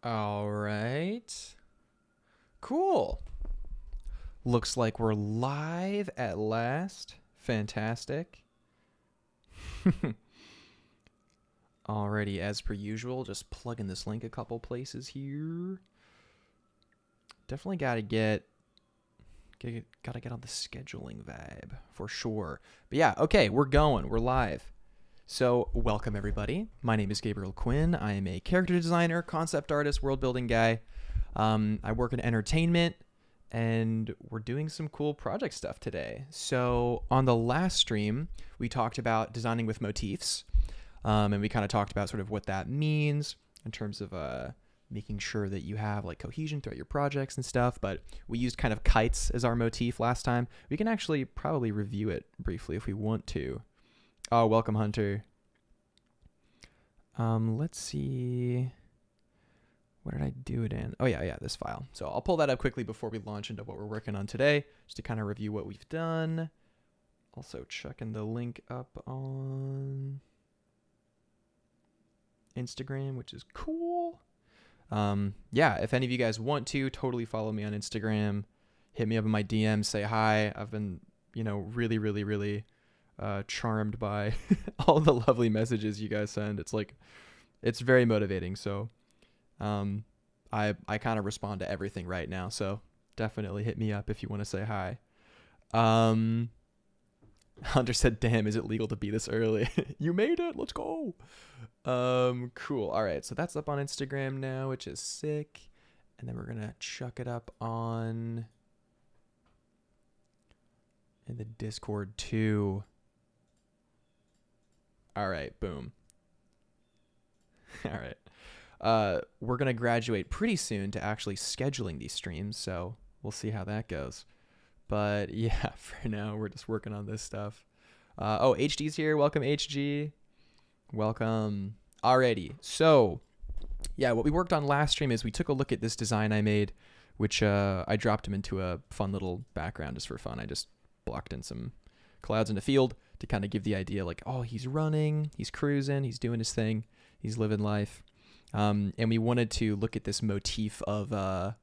All right. Cool. Looks like we're live at last. Fantastic. Alrighty, as per usual, just plugging this link a couple places here. Definitely gotta get on the scheduling vibe for sure. But yeah, okay, we're going. We're live. So welcome everybody. My name is Gabriel Quinn. I am a character designer, concept artist, world building guy. I work in entertainment, and we're doing some cool project stuff today. So on the last stream, we talked about designing with motifs, and we kind of talked about sort of what that means in terms of making sure that you have like cohesion throughout your projects and stuff. But we used kind of kites as our motif last time. We can actually probably review it briefly if we want to. Oh, welcome, Hunter. Let's see. What did I do it in? Oh, yeah, this file. So I'll pull that up quickly before we launch into what we're working on today, just to kind of review what we've done. Also checking the link up on Instagram, which is cool. Yeah, if any of you guys want to, totally follow me on Instagram. Hit me up in my DMs, say hi. I've been, really charmed by all the lovely messages you guys send. It's very motivating. So I kind of respond to everything right now, so definitely hit me up if you want to say hi. Hunter said, damn, is it legal to be this early? You made it, let's go. Cool. All right, so that's up on Instagram now, which is sick. And then we're gonna chuck it up in the Discord too. All right, boom. All right. We're going to graduate pretty soon to actually scheduling these streams, so we'll see how that goes. But yeah, for now, we're just working on this stuff. HG's here. Welcome, HG. Welcome. Alrighty. So, yeah, what we worked on last stream is we took a look at this design I made, which I dropped him into a fun little background just for fun. I just blocked in some clouds in the field to kind of give the idea like, oh, he's running, he's cruising, he's doing his thing, he's living life. And we wanted to look at this motif of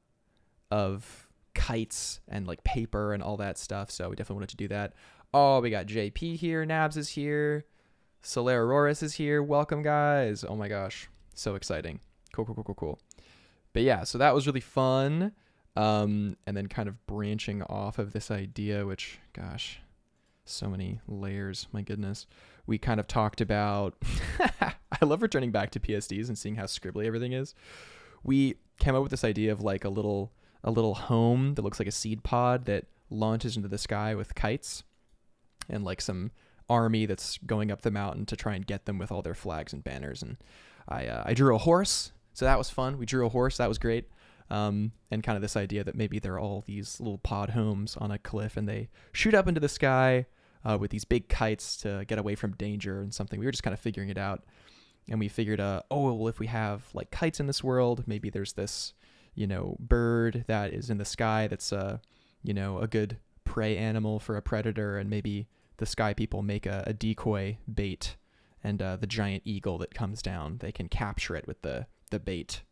kites and like paper and all that stuff. So we definitely wanted to do that. Oh, we got JP here, Nabs is here, Soler Auroras is here. Welcome, guys. Oh my gosh, so exciting. Cool. But yeah, so that was really fun. And then kind of branching off of this idea, which, gosh, so many layers, my goodness. We kind of talked about, I love returning back to PSDs and seeing how scribbly everything is. We came up with this idea of like a little home that looks like a seed pod that launches into the sky with kites, and like some army that's going up the mountain to try and get them with all their flags and banners. And I drew a horse, so that was fun. We drew a horse, that was great. And kind of this idea that maybe there are all these little pod homes on a cliff and they shoot up into the sky with these big kites to get away from danger and something. We were just kind of figuring it out. And we figured, if we have like kites in this world, maybe there's this, bird that is in the sky that's, a good prey animal for a predator. And maybe the sky people make a decoy bait, and the giant eagle that comes down, they can capture it with the bait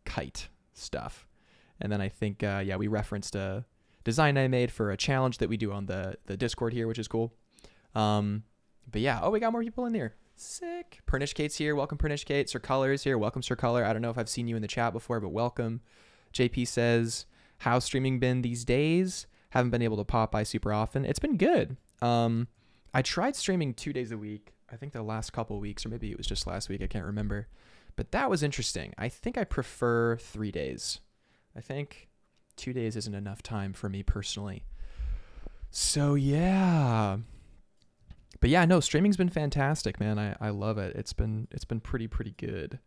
kite stuff. And then I think, we referenced a design I made for a challenge that we do on the Discord here, which is cool. But yeah, we got more people in there. Sick. Pernish Kate's here. Welcome, Pernish Kate. Sir Color is here. Welcome, Sir Color. I don't know if I've seen you in the chat before, but welcome. JP says, how's streaming been these days? Haven't been able to pop by super often. It's been good. I tried streaming 2 days a week. I think the last couple weeks, or maybe it was just last week. I can't remember. But that was interesting. I think I prefer 3 days. I think 2 days isn't enough time for me personally. So yeah. But yeah, no, streaming's been fantastic, man. I love it. It's been pretty good.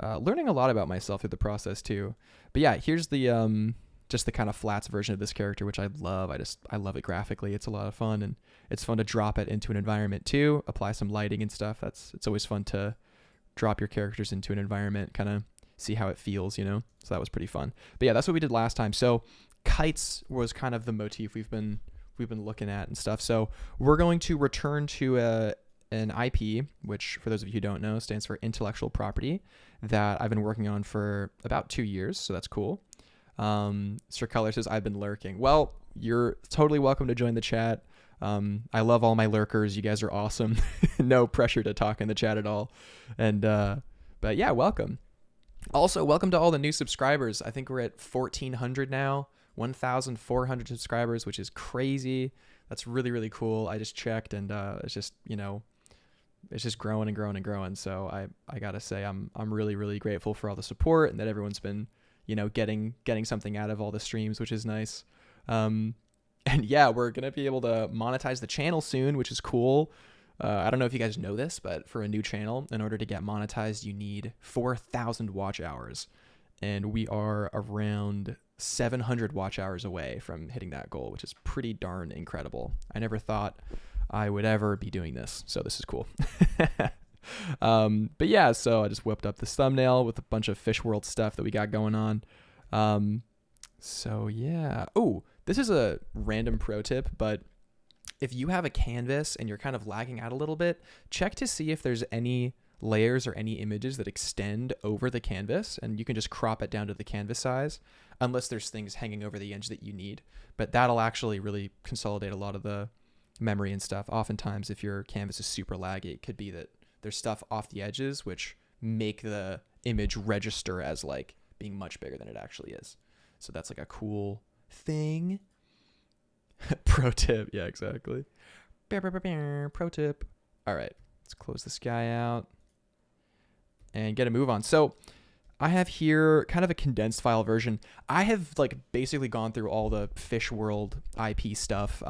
Learning a lot about myself through the process too. But yeah, here's the just the kind of flats version of this character, which I love. I love it graphically. It's a lot of fun, and it's fun to drop it into an environment too. Apply some lighting and stuff. It's always fun to drop your characters into an environment, kind of see how it feels, So that was pretty fun. But yeah, that's what we did last time. So kites was kind of the motif we've been looking at and stuff. So we're going to return to an IP, which for those of you who don't know stands for intellectual property, that I've been working on for about 2 years. So that's cool. Sir Color says, I've been lurking. Well, you're totally welcome to join the chat. I love all my lurkers. You guys are awesome. No pressure to talk in the chat at all. And, but yeah, welcome. Also, welcome to all the new subscribers. I think we're at 1,400 now, 1,400 subscribers, which is crazy. That's really, really cool. I just checked, and it's just, it's just growing and growing and growing. So I gotta say, I'm really, really grateful for all the support and that everyone's been, getting something out of all the streams, which is nice. And yeah, we're gonna be able to monetize the channel soon, which is cool. I don't know if you guys know this, but for a new channel, in order to get monetized, you need 4,000 watch hours. And we are around 700 watch hours away from hitting that goal, which is pretty darn incredible. I never thought I would ever be doing this, so this is cool. But yeah, so I just whipped up this thumbnail with a bunch of Fish World stuff that we got going on. So yeah. Oh, this is a random pro tip, but if you have a canvas and you're kind of lagging out a little bit, check to see if there's any layers or any images that extend over the canvas, and you can just crop it down to the canvas size, unless there's things hanging over the edge that you need. But that'll actually really consolidate a lot of the memory and stuff. Oftentimes, if your canvas is super laggy, it could be that there's stuff off the edges which make the image register as like being much bigger than it actually is. So that's like a cool thing. Pro tip. Yeah, exactly. Pro tip. All right, let's close this guy out and get a move on. So I have here kind of a condensed file version. I have like basically gone through all the Fish World IP stuff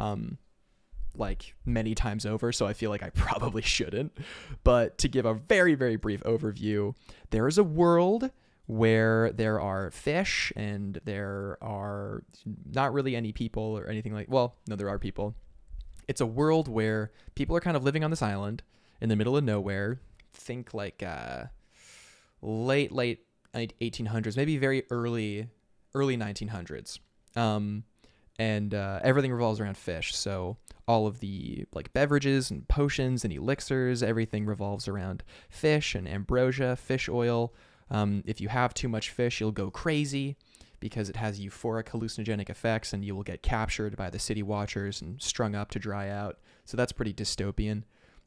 like many times over, so I feel like I probably shouldn't. But to give a very, very brief overview, there is a world where there are fish and there are not really any people or anything like, well, no, there are people. It's a world where people are kind of living on this island in the middle of nowhere. Think like late 1800s, maybe very early 1900s. And everything revolves around fish. So all of the like beverages and potions and elixirs, everything revolves around fish and ambrosia, fish oil. If you have too much fish, you'll go crazy because it has euphoric hallucinogenic effects, and you will get captured by the city watchers and strung up to dry out. So that's pretty dystopian.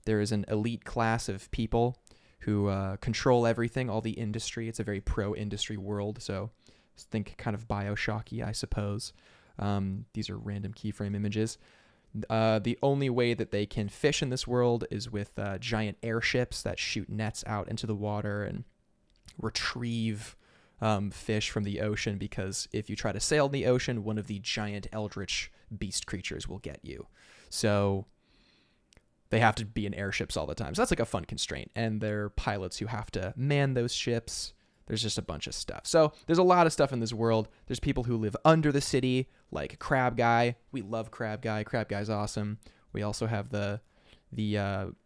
There is an elite class of people who control everything, all the industry. It's a very pro-industry world, so think kind of Bioshocky, I suppose. These are random keyframe images. The only way that they can fish in this world is with giant airships that shoot nets out into the water and retrieve fish from the ocean, because if you try to sail in the ocean, one of the giant eldritch beast creatures will get you. So they have to be in airships all the time. So that's like a fun constraint. And they're pilots who have to man those ships. There's just a bunch of stuff. So there's a lot of stuff in this world. There's people who live under the city, like Crab Guy. We love Crab Guy. Crab Guy's awesome. We also have the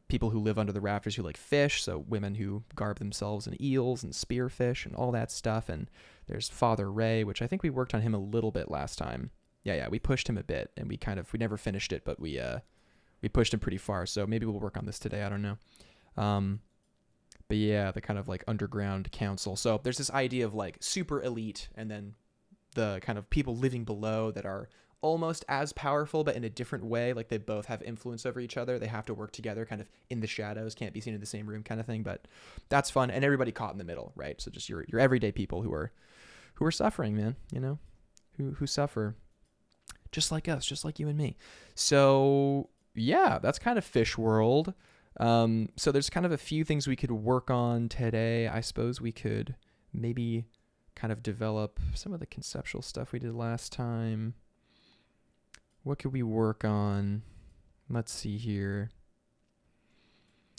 people who live under the rafters who like fish, so women who garb themselves in eels and spearfish and all that stuff. And there's Father Ray, which I think we worked on him a little bit last time. Yeah, we pushed him a bit, and we never finished it, but we pushed him pretty far, so maybe we'll work on this today, I don't know. But yeah, the kind of like underground council. So there's this idea of like super elite, and then the kind of people living below that are almost as powerful, but in a different way. Like they both have influence over each other. They have to work together kind of in the shadows, can't be seen in the same room kind of thing, but that's fun. And everybody caught in the middle, right? So just your everyday people who are suffering, man, who suffer just like us, just like you and me. So yeah, that's kind of Fish World. So there's kind of a few things we could work on today. I suppose we could maybe kind of develop some of the conceptual stuff we did last time. What could we work on? Let's see here.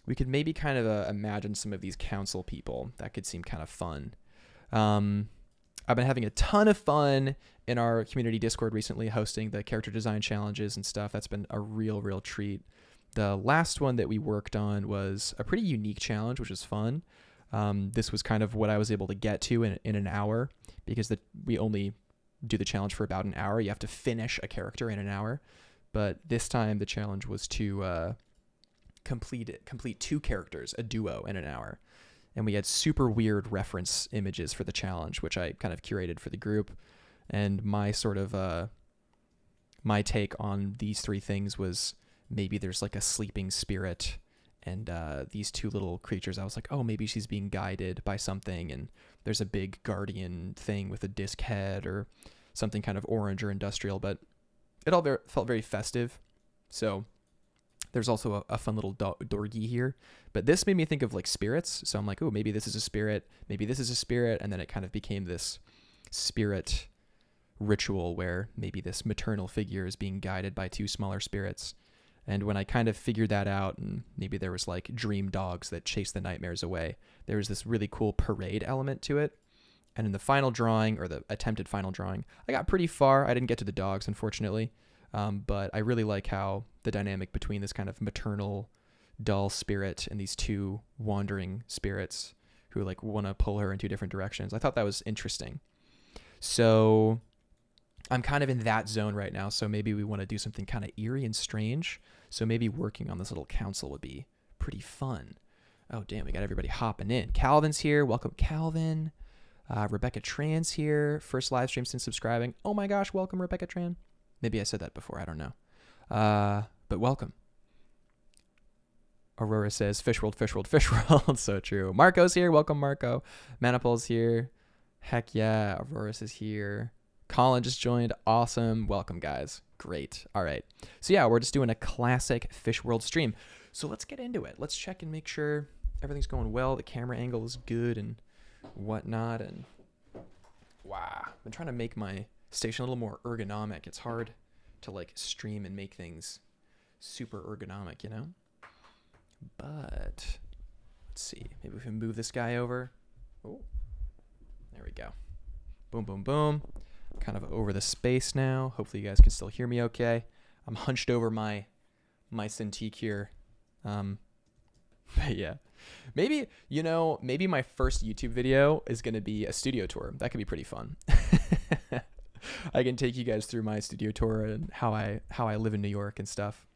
We could maybe kind of imagine some of these council people. That could seem kind of fun. I've been having a ton of fun in our community Discord recently, hosting the character design challenges and stuff. That's been a real treat. The last one that we worked on was a pretty unique challenge, which was fun. This was kind of what I was able to get to in an hour, because we only do the challenge for about an hour. You have to finish a character in an hour. But this time the challenge was to complete 2 characters, a duo in an hour. And we had super weird reference images for the challenge, which I kind of curated for the group. And my sort of my take on these 3 things was maybe there's like a sleeping spirit, and these 2 little creatures, I was like, oh, maybe she's being guided by something, and there's a big guardian thing with a disc head or something kind of orange or industrial, but it all felt very festive. So there's also a fun little dorgy here, but this made me think of like spirits. So I'm like, oh, maybe this is a spirit, maybe this is a spirit, and then it kind of became this spirit ritual where maybe this maternal figure is being guided by 2 smaller spirits. And when I kind of figured that out, and maybe there was like dream dogs that chase the nightmares away, there was this really cool parade element to it. And in the final drawing, or the attempted final drawing, I got pretty far. I didn't get to the dogs, unfortunately. But I really like how the dynamic between this kind of maternal, dull spirit and these 2 wandering spirits who like want to pull her in 2 different directions. I thought that was interesting. So I'm kind of in that zone right now. So maybe we want to do something kind of eerie and strange. So maybe working on this little council would be pretty fun. Oh, damn, we got everybody hopping in. Calvin's here. Welcome, Calvin. Rebecca Tran's here. First live stream since subscribing. Oh my gosh, welcome, Rebecca Tran. Maybe I said that before. I don't know. But welcome. Aurora says, fish world, fish world, fish world. So true. Marco's here. Welcome, Marco. Manipul's here. Heck yeah. Aurora's is here. Colin just joined. Awesome. Welcome, guys. Great. All right. So yeah, we're just doing a classic Fish World stream. So let's get into it. Let's check and make sure everything's going well. The camera angle is good and whatnot. And wow, I've been trying to make my station a little more ergonomic. It's hard to like stream and make things super ergonomic, you know? But let's see. Maybe we can move this guy over. Oh, there we go. Boom, boom, boom. Kind of over the space now. Hopefully you guys can still hear me okay. I'm hunched over my Cintiq here. But yeah, maybe, you know, maybe my first YouTube video is going to be a studio tour. That could be pretty fun. I can take you guys through my studio tour and how I live in New York and stuff.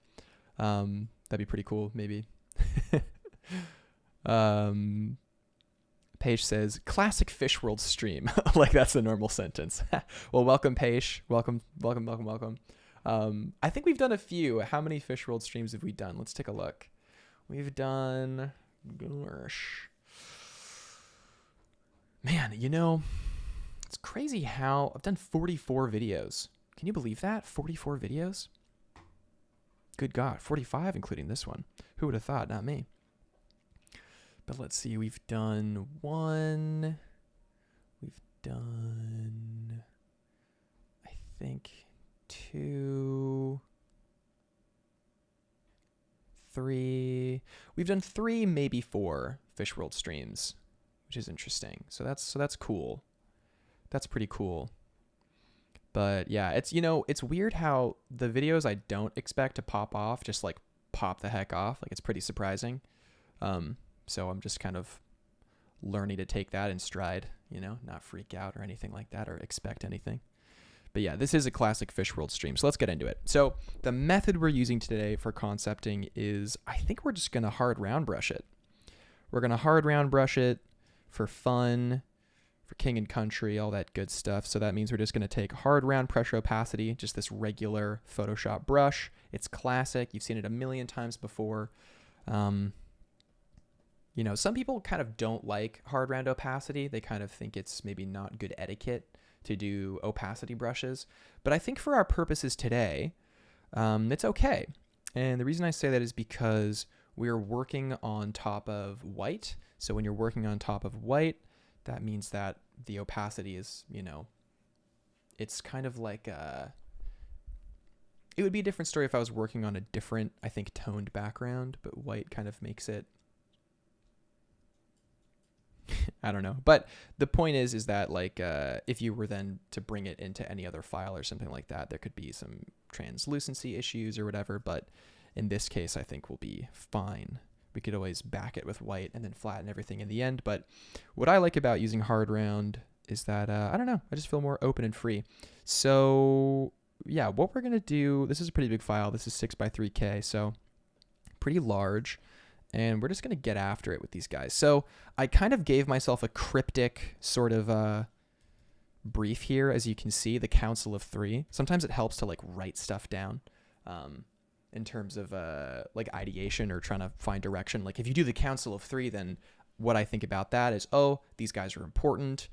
That'd be pretty cool, maybe. Paige says, classic Fish World stream. Like that's a normal sentence. Well, welcome, Paige. Welcome. I think we've done a few. How many Fish World streams have we done? Let's take a look. We've done, gosh. Man, you know, it's crazy how I've done 44 videos. Can you believe that? 44 videos? Good God, 45 including this one. Who would have thought? Not me. But let's see, we've done 1. We've done, I think, 2, 3. We've done 3, maybe 4 Fish World streams, which is interesting. So that's cool. That's pretty cool. But yeah, it's, you know, it's weird how the videos I don't expect to pop off just like pop the heck off. Like it's pretty surprising. So I'm just kind of learning to take that in stride, you know, not freak out or anything like that or expect anything. But yeah, this is a classic Fish World stream. So let's get into it. So the method we're using today for concepting is, I think we're just going to hard round brush it. We're going to hard round brush it for fun, for king and country, all that good stuff. So that means we're just going to take hard round pressure opacity, just this regular Photoshop brush. It's classic. You've seen it a million times before. You know, some people kind of don't like hard round opacity. They kind of think it's maybe not good etiquette to do opacity brushes. But I think for our purposes today, it's okay. And the reason I say that is because we're working on top of white. So when you're working on top of white, that means that the opacity is, you know, it's kind of like it would be a different story if I was working on a different, I think, toned background, but white kind of makes it, I don't know. But the point is that like if you were then to bring it into any other file or something like that, there could be some translucency issues or whatever. But in this case, I think we'll be fine. We could always back it with white and then flatten everything in the end. But what I like about using hard round is that, I don't know, I just feel more open and free. So yeah, what we're going to do, this is a pretty big file. This is 6 by 3K. So pretty large, and we're just going to get after it with these guys. So I kind of gave myself a cryptic sort of brief here, as you can see, the Council of Three. Sometimes it helps to like write stuff down in terms of like ideation or trying to find direction. Like if you do the Council of Three, then what I think about that is, oh, these guys are important.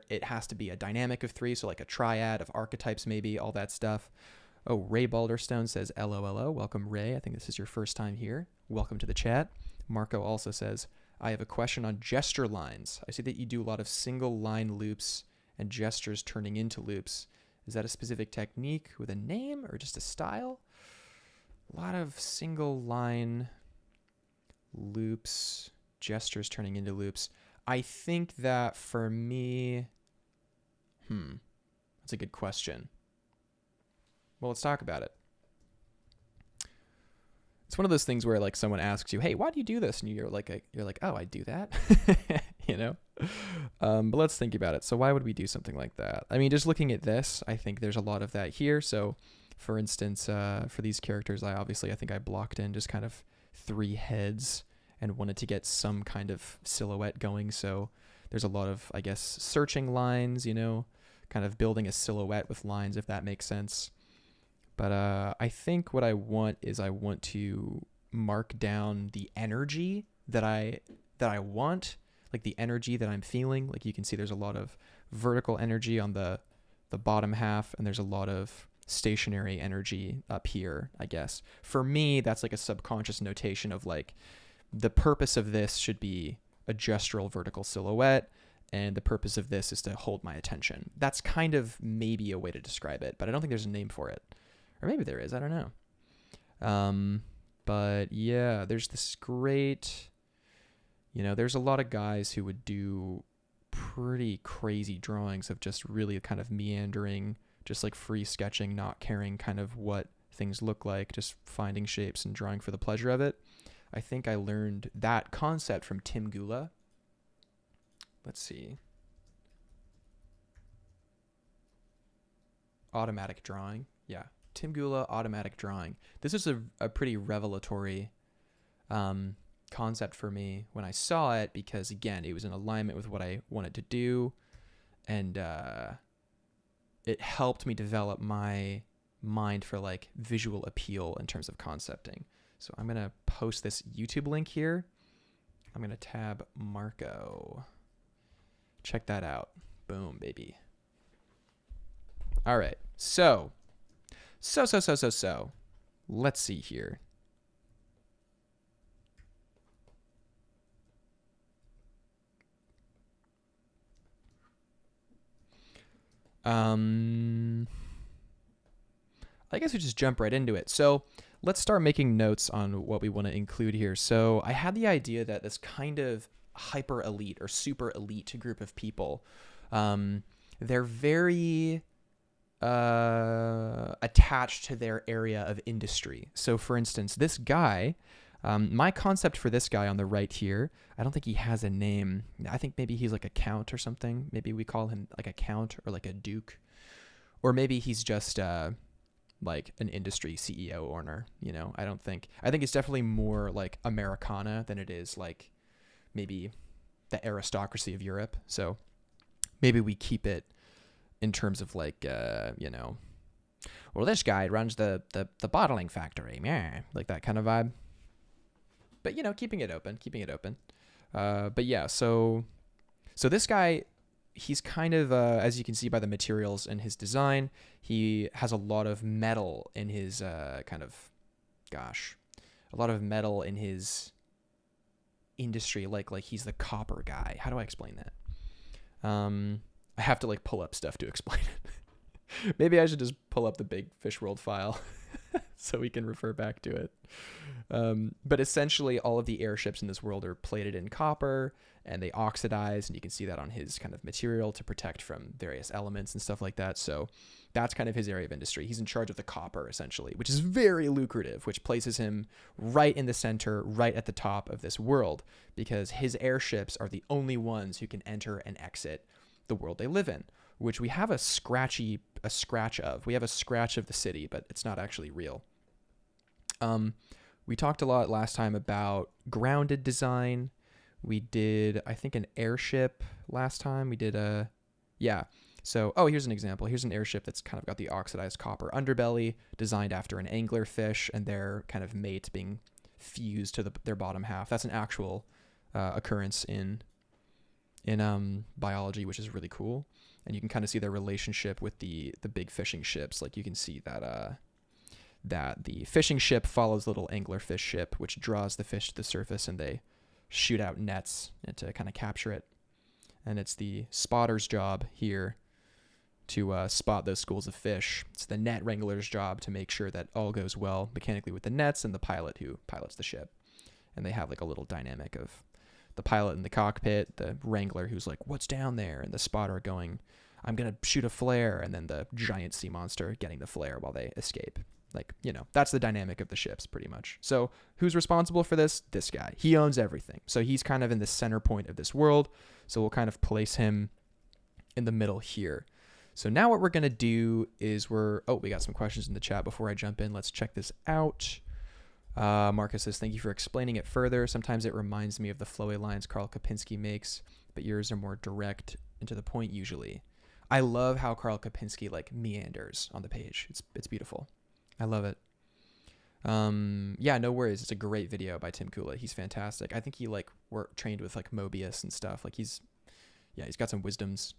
It has to be a dynamic of three, so like a triad of archetypes, maybe, all that stuff. Oh, Ray Balderstone says, LOLO. Welcome, Ray. I think this is your first time here. Welcome to the chat. Marco also says, I have a question on gesture lines. I see that you do a lot of single line loops and gestures turning into loops. Is that a specific technique with a name or just a style? A lot of single line loops, gestures turning into loops. I think that for me, that's a good question. Well, let's talk about it. It's one of those things where like someone asks you, hey, why do you do this? And you're like, oh, I do that, you know? But let's think about it. So why would we do something like that? I mean, just looking at this, I think there's a lot of that here. So for instance, for these characters, I think I blocked in just kind of 3 heads and wanted to get some kind of silhouette going. So there's a lot of, I guess, searching lines, you know, kind of building a silhouette with lines, if that makes sense. But I think what I want is I want to mark down the energy that I want, like the energy that I'm feeling. Like you can see there's a lot of vertical energy on the bottom half, and there's a lot of stationary energy up here, I guess. For me, that's like a subconscious notation of like the purpose of this should be a gestural vertical silhouette, and the purpose of this is to hold my attention. That's kind of maybe a way to describe it, but I don't think there's a name for it. Or maybe there is, I don't know. But yeah, there's this great, you know, there's a lot of guys who would do pretty crazy drawings of just really kind of meandering, just like free sketching, not caring kind of what things look like, just finding shapes and drawing for the pleasure of it. I think I learned that concept from Tim Gula. Let's see. Automatic drawing. Yeah. Tim Gula, automatic drawing. This is a pretty revelatory concept for me when I saw it, because again, it was in alignment with what I wanted to do, and it helped me develop my mind for like visual appeal in terms of concepting. So I'm gonna post this YouTube link here. I'm gonna tab Marco. Check that out. Boom, baby. All right, so let's see here. I guess we just jump right into it. So let's start making notes on what we want to include here. So I had the idea that this kind of hyper elite or super elite group of people, they're very attached to their area of industry. So for instance, this guy, my concept for this guy on the right here, I don't think he has a name. I think maybe he's like a count or something. Maybe we call him like a count or like a duke, or maybe he's just like an industry CEO owner, you know. I think it's definitely more like Americana than it is like maybe the aristocracy of Europe. So maybe we keep it in terms of like, you know, well, this guy runs the bottling factory, yeah, like that kind of vibe. But, you know, keeping it open. But yeah, so this guy, he's kind of, as you can see by the materials in his design, he has a lot of metal in his a lot of metal in his industry, like he's the copper guy. How do I explain that? I have to like pull up stuff to explain it. Maybe I should just pull up the Big Fish World file so we can refer back to it. But essentially all of the airships in this world are plated in copper, and they oxidize, and you can see that on his kind of material to protect from various elements and stuff like that. So that's kind of his area of industry. He's in charge of the copper, essentially, which is very lucrative, which places him right in the center, right at the top of this world, because his airships are the only ones who can enter and exit the world they live in, which we have a scratch of. We have a scratch of the city, but it's not actually real. We talked a lot last time about grounded design. We did, I think, an airship last time. We did yeah. So, oh, here's an example. Here's an airship that's kind of got the oxidized copper underbelly, designed after an anglerfish, and their kind of mate being fused to their bottom half. That's an actual occurrence in biology, which is really cool. And you can kind of see their relationship with the big fishing ships. Like you can see that that the fishing ship follows the little anglerfish ship, which draws the fish to the surface, and they shoot out nets to kind of capture it. And it's the spotter's job here to spot those schools of fish. It's the net wrangler's job to make sure that all goes well mechanically with the nets, and the pilot who pilots the ship. And they have like a little dynamic of the pilot in the cockpit, the wrangler who's like, what's down there? And the spotter going, I'm going to shoot a flare. And then the giant sea monster getting the flare while they escape. Like, you know, that's the dynamic of the ships pretty much. So who's responsible for this? This guy. He owns everything. So he's kind of in the center point of this world. So we'll kind of place him in the middle here. So now what we're going to do is we got some questions in the chat before I jump in. Let's check this out. Marcus says, thank you for explaining it further. Sometimes it reminds me of the flowy lines Carl Kapinski makes, but yours are more direct and to the point usually. I love how Carl Kapinski like meanders on the page. It's beautiful. I love it. Yeah, no worries. It's a great video by Tim Kula. He's fantastic. I think he like trained with like Mobius and stuff. Like he's got some wisdoms.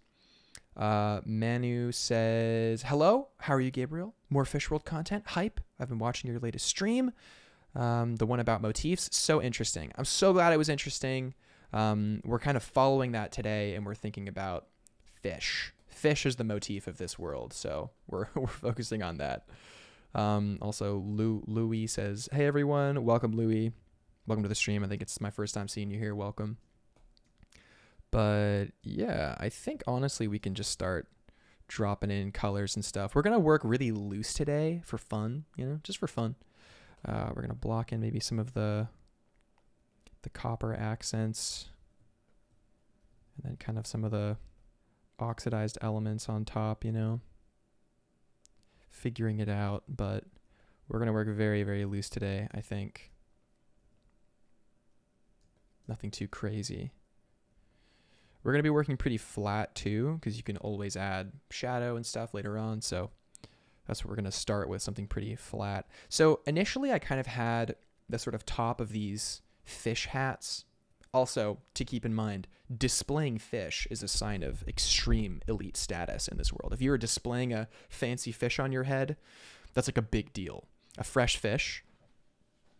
Manu says, hello, how are you, Gabriel? More Fish World content? Hype. I've been watching your latest stream. The one about motifs. So interesting. I'm so glad it was interesting. We're kind of following that today, and we're thinking about fish. Fish is the motif of this world, so we're focusing on that. Also, Louis says, hey, everyone. Welcome, Louis. Welcome to the stream. I think it's my first time seeing you here. Welcome. But yeah, I think honestly we can just start dropping in colors and stuff. We're going to work really loose today for fun, just for fun. We're going to block in maybe some of the copper accents, and then kind of some of the oxidized elements on top, figuring it out. But we're going to work very, very loose today, I think. Nothing too crazy. We're going to be working pretty flat too, because you can always add shadow and stuff later on. So that's what we're going to start with, something pretty flat. So initially I kind of had the sort of top of these fish hats. Also, to keep in mind, displaying fish is a sign of extreme elite status in this world. If you were displaying a fancy fish on your head, that's like a big deal. A fresh fish,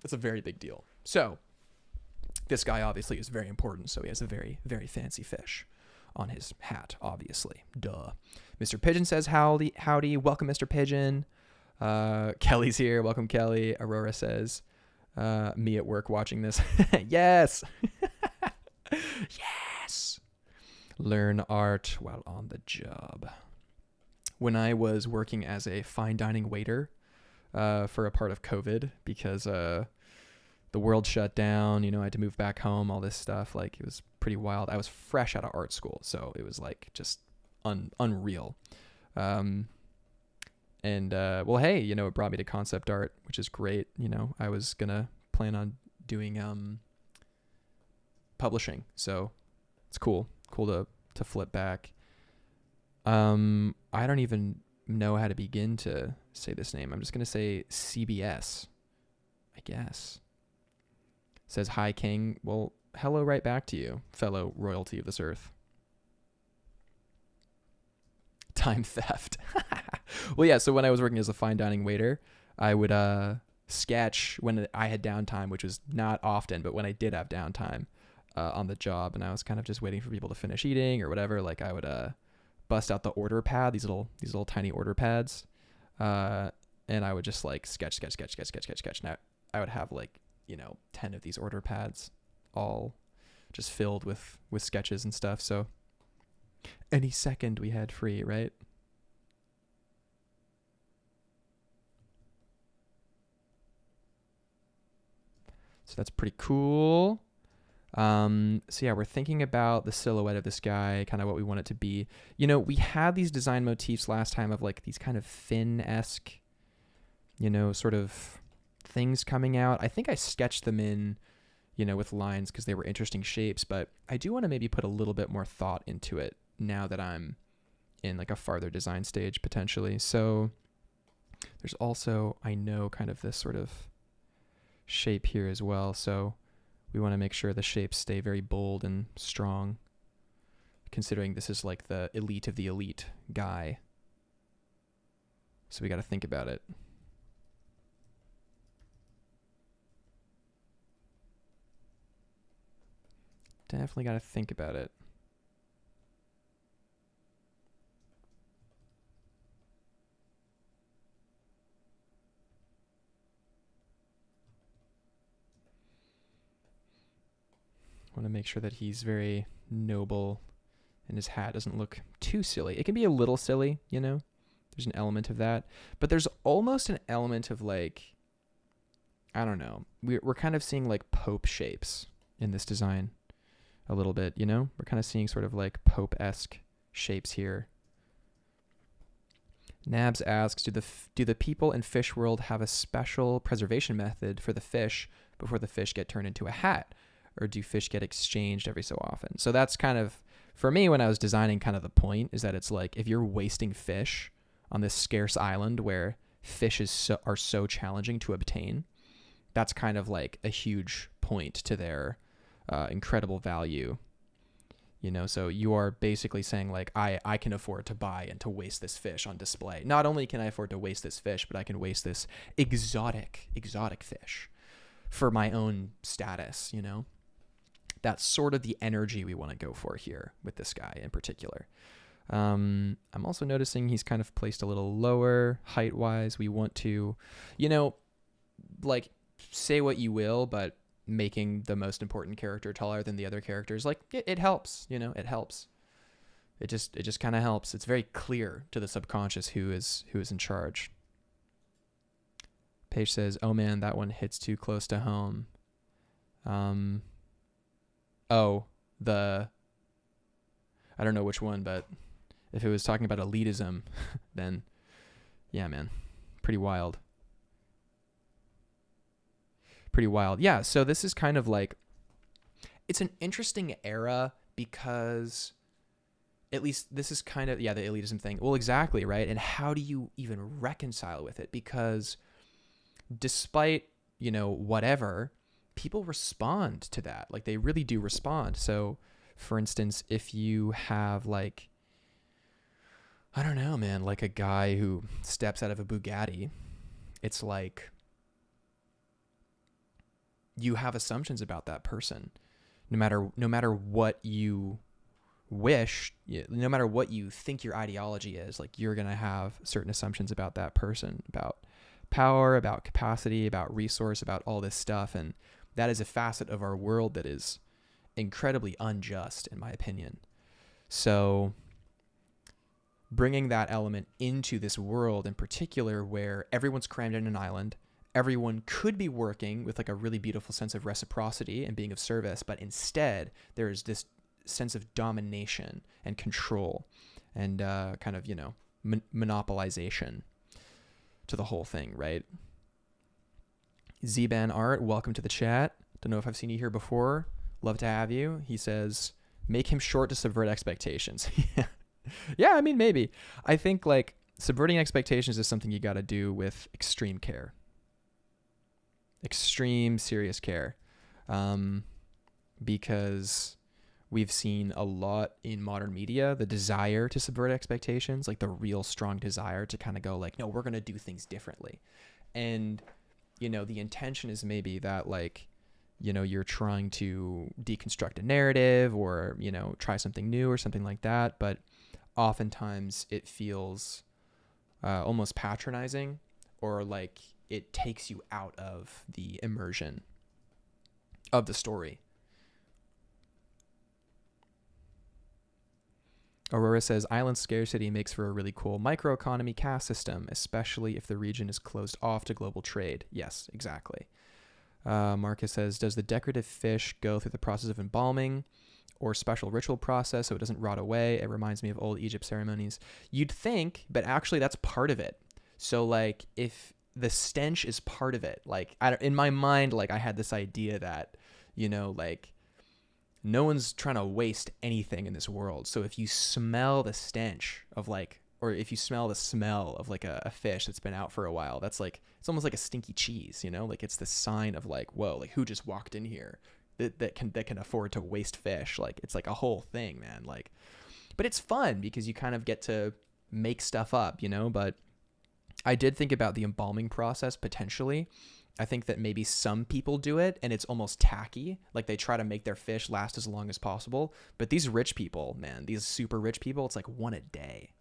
that's a very big deal. So this guy obviously is very important, so he has a very, very fancy fish on his hat, obviously. Duh. Mr. Pigeon says, howdy. Welcome, Mr. Pigeon. Kelly's here. Welcome, Kelly. Aurora says, me at work watching this. Yes. Yes. Learn art while on the job. When I was working as a fine dining waiter for a part of COVID, because the world shut down, I had to move back home, all this stuff. Like, it was pretty wild. I was fresh out of art school, so it was like just unreal. Well, hey, it brought me to concept art, which is great. I was gonna plan on doing publishing, so it's cool to flip back. I don't even know how to begin to say this name. I'm just gonna say CBS, I guess. Says, hi, King. Well, hello right back to you, fellow royalty of this earth. Time theft. Well, yeah, so when I was working as a fine dining waiter, I would sketch when I had downtime, which was not often, but when I did have downtime on the job, and I was kind of just waiting for people to finish eating or whatever, like I would bust out the order pad, these little tiny order pads, and I would just like sketch. Now I would have like 10 of these order pads, all just filled with sketches and stuff. So any second we had free, right? So that's pretty cool. So yeah, we're thinking about the silhouette of this guy, kind of what we want it to be. We had these design motifs last time of like these kind of fin-esque, sort of things coming out. I think I sketched them in, with lines because they were interesting shapes, but I do want to maybe put a little bit more thought into it now that I'm in like a farther design stage potentially. So there's also, I know, kind of this sort of shape here as well. So we want to make sure the shapes stay very bold and strong, considering this is like the elite of the elite guy. So we got to think about it. Definitely got to think about it. Want to make sure that he's very noble and his hat doesn't look too silly. It can be a little silly, There's an element of that. But there's almost an element of like, I don't know. We're kind of seeing like Pope shapes in this design a little bit, We're kind of seeing sort of like Pope-esque shapes here. Nabs asks, do the people in fish world have a special preservation method for the fish before the fish get turned into a hat? Or do fish get exchanged every so often? So that's kind of, for me, when I was designing, kind of the point is that it's like, if you're wasting fish on this scarce island where fish are so challenging to obtain, that's kind of like a huge point to their incredible value. So you are basically saying like, I can afford to buy and to waste this fish on display. Not only can I afford to waste this fish, but I can waste this exotic fish for my own status, That's sort of the energy we want to go for here with this guy in particular. I'm also noticing he's kind of placed a little lower height-wise. We want to, like, say what you will, but making the most important character taller than the other characters, like, it helps, it helps. It just kind of helps. It's very clear to the subconscious who is in charge. Paige says, oh man, that one hits too close to home. I don't know which one, but if it was talking about elitism, then yeah, man, pretty wild. Yeah, so this is kind of like, it's an interesting era because at least this is kind of, the elitism thing. Well, exactly, right? And how do you even reconcile with it? Because despite, whatever, people respond to that. Like, they really do respond. So, for instance, if you have like, I don't know, man, like a guy who steps out of a Bugatti, it's like you have assumptions about that person. No matter what you wish, no matter what you think your ideology is, like, you're going to have certain assumptions about that person, about power, about capacity, about resource, about all this stuff. And that is a facet of our world that is incredibly unjust, in my opinion. So bringing that element into this world in particular, where everyone's crammed in an island, everyone could be working with like a really beautiful sense of reciprocity and being of service, but instead there's this sense of domination and control and kind of, monopolization to the whole thing, right? Zban Art, welcome to the chat. Don't know if I've seen you here before. Love to have you. He says, make him short to subvert expectations. Yeah, I mean, maybe. I think like subverting expectations is something you got to do with extreme care. Extreme serious care. Because we've seen a lot in modern media, the desire to subvert expectations, like the real strong desire to kind of go like, no, we're going to do things differently. And, the intention is maybe that like, you're trying to deconstruct a narrative or, try something new or something like that. But oftentimes it feels almost patronizing, or like it takes you out of the immersion of the story. Aurora says, island scarcity makes for a really cool microeconomy caste system, especially if the region is closed off to global trade. Yes, exactly. Marcus says, does the decorative fish go through the process of embalming or special ritual process so it doesn't rot away? It reminds me of old Egypt ceremonies. You'd think, but actually that's part of it. So like if the stench is part of it. Like in my mind, like I had this idea that, you know, like no one's trying to waste anything in this world. So if you smell the stench of like, or if you smell the smell of like a fish that's been out for a while, that's like, it's almost like a stinky cheese, you know, like it's the sign of like, whoa, like who just walked in here that can afford to waste fish. Like it's like a whole thing, man. Like, but it's fun because you kind of get to make stuff up, you know. But I did think about the embalming process potentially. I think that maybe some people do it and it's almost tacky. Like they try to make their fish last as long as possible. But these rich people, man, these super rich people, it's like one a day.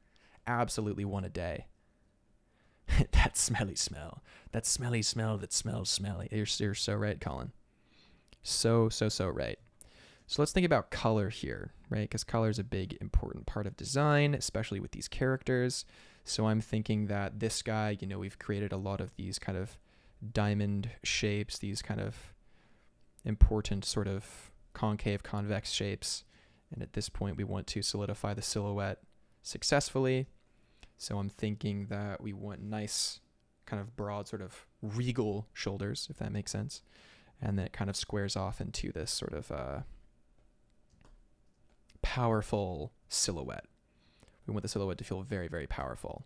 Absolutely one a day. That smelly smell. That smelly smell that smells smelly. You're so right, Colin. So right. So let's think about color here, right? Because color is a big, important part of design, especially with these characters. So I'm thinking that this guy, you know, we've created a lot of these kind of diamond shapes, these kind of important sort of concave, convex shapes. And at this point, we want to solidify the silhouette successfully. So I'm thinking that we want nice, kind of broad, sort of regal shoulders, if that makes sense. And then it kind of squares off into this sort of powerful silhouette. We want the silhouette to feel very, very powerful.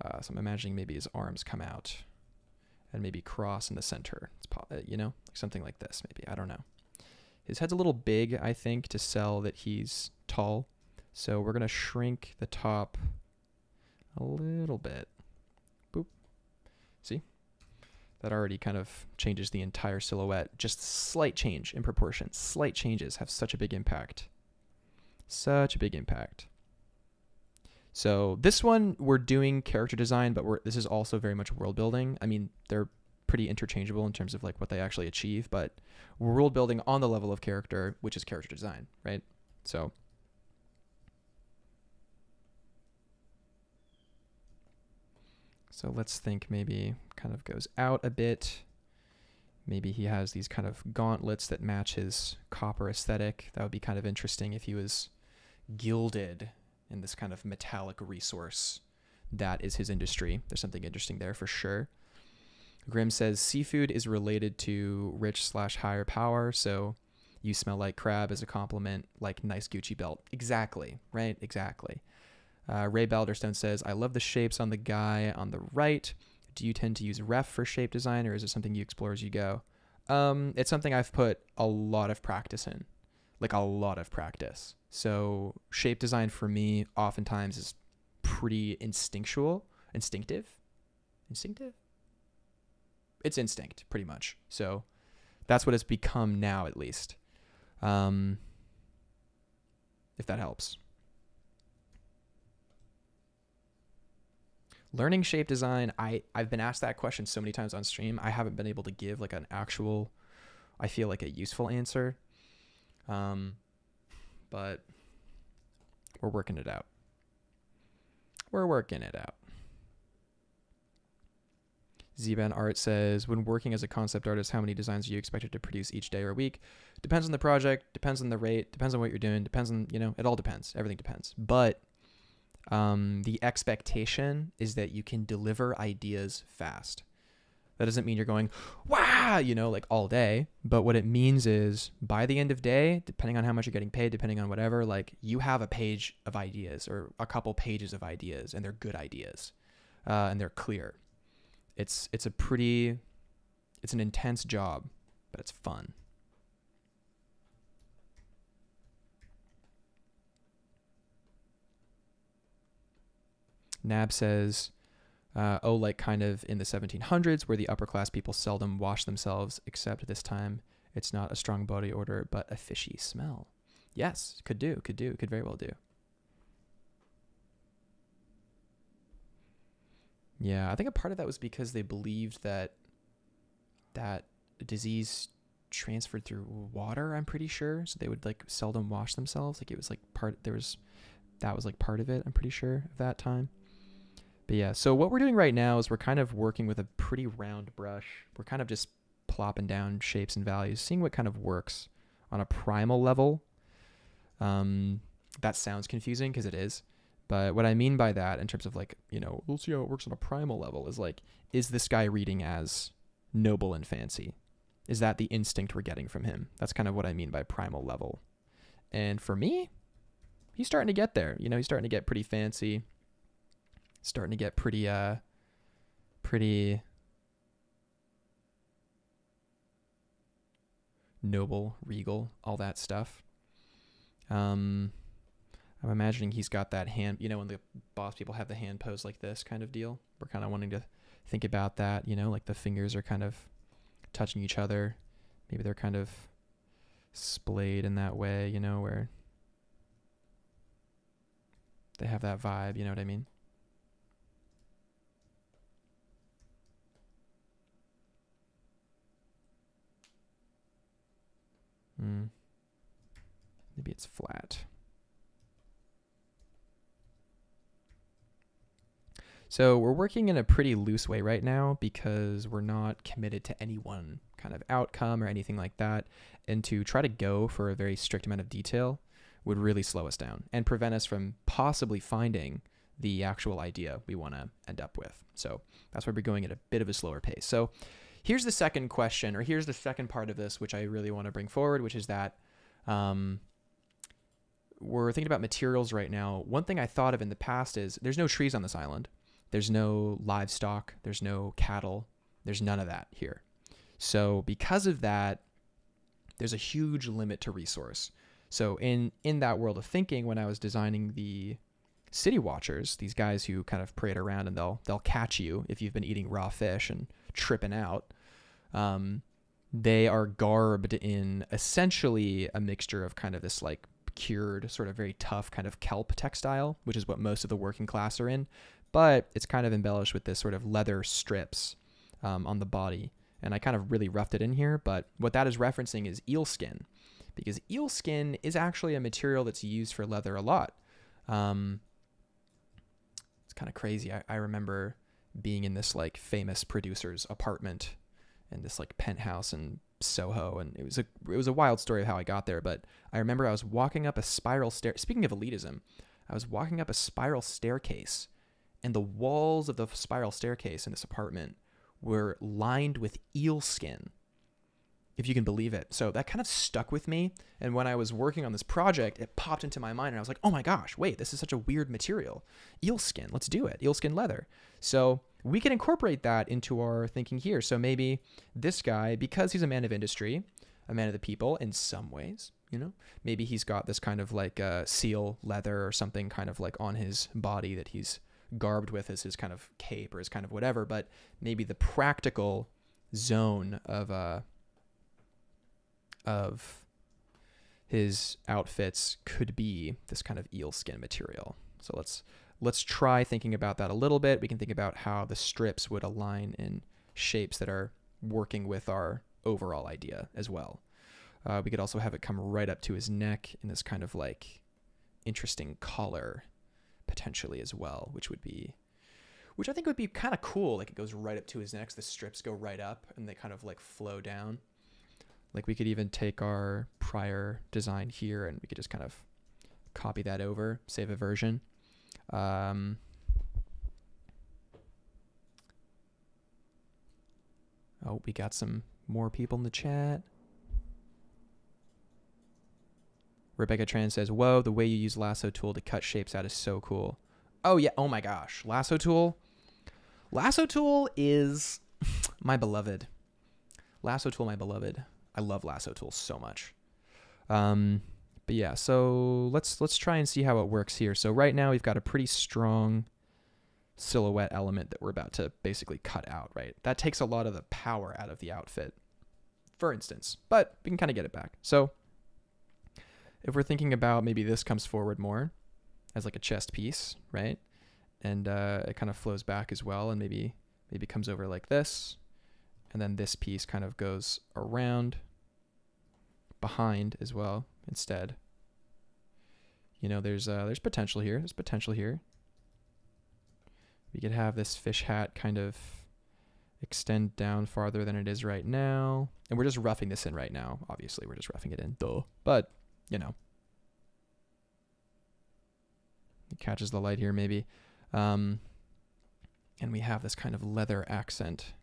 So I'm imagining maybe his arms come out and maybe cross in the center. It's you know, something like this, maybe. I don't know. His head's a little big, I think, to sell that he's tall. So we're going to shrink the top a little bit. Boop. See? That already kind of changes the entire silhouette. Just slight change in proportion. Slight changes have such a big impact. Such a big impact. So this one, we're doing character design, but this is also very much world building. I mean, they're pretty interchangeable in terms of like what they actually achieve, but we're world building on the level of character, which is character design, right? So let's think maybe kind of goes out a bit. Maybe he has these kind of gauntlets that match his copper aesthetic. That would be kind of interesting if he was gilded in this kind of metallic resource that is his industry. There's something interesting there for sure. Grim says seafood is related to rich/higher power, so you smell like crab as a compliment, like nice Gucci belt. Exactly, right? Exactly. Ray Balderstone says, I love the shapes on the guy on the right. Do you tend to use ref for shape design, or is it something you explore as you go? It's something I've put a lot of practice in, like a lot of practice. So shape design for me oftentimes is pretty instinctive. It's instinct, pretty much. So that's what it's become now, at least. If that helps. Learning shape design, I've been asked that question so many times on stream. I haven't been able to give like an actual, I feel like a useful answer. But we're working it out. We're working it out. Zban Art says, when working as a concept artist, how many designs are you expected to produce each day or week? Depends on the project, depends on the rate, depends on what you're doing, depends on, you know, it all depends. Everything depends. But the expectation is that you can deliver ideas fast. That doesn't mean you're going, wow, you know, like all day. But what it means is by the end of day, depending on how much you're getting paid, depending on whatever, like you have a page of ideas or a couple pages of ideas, and they're good ideas, and they're clear. It's an intense job, but it's fun. Nab says, like kind of in the 1700s where the upper class people seldom wash themselves, except this time it's not a strong body odor, but a fishy smell. Yes, could very well do. Yeah, I think a part of that was because they believed that disease transferred through water, I'm pretty sure. So they would like seldom wash themselves. Like it was like that was like part of it, I'm pretty sure, of that time. But yeah, so what we're doing right now is we're kind of working with a pretty round brush. We're kind of just plopping down shapes and values, seeing what kind of works on a primal level. That sounds confusing because it is, But what I mean by that in terms of like, you know, we'll see how it works on a primal level is like, is this guy reading as noble and fancy? Is that the instinct we're getting from him? That's kind of what I mean by primal level. And for me, he's starting to get there. You know, he's starting to get pretty fancy. Starting to get pretty noble, regal, all that stuff. I'm imagining he's got that hand, you know, when the boss people have the hand pose like this kind of deal. We're kind of wanting to think about that, you know, like the fingers are kind of touching each other. Maybe they're kind of splayed in that way, you know, where they have that vibe, you know what I mean? Maybe it's flat. So we're working in a pretty loose way right now because we're not committed to any one kind of outcome or anything like that. And to try to go for a very strict amount of detail would really slow us down and prevent us from possibly finding the actual idea we want to end up with. So that's why we're going at a bit of a slower pace. So here's the second question, or here's the second part of this, which I really want to bring forward, which is that we're thinking about materials right now. One thing I thought of in the past is there's no trees on this island. There's no livestock. There's no cattle. There's none of that here. So because of that, there's a huge limit to resource. So in that world of thinking, when I was designing the city watchers, these guys who kind of parade around and they'll catch you if you've been eating raw fish and tripping out, they are garbed in essentially a mixture of kind of this like cured, sort of very tough kind of kelp textile, which is what most of the working class are in. But it's kind of embellished with this sort of leather strips on the body. And I kind of really roughed it in here. But what that is referencing is eel skin, because eel skin is actually a material that's used for leather a lot. It's kind of crazy. I remember being in this like famous producer's apartment in this like penthouse in Soho, and it was a wild story of how I got there. But I remember I was walking up a spiral stair. Speaking of elitism, I was walking up a spiral staircase, and the walls of the spiral staircase in this apartment were lined with eel skin, if you can believe it. So that kind of stuck with me. And when I was working on this project, it popped into my mind, and I was like, oh my gosh, wait, this is such a weird material. Eel skin, let's do it. Eel skin leather. So we can incorporate that into our thinking here. So maybe this guy, because he's a man of industry, a man of the people in some ways, you know, maybe he's got this kind of like seal leather or something kind of like on his body that he's garbed with as his kind of cape or his kind of whatever. But maybe the practical zone of his outfits could be this kind of eel skin material. So let's try thinking about that a little bit. We can think about how the strips would align in shapes that are working with our overall idea as well. We could also have it come right up to his neck in this kind of like interesting collar potentially as well, which I think would be kind of cool. Like it goes right up to his neck. The strips go right up and they kind of like flow down. Like we could even take our prior design here and we could just kind of copy that over, save a version. Oh, we got some more people in the chat. Rebecca Tran says, whoa, the way you use Lasso tool to cut shapes out is so cool. Oh yeah, oh my gosh. Lasso tool is my beloved. Lasso tool, my beloved. I love Lasso tool so much. But yeah, so let's try and see how it works here. So right now we've got a pretty strong silhouette element that we're about to basically cut out, right? That takes a lot of the power out of the outfit, for instance, but we can kind of get it back. So if we're thinking about maybe this comes forward more as like a chest piece, right? And it kind of flows back as well, and maybe comes over like this, and then this piece kind of goes around behind as well instead. You know, there's potential here. There's potential here. We could have this fish hat kind of extend down farther than it is right now. And we're just roughing this in right now. Obviously, we're just roughing it in, duh. But, you know. It catches the light here maybe. And we have this kind of leather accent,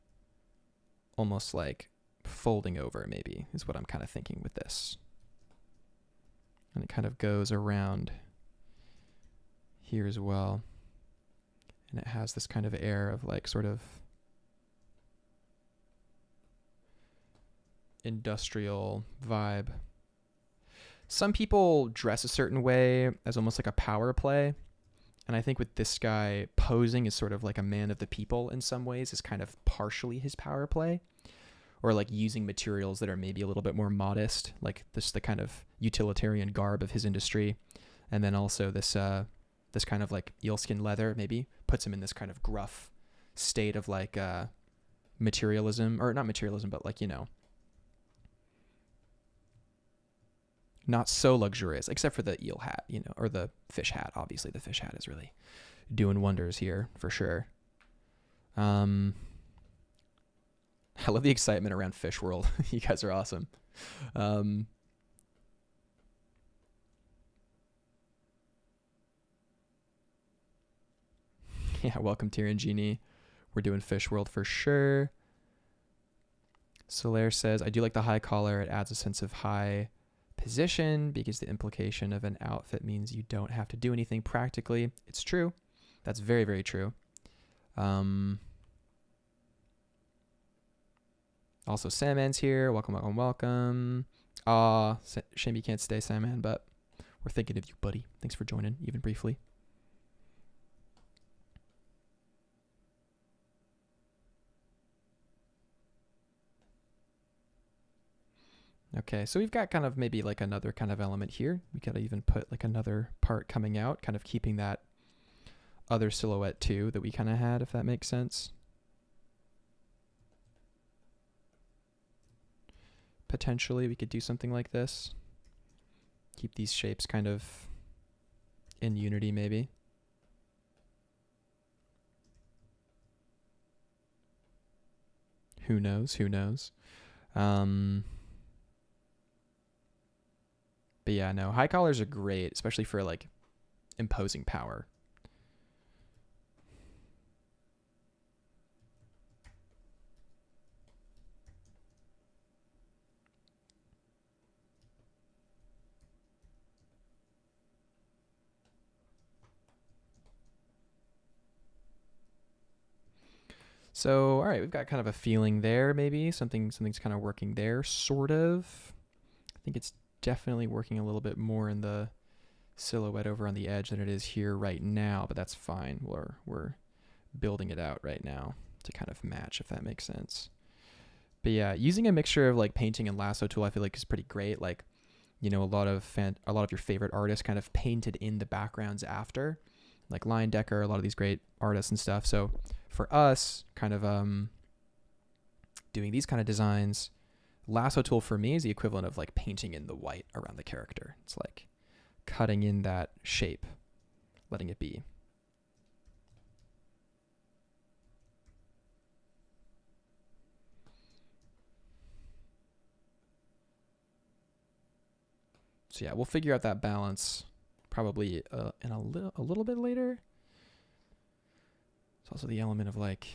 almost like folding over maybe, is what I'm kind of thinking with this. And it kind of goes around here as well. And it has this kind of air of like sort of industrial vibe. Some people dress a certain way as almost like a power play. And I think with this guy, posing as sort of like a man of the people in some ways is kind of partially his power play. Or like using materials that are maybe a little bit more modest, like this the kind of utilitarian garb of his industry. And then also this this kind of like eelskin leather maybe puts him in this kind of gruff state of like materialism, or not materialism, but like, you know, not so luxurious, except for the eel hat, you know, or the fish hat. Obviously the fish hat is really doing wonders here for sure. I love the excitement around Fish World. You guys are awesome. Yeah, welcome Tyrion Genie. We're doing Fish World for sure. Solaire says, I do like the high collar. It adds a sense of high position because the implication of an outfit means you don't have to do anything practically. It's true. That's very, very true. Also, Sandman's here. Welcome, welcome, welcome. Shame you can't stay, Sandman, but we're thinking of you, buddy. Thanks for joining, even briefly. Okay, so we've got kind of maybe like another kind of element here. We could even put like another part coming out, kind of keeping that other silhouette too that we kind of had, if that makes sense. Potentially we could do something like this. Keep these shapes kind of in unity maybe. Who knows? Who knows? But yeah, no, high collars are great, especially for like imposing power. So, all right, we've got kind of a feeling there, maybe. Something's kind of working there, sort of. I think it's definitely working a little bit more in the silhouette over on the edge than it is here right now, but that's fine. We're building it out right now to kind of match, if that makes sense. But yeah, using a mixture of like painting and lasso tool, I feel like is pretty great. Like, you know, a lot of your favorite artists kind of painted in the backgrounds after, like Lion Decker, a lot of these great artists and stuff. So for us, kind of doing these kind of designs, lasso tool for me is the equivalent of like painting in the white around the character. It's like cutting in that shape, letting it be. So yeah, we'll figure out that balance probably in a little bit later. It's also the element of like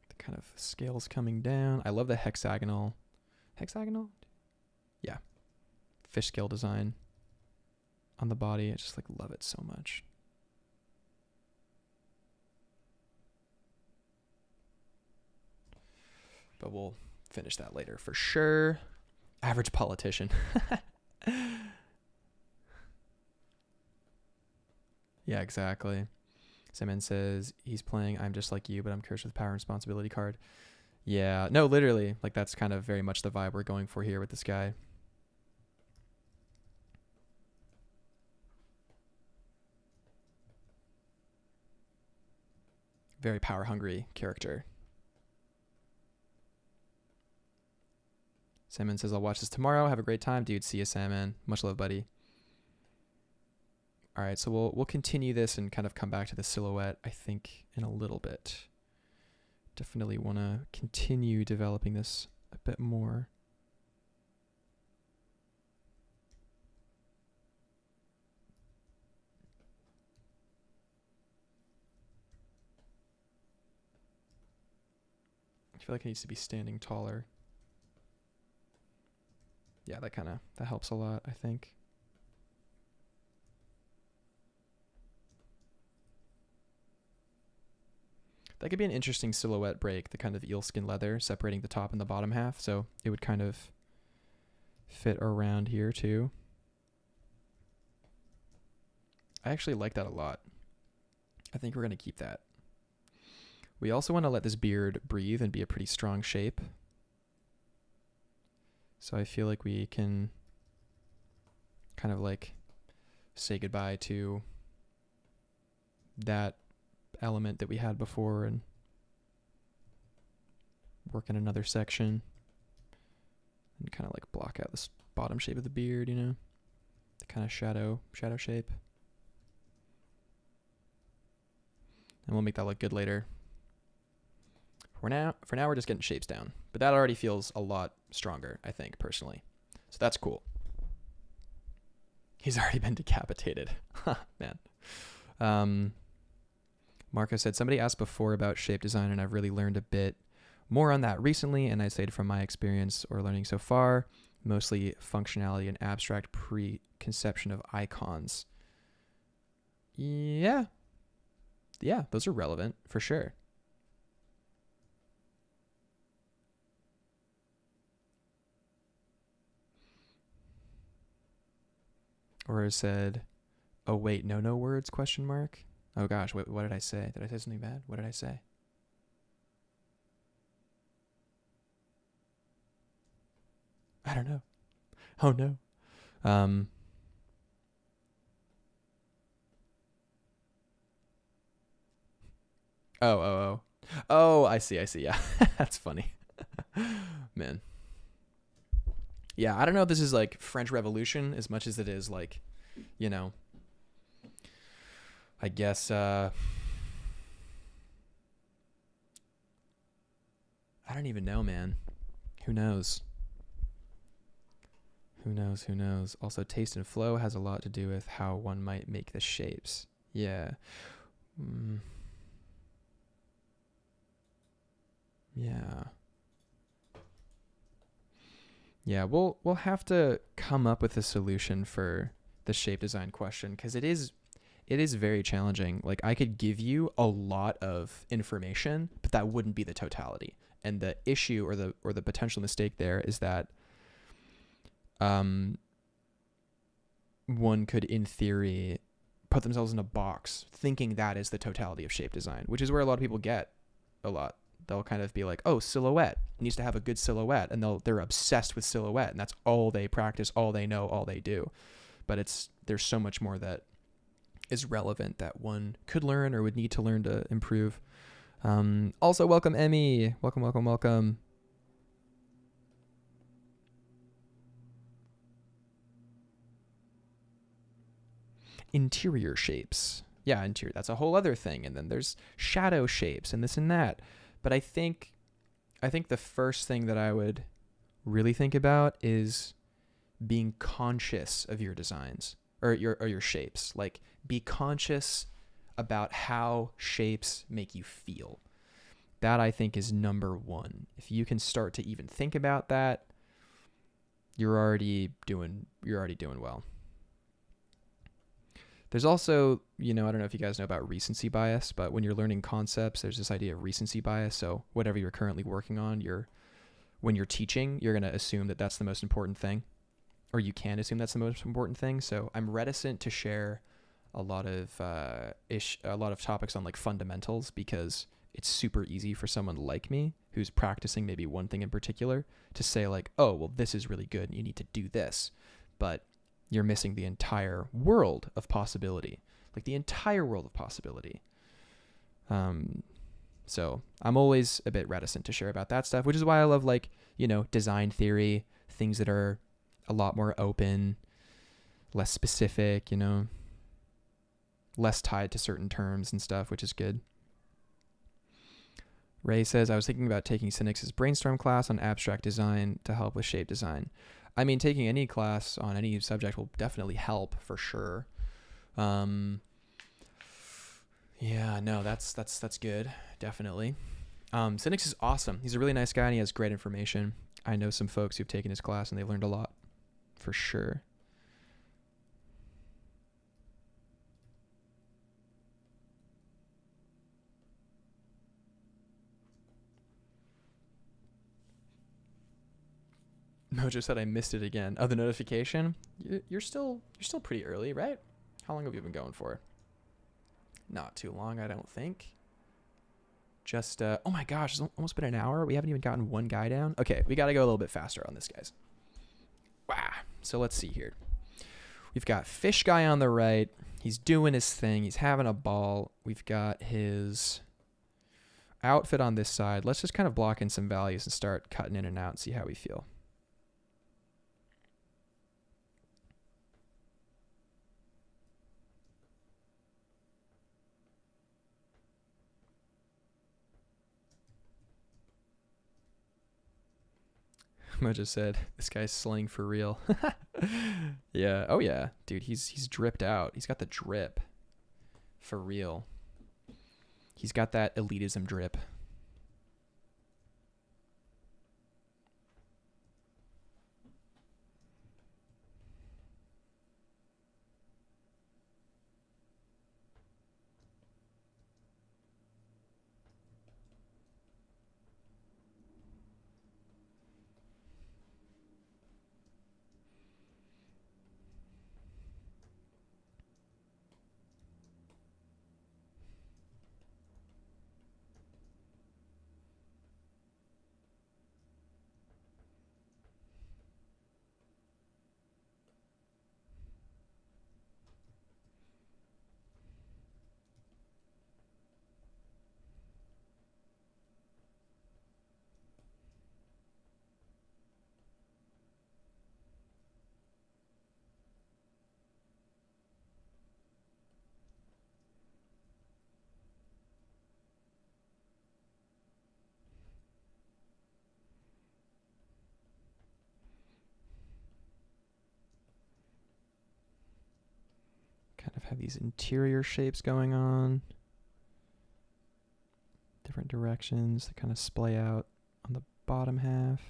the kind of scales coming down. I love the hexagonal, yeah, fish scale design on the body. I just like love it so much. But we'll finish that later for sure. Average politician. Yeah, exactly. Simon says he's playing I'm Just Like You, but I'm cursed with power and responsibility card. Yeah, no, literally. Like that's kind of very much the vibe we're going for here with this guy. Very power hungry character. Salmon says, I'll watch this tomorrow. Have a great time. Dude, see you, Salmon. Much love, buddy. All right, so we'll continue this and kind of come back to the silhouette, I think, in a little bit. Definitely want to continue developing this a bit more. feel like it needs to be standing taller. Yeah, that helps a lot, I think. That could be an interesting silhouette break, the kind of eelskin leather separating the top and the bottom half. So it would kind of fit around here too. I actually like that a lot. I think we're going to keep that. We also want to let this beard breathe and be a pretty strong shape. So I feel like we can kind of like say goodbye to that element that we had before and work in another section and kind of like block out this bottom shape of the beard, you know, the kind of shadow shape. And we'll make that look good later. For now we're just getting shapes down, but that already feels a lot stronger, I think, personally. So that's cool. He's already been decapitated. Man. Marco said, somebody asked before about shape design, and I've really learned a bit more on that recently, and I'd say from my experience or learning so far, mostly functionality and abstract preconception of icons. Yeah, those are relevant for sure. Or said, oh wait, no words, question mark. Oh gosh, what did I say? Did I say something bad? What did I say? I don't know. Oh no. Oh, I see. Yeah. That's funny. Man. Yeah, I don't know if this is like French Revolution as much as it is like, you know, I guess, I don't even know, man. Who knows? Also, taste and flow has a lot to do with how one might make the shapes. Yeah. Yeah, we'll have to come up with a solution for the shape design question, because it is very challenging. Like, I could give you a lot of information, but that wouldn't be the totality. And the issue or the potential mistake there is that one could, in theory, put themselves in a box thinking that is the totality of shape design, which is where a lot of people get a lot. They'll kind of be like, oh, silhouette, it needs to have a good silhouette, and they're obsessed with silhouette, and that's all they practice, all they know, all they do. But there's so much more that is relevant that one could learn or would need to learn to improve. Also, welcome, Emmy. Welcome. Interior shapes. Yeah, interior. That's a whole other thing. And then there's shadow shapes and this and that. But I think the first thing that I would really think about is being conscious of your designs or your shapes. Like, be conscious about how shapes make you feel. That, I think, is number one. If you can start to even think about that, you're already doing well. There's also, I don't know if you guys know about recency bias, but when you're learning concepts, there's this idea of recency bias. So whatever you're currently working on, when you're teaching, you're going to assume that that's the most important thing, or you can assume that's the most important thing. So I'm reticent to share a lot of topics on like fundamentals, because it's super easy for someone like me who's practicing maybe one thing in particular to say like, oh, well, this is really good and you need to do this. But you're missing the entire world of possibility, like the entire world of possibility. So I'm always a bit reticent to share about that stuff, which is why I love like, design theory, things that are a lot more open, less specific, less tied to certain terms and stuff, which is good. Ray says, I was thinking about taking Synix's brainstorm class on abstract design to help with shape design. I mean, taking any class on any subject will definitely help for sure. Yeah, no, that's good. Definitely. Cynics is awesome. He's a really nice guy and he has great information. I know some folks who've taken his class and they've learned a lot, for sure. Mojo said I missed it again. Oh, the notification? You're still pretty early, right? How long have you been going for? Not too long, I don't think. Just, oh my gosh, it's almost been an hour. We haven't even gotten one guy down. Okay, we got to go a little bit faster on this, guys. Wow. So let's see here. We've got Fish Guy on the right. He's doing his thing. He's having a ball. We've got his outfit on this side. Let's just kind of block in some values and start cutting in and out and see how we feel. Mojo said, this guy's slaying for real. Yeah. Oh, yeah. Dude, he's dripped out. He's got the drip. For real. He's got that elitism drip. Kind of have these interior shapes going on. Different directions that kind of splay out on the bottom half.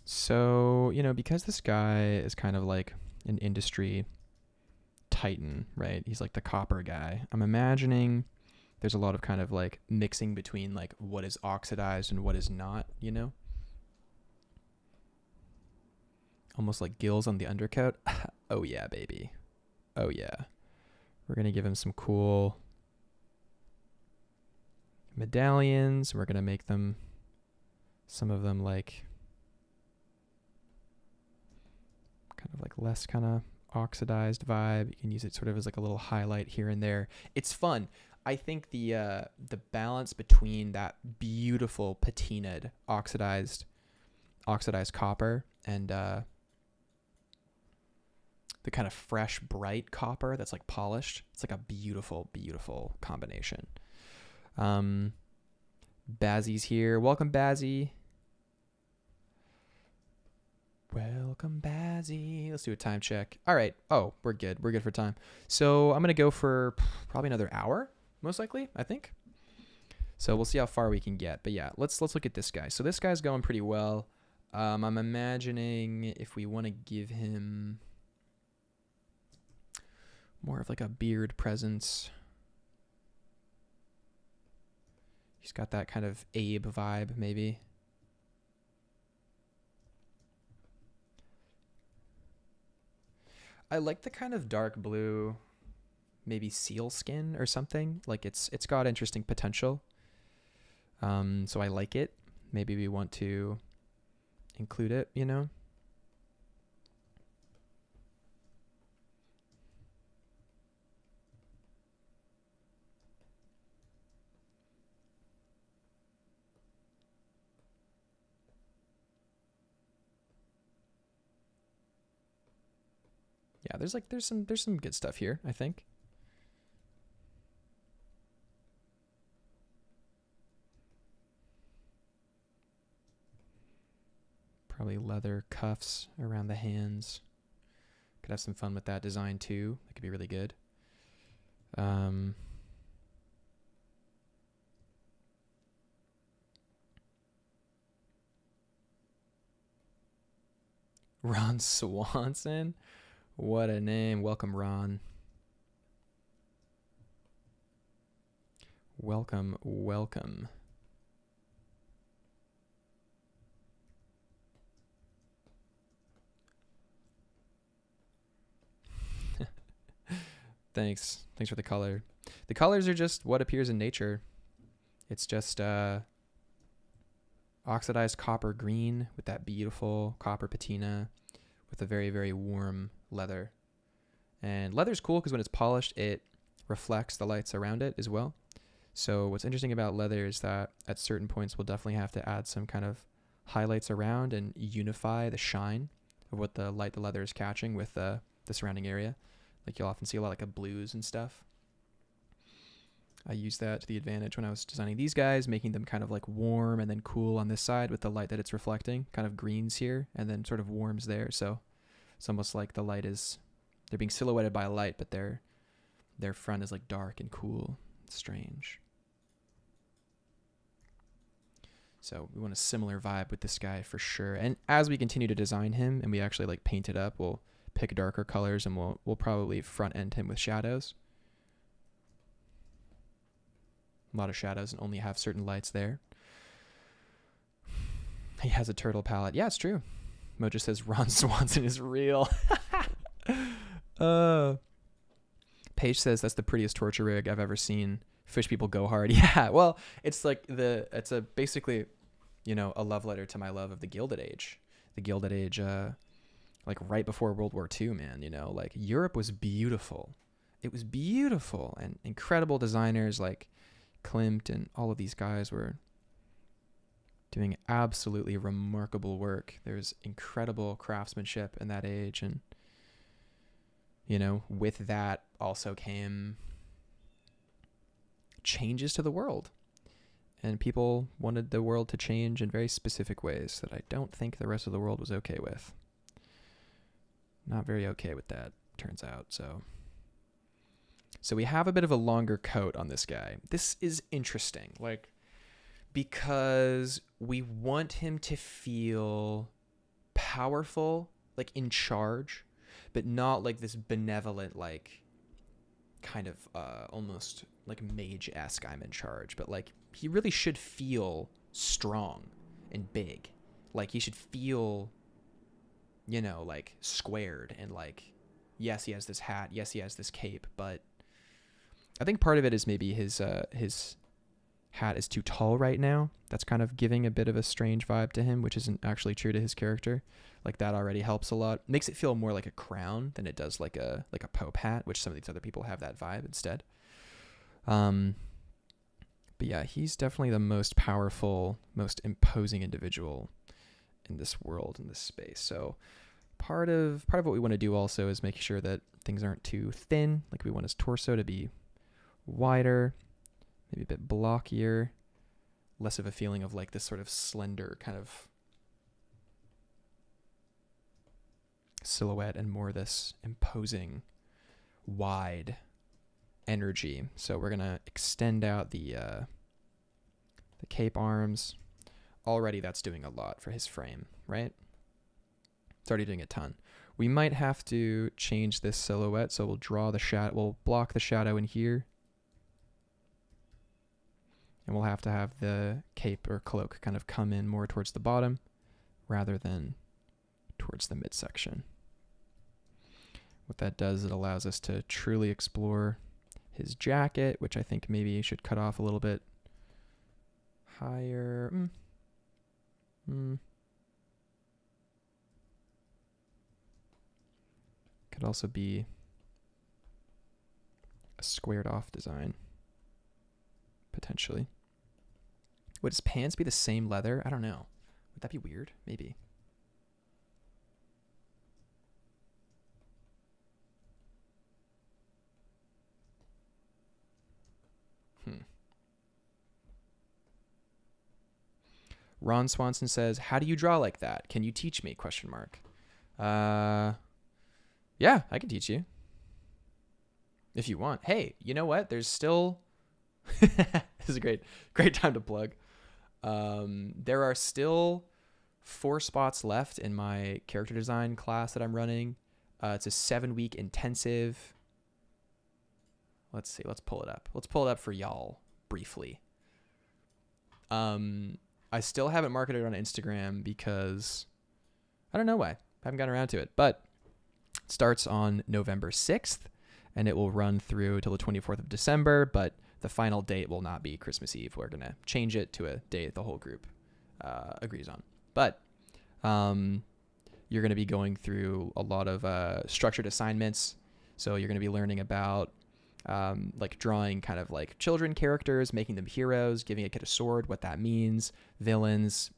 So, you know, because this guy is kind of like an industry titan, right? He's like the copper guy. I'm imagining there's a lot of kind of like mixing between like what is oxidized and what is not, you know? Almost like gills on the undercoat. Oh yeah, baby. Oh yeah. We're going to give him some cool medallions. We're going to make them, some of them like, kind of like less kind of oxidized vibe. You can use it sort of as like a little highlight here and there. It's fun. I think the balance between that beautiful patinaed oxidized copper and the kind of fresh bright copper that's like polished, it's like a beautiful combination. Bazzy's here. Welcome, Bazzy. Welcome, Bazzy. Let's do a time check. All right. Oh, we're good. We're good for time. So I'm going to go for probably another hour, most likely, I think. So we'll see how far we can get. But yeah, let's look at this guy. So this guy's going pretty well. I'm imagining if we want to give him more of like a beard presence. He's got that kind of Abe vibe, maybe. I like the kind of dark blue, maybe seal skin or something. Like it's got interesting potential. So I like it. Maybe we want to include it, you know? Yeah, there's some good stuff here, I think. Probably leather cuffs around the hands. Could have some fun with that design too. That could be really good. Ron Swanson? What a name. Welcome, Ron. Welcome, welcome. Thanks. Thanks for the color. The colors are just what appears in nature. It's just oxidized copper green with that beautiful copper patina with a very, very warm leather. And leather's cool because when it's polished, it reflects the lights around it as well. So what's interesting about leather is that at certain points we'll definitely have to add some kind of highlights around and unify the shine of what the light the leather is catching with the surrounding area. Like you'll often see a lot like a blues and stuff. I used that to the advantage when I was designing these guys, making them kind of like warm and then cool on this side with the light that it's reflecting, kind of greens here and then sort of warms there. So it's almost like the light is, they're being silhouetted by a light, but their front is like dark and cool. It's strange. So we want a similar vibe with this guy for sure. And as we continue to design him and we actually like paint it up, we'll pick darker colors and we'll probably front end him with shadows. A lot of shadows and only have certain lights there. He has a turtle palette. Yeah, it's true. Mojo says Ron Swanson is real. Paige says that's the prettiest torture rig I've ever seen. Fish people go hard. Yeah, well, it's like it's a basically, you know, a love letter to my love of the Gilded Age. The Gilded Age, like right before World War II, man, you know, like Europe was beautiful. It was beautiful and incredible designers like Klimt and all of these guys were doing absolutely remarkable work. There's incredible craftsmanship in that age. And, you know, with that also came changes to the world. And people wanted the world to change in very specific ways that I don't think the rest of the world was okay with. Not very okay with that, turns out. So we have a bit of a longer coat on this guy. This is interesting, like, because we want him to feel powerful, like in charge, but not like this benevolent, like kind of almost like mage-esque I'm in charge, but like he really should feel strong and big. Like he should feel, you know, like squared and like, yes, he has this hat, yes, he has this cape, but I think part of it is maybe his hat is too tall right now. That's kind of giving a bit of a strange vibe to him, which isn't actually true to his character. Like that already helps a lot. Makes it feel more like a crown than it does like a Pope hat, which some of these other people have that vibe instead. But yeah, he's definitely the most powerful, most imposing individual in this world, in this space. So part of what we want to do also is make sure that things aren't too thin. Like we want his torso to be wider, maybe a bit blockier, less of a feeling of like this sort of slender kind of silhouette and more this imposing, wide energy. So we're gonna extend out the cape arms. Already that's doing a lot for his frame, right? It's already doing a ton. We might have to change this silhouette, so we'll draw the shadow, we'll block the shadow in here. And we'll have to have the cape or cloak kind of come in more towards the bottom rather than towards the midsection. What that does, it allows us to truly explore his jacket, which I think maybe should cut off a little bit higher. Could also be a squared off design, potentially. Would his pants be the same leather? I don't know. Would that be weird? Maybe. Ron Swanson says, how do you draw like that? Can you teach me? ? Yeah, I can teach you if you want. Hey, you know what? There's still, this is a great time to plug. There are still 4 spots left in my character design class that I'm running. It's a 7-week intensive. Let's see. Let's pull it up. Let's pull it up for y'all briefly. I still haven't marketed it on Instagram because I don't know why. I haven't gotten around to it. But it starts on November 6th, and it will run through till the 24th of December. But the final date will not be Christmas Eve. We're going to change it to a date the whole group agrees on. But you're going to be going through a lot of structured assignments. So you're going to be learning about like drawing kind of like children characters, making them heroes, giving a kid a sword, what that means, villains,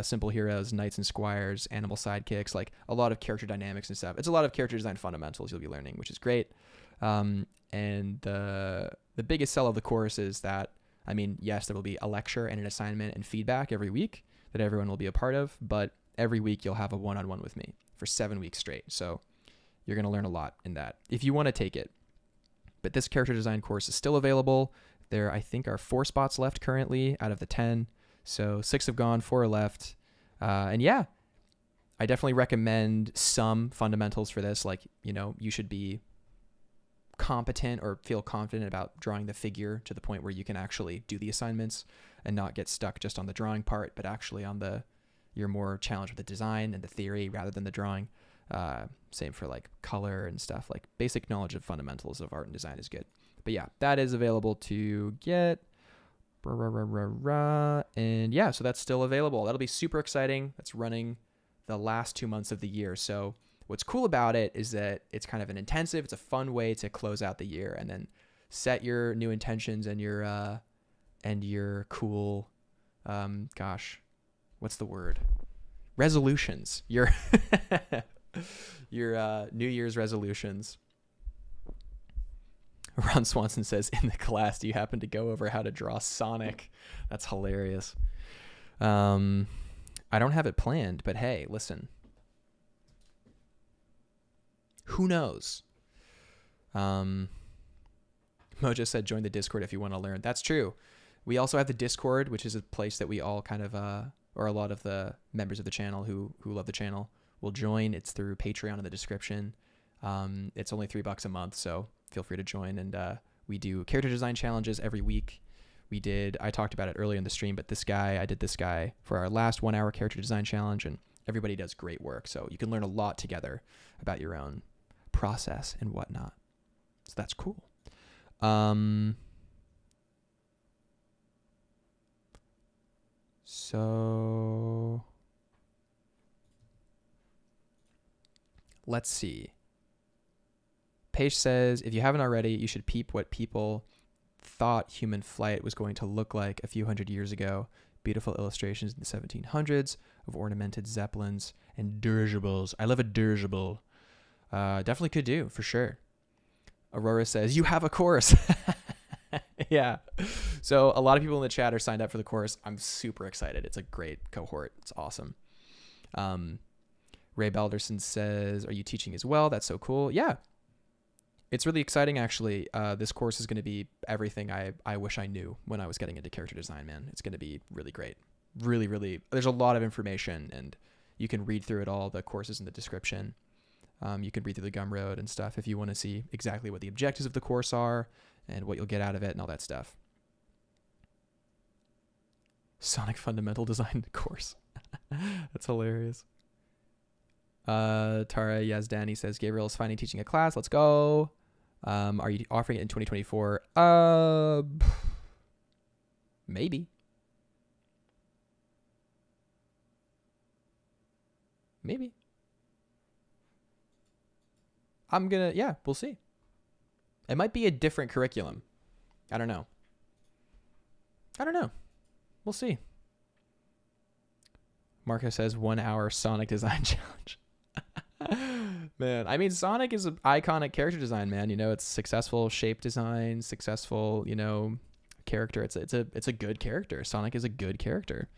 simple heroes, knights and squires, animal sidekicks, like a lot of character dynamics and stuff. It's a lot of character design fundamentals you'll be learning, which is great. And the biggest sell of the course is that, I mean, yes, there will be a lecture and an assignment and feedback every week that everyone will be a part of, but every week you'll have a one-on-one with me for 7 weeks straight. So you're going to learn a lot in that if you want to take it. But this character design course is still available. There, I think, are 4 spots left currently out of the 10. So 6 have gone, 4 are left. And yeah, I definitely recommend some fundamentals for this. Like, you know, you should be competent or feel confident about drawing the figure to the point where you can actually do the assignments and not get stuck just on the drawing part, but actually on you're more challenged with the design and the theory rather than the drawing. Same for like color and stuff. Like basic knowledge of fundamentals of art and design is good. But yeah, that is available to get. And yeah, so that's still available. That'll be super exciting. That's running the last 2 months of the year. So what's cool about it is that it's kind of an intensive, it's a fun way to close out the year and then set your new intentions and your cool, what's the word? Resolutions. Your New Year's resolutions. Ron Swanson says, in the class, do you happen to go over how to draw Sonic? That's hilarious. I don't have it planned, but hey, listen. Who knows? Mojo said, join the Discord if you want to learn. That's true. We also have the Discord, which is a place that we all kind of, or a lot of the members of the channel who love the channel will join. It's through Patreon in the description. It's only $3 a month, so feel free to join. And we do character design challenges every week. I talked about it earlier in the stream, but I did this guy for our last 1-hour character design challenge, and everybody does great work. So you can learn a lot together about your own process and whatnot. So that's cool. So let's see. Paige says, if you haven't already, you should peep what people thought human flight was going to look like a few hundred years ago. Beautiful illustrations in the 1700s of ornamented zeppelins and dirigibles. I love a dirigible. Definitely could do, for sure. Aurora says, you have a course. Yeah. So a lot of people in the chat are signed up for the course. I'm super excited. It's a great cohort. It's awesome. Ray Balderson says, are you teaching as well? That's so cool. Yeah. It's really exciting, actually. This course is going to be everything I wish I knew when I was getting into character design, man. It's going to be really great. Really, really. There's a lot of information, and you can read through it all. The course is in the description. You can read through the Gumroad and stuff if you want to see exactly what the objectives of the course are and what you'll get out of it and all that stuff. Sonic Fundamental Design course. That's hilarious. Tara Yazdani says, Gabriel is finally teaching a class. Let's go. Are you offering it in 2024? Maybe. We'll see. It might be a different curriculum. I don't know. We'll see. Marco says 1 hour Sonic design challenge. Man, I mean, Sonic is an iconic character design, man. You know, it's successful shape design, successful, character. It's a good character. Sonic is a good character.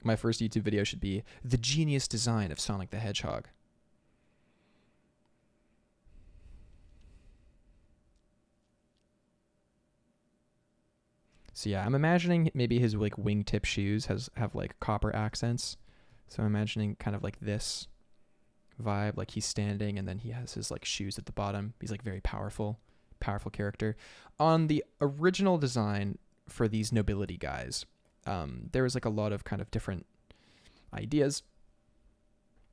My first YouTube video should be the genius design of Sonic the Hedgehog. So yeah, I'm imagining maybe his like wingtip shoes have like copper accents. So I'm imagining kind of like this vibe, like he's standing and then he has his like shoes at the bottom. He's like very powerful character. On the original design for these nobility guys, there was like a lot of kind of different ideas.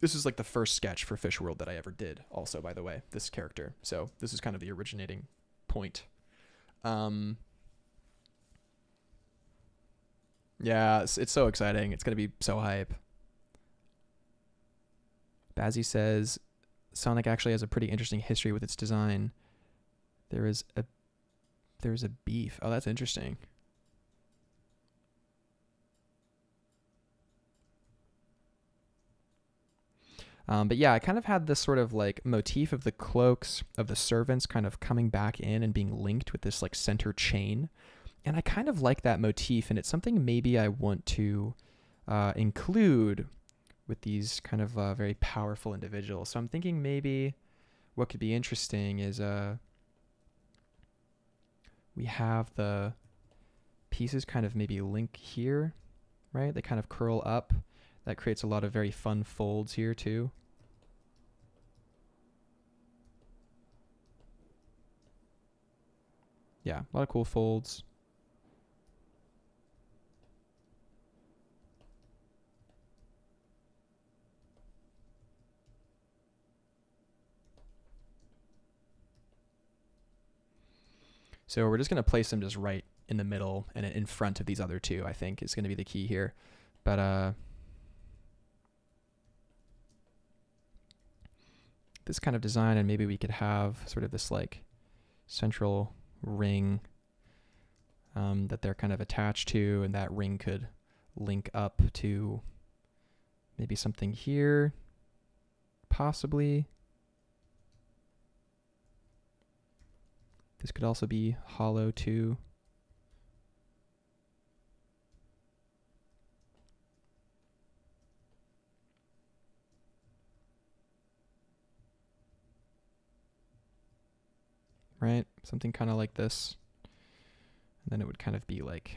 This is like the first sketch for Fish World that I ever did also, by the way, this character. So this is kind of the originating point. Yeah, it's so exciting. It's going to be so hype. Bazzy says, Sonic actually has a pretty interesting history with its design. There's a beef. Oh, that's interesting. But yeah, I kind of had this sort of like motif of the cloaks of the servants kind of coming back in and being linked with this like center chain. And I kind of like that motif, and it's something maybe I want to include with these kind of very powerful individuals. So I'm thinking maybe what could be interesting is we have the pieces kind of maybe link here, right? They kind of curl up. That creates a lot of very fun folds here too. Yeah, a lot of cool folds. So we're just going to place them just right in the middle and in front of these other two, I think, is going to be the key here. But this kind of design, and maybe we could have sort of this like central ring that they're kind of attached to, and that ring could link up to maybe something here, possibly. This could also be hollow too. Right? Something kind of like this. And then it would kind of be like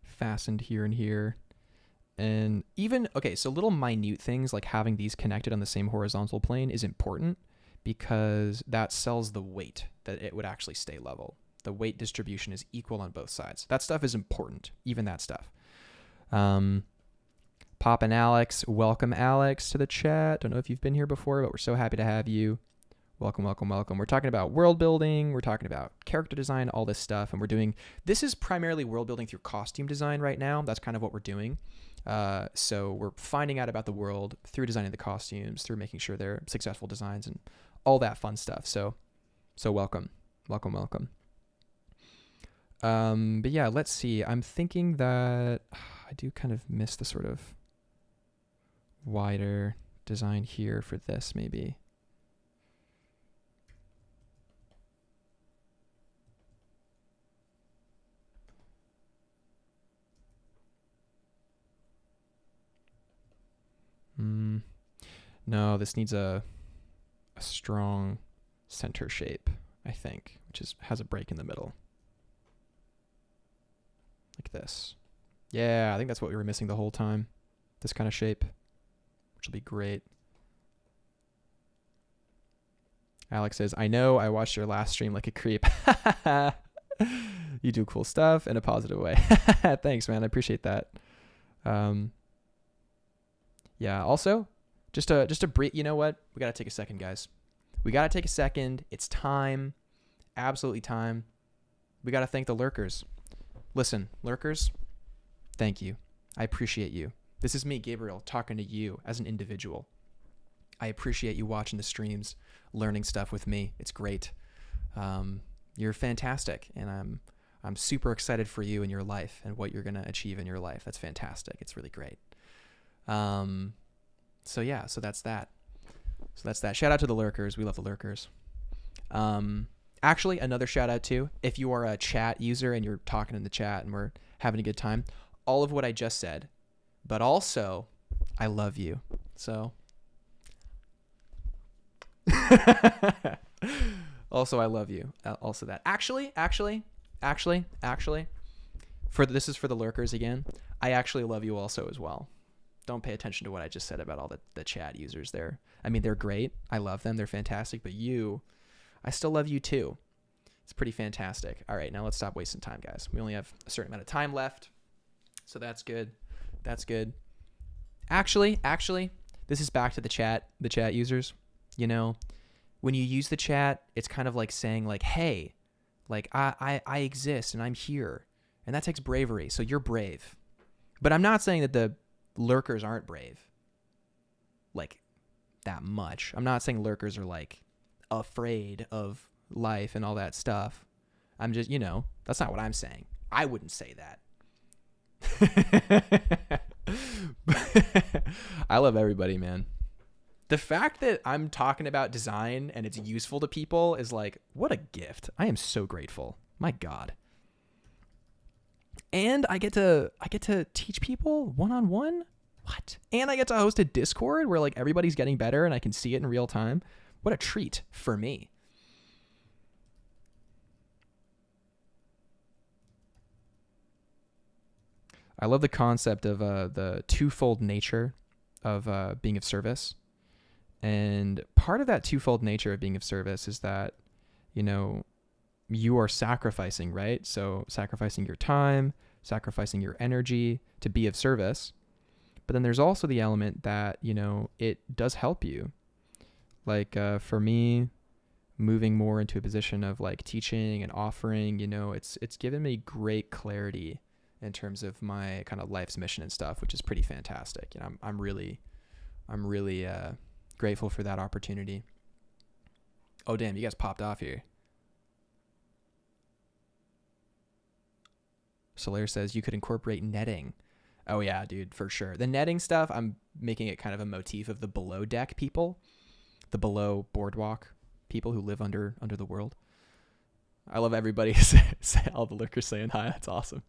fastened here and here. And even, okay, so little minute things like having these connected on the same horizontal plane is important, because that sells the weight, that it would actually stay level. The weight distribution is equal on both sides. That stuff is important, even that stuff. Pop and Alex, welcome Alex to the chat. Don't know if you've been here before, but we're so happy to have you. Welcome, welcome, welcome. We're talking about world building. We're talking about character design, all this stuff. And this is primarily world building through costume design right now. That's kind of what we're doing. So we're finding out about the world through designing the costumes, through making sure they're successful designs and all that fun stuff. So welcome, welcome, welcome. But yeah, let's see. I'm thinking that I do kind of miss the sort of wider design here for this maybe. No, this needs a strong center shape, I think, which has a break in the middle. Like this. Yeah, I think that's what we were missing the whole time. This kind of shape, which will be great. Alex says, I know, I watched your last stream like a creep. You do cool stuff in a positive way. Thanks, man. I appreciate that. Yeah, also, just to brief, you know what? We got to take a second, guys. We got to take a second. It's time. Absolutely time. We got to thank the lurkers. Listen, lurkers, thank you. I appreciate you. This is me, Gabriel, talking to you as an individual. I appreciate you watching the streams, learning stuff with me. It's great. You're fantastic, and I'm super excited for you in your life and what you're going to achieve in your life. That's fantastic. It's really great. So yeah, so that's that. Shout out to the lurkers. We love the lurkers. Actually, another shout out too, if you are a chat user and you're talking in the chat and we're having a good time, all of what I just said, but also I love you. So also I love you. Also that. Actually, this is for the lurkers again. I actually love you also as well. Don't pay attention to what I just said about all the chat users there. I mean, they're great. I love them. They're fantastic. But I still love you too. It's pretty fantastic. All right, now let's stop wasting time, guys. We only have a certain amount of time left. So that's good. That's good. Actually, this is back to the chat users. You know, when you use the chat, it's kind of like saying like, hey, like I exist and I'm here. And that takes bravery. So you're brave. But I'm not saying that the lurkers aren't brave. Like that much. I'm not saying lurkers are like afraid of life and all that stuff. I'm just, that's not what I'm saying. I wouldn't say that. I love everybody, man. The fact that I'm talking about design and it's useful to people is like, what a gift. I am so grateful. My God. And I get to teach people one-on-one. What? And I get to host a Discord where like everybody's getting better and I can see it in real time. What a treat for me. I love the concept of the twofold nature of being of service. And part of that twofold nature of being of service is that, you are sacrificing, right? So sacrificing your time, sacrificing your energy to be of service. But then there's also the element that, it does help you. Like for me, moving more into a position of like teaching and offering, it's given me great clarity in terms of my kind of life's mission and stuff, which is pretty fantastic. I'm really grateful for that opportunity. Oh, damn, you guys popped off here. Solaire says you could incorporate netting. Oh yeah, dude, for sure. The netting stuff, I'm making it kind of a motif of the below deck people, the below boardwalk people who live under the world. I love everybody. All the lurkers saying hi. That's awesome.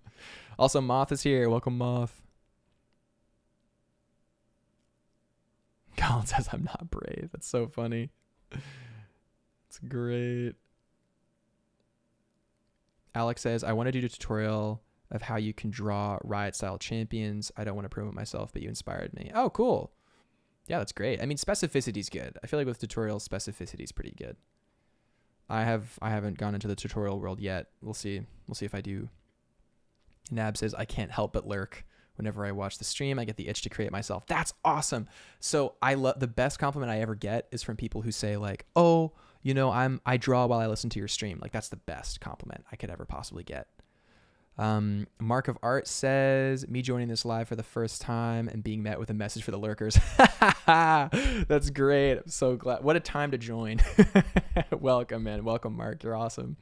Also, Moth is here. Welcome, Moth. Colin says I'm not brave. That's so funny. It's great. Alex says, I want to do a tutorial of how you can draw riot-style champions. I don't want to promote myself, but you inspired me. Oh, cool. Yeah, that's great. I mean, specificity is good. I feel like with tutorials, specificity is pretty good. I haven't gone into the tutorial world yet. We'll see. We'll see if I do. Nab says, I can't help but lurk. Whenever I watch the stream, I get the itch to create myself. That's awesome. So I love the best compliment I ever get is from people who say like, oh, I draw while I listen to your stream. Like that's the best compliment I could ever possibly get. Mark of Art says, me joining this live for the first time and being met with a message for the lurkers. That's great. I'm so glad. What a time to join. Welcome, man. Welcome, Mark. You're awesome.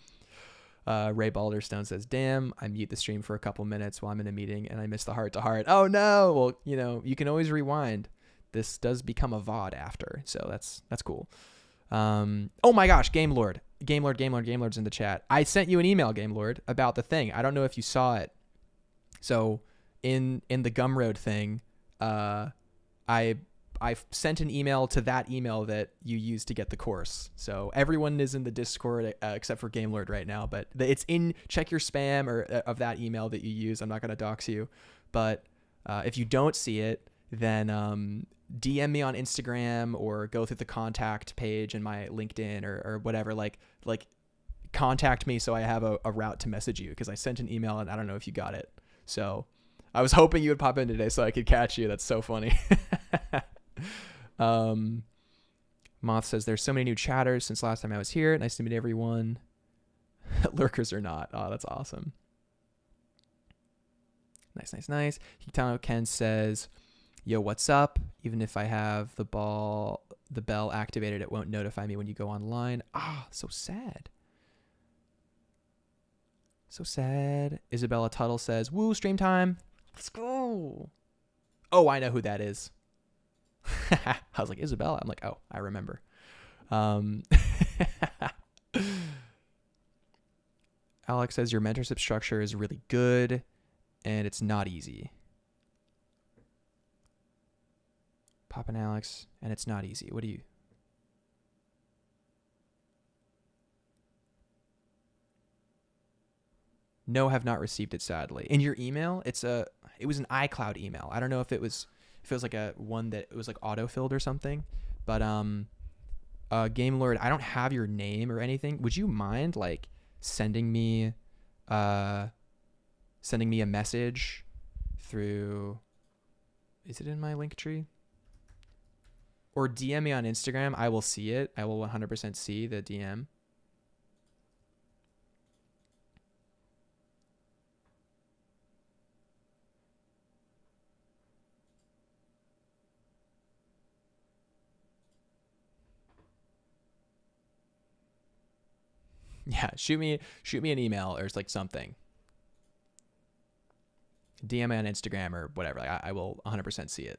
Ray Balderstone says, damn, I mute the stream for a couple minutes while I'm in a meeting and I miss the heart to heart. Oh no. Well, you can always rewind. This does become a VOD after. So that's cool. Oh my gosh, Game Lord's in the chat. I sent you an email, Game Lord, about the thing. I don't know if you saw it. So in the Gumroad thing, I sent an email to that email that you used to get the course. So everyone is in the Discord except for Game Lord right now, but it's in, check your spam or of that email that you use. I'm not going to dox you, but if you don't see it, then DM me on Instagram or go through the contact page in my LinkedIn or whatever, like contact me so I have a route to message you, because I sent an email and I don't know if you got it. So I was hoping you would pop in today so I could catch you. That's so funny. Moth says, there's so many new chatters since last time I was here. Nice to meet everyone. Lurkers or not. Oh, that's awesome. Nice. Hitano Ken says, yo, what's up? Even if I have the bell activated, it won't notify me when you go online. Ah, so sad. So sad. Isabella Tuttle says, woo, stream time. Let's go. Oh, I know who that is. I was like, Isabella. I'm like, oh, I remember. Alex says, your mentorship structure is really good. and it's not easy. Pop and Alex, and it's not easy. What do you? No, have not received it, sadly. In your email, it was an iCloud email. I don't know if it was like a one that it was like autofilled or something, but Game Lord, I don't have your name or anything. Would you mind like sending me a message through? Is it in my link tree? Or DM me on Instagram. I will see it. I will 100% see the DM. Yeah, shoot me an email or like something. DM me on Instagram or whatever. Like I will 100% see it.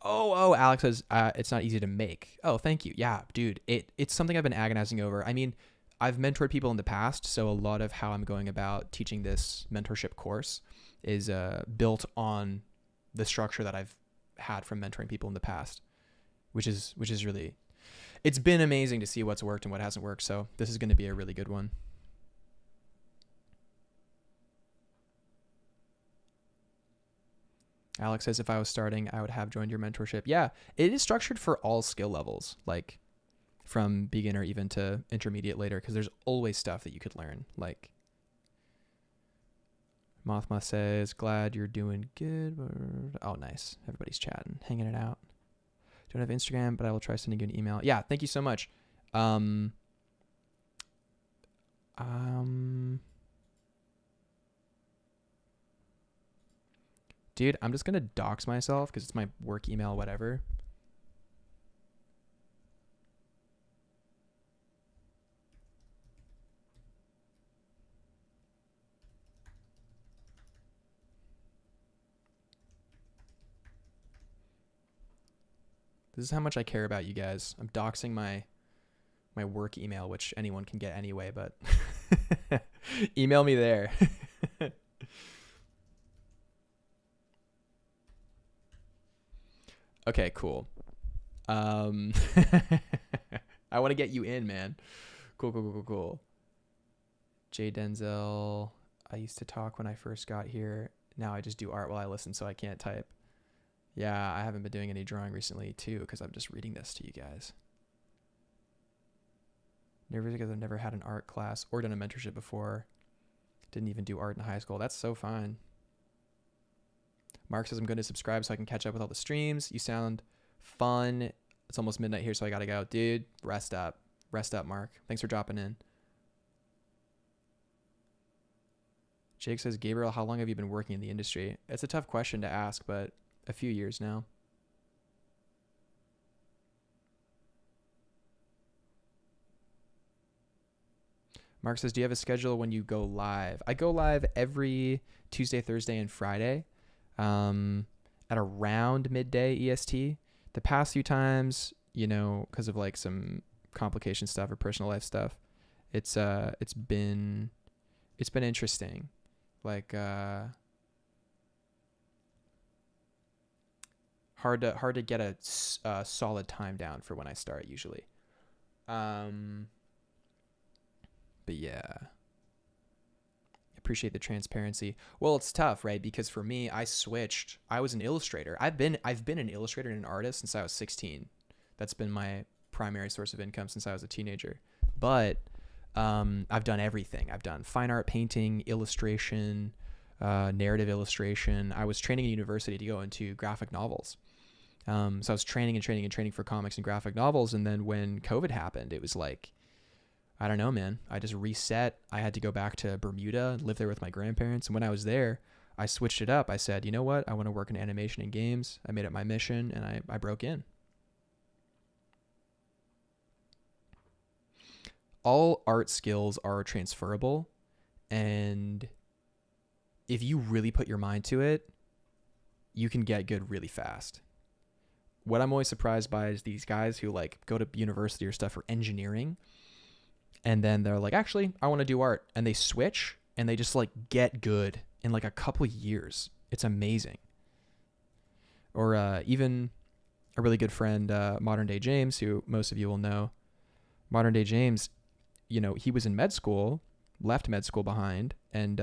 Oh, Alex says it's not easy to make. Oh, thank you. Yeah, dude, it's something I've been agonizing over. I mean, I've mentored people in the past, so a lot of how I'm going about teaching this mentorship course is built on the structure that I've had from mentoring people in the past, which is really, it's been amazing to see what's worked and what hasn't worked. So this is going to be a really good one. Alex says, if I was starting, I would have joined your mentorship. Yeah, it is structured for all skill levels, like from beginner even to intermediate later, because there's always stuff that you could learn. Like Mothma says, glad you're doing good. Oh, nice. Everybody's chatting, hanging it out. Don't have Instagram, but I will try sending you an email. Yeah, thank you so much. Dude, I'm just going to dox myself because it's my work email, whatever. This is how much I care about you guys. I'm doxing my work email, which anyone can get anyway, but email me there. Okay, cool. I want to get you in, man. Cool. Jay Denzel. I used to talk when I first got here. Now I just do art while I listen, so I can't type. Yeah, I haven't been doing any drawing recently, too, because I'm just reading this to you guys. Nervous because I've never had an art class or done a mentorship before. Didn't even do art in high school. That's so fine. Mark says, I'm going to subscribe so I can catch up with all the streams. You sound fun. It's almost midnight here, so I got to go. Dude, rest up. Rest up, Mark. Thanks for dropping in. Jake says, Gabriel, how long have you been working in the industry? It's a tough question to ask, but a few years now. Mark says, do you have a schedule when you go live? I go live every Tuesday, Thursday, and Friday at around midday EST. The past few times, because of like some complication stuff or personal life stuff, it's been interesting. Like hard to get a solid time down for when I start usually. But yeah, appreciate the transparency. Well, it's tough, right? Because for me, I was an illustrator. I've been an illustrator and an artist since I was 16. That's been my primary source of income since I was a teenager. But I've done everything. I've done fine art, painting, illustration, narrative illustration. I was training in university to go into graphic novels. So I was training for comics and graphic novels. And then when COVID happened, it was like, I don't know, man. I just reset. I had to go back to Bermuda, live there with my grandparents. And when I was there, I switched it up. I said, you know what? I want to work in animation and games. I made it my mission, and I broke in. All art skills are transferable. And if you really put your mind to it, you can get good really fast. what I'm always surprised by is these guys who like go to university or stuff for engineering, and then they're like, actually, I want to do art, and they switch and they just like get good in like a couple years. It's amazing. Or even a really good friend, Modern Day James, who most of you will know. Modern Day James, you know, he was in med school, left med school behind, and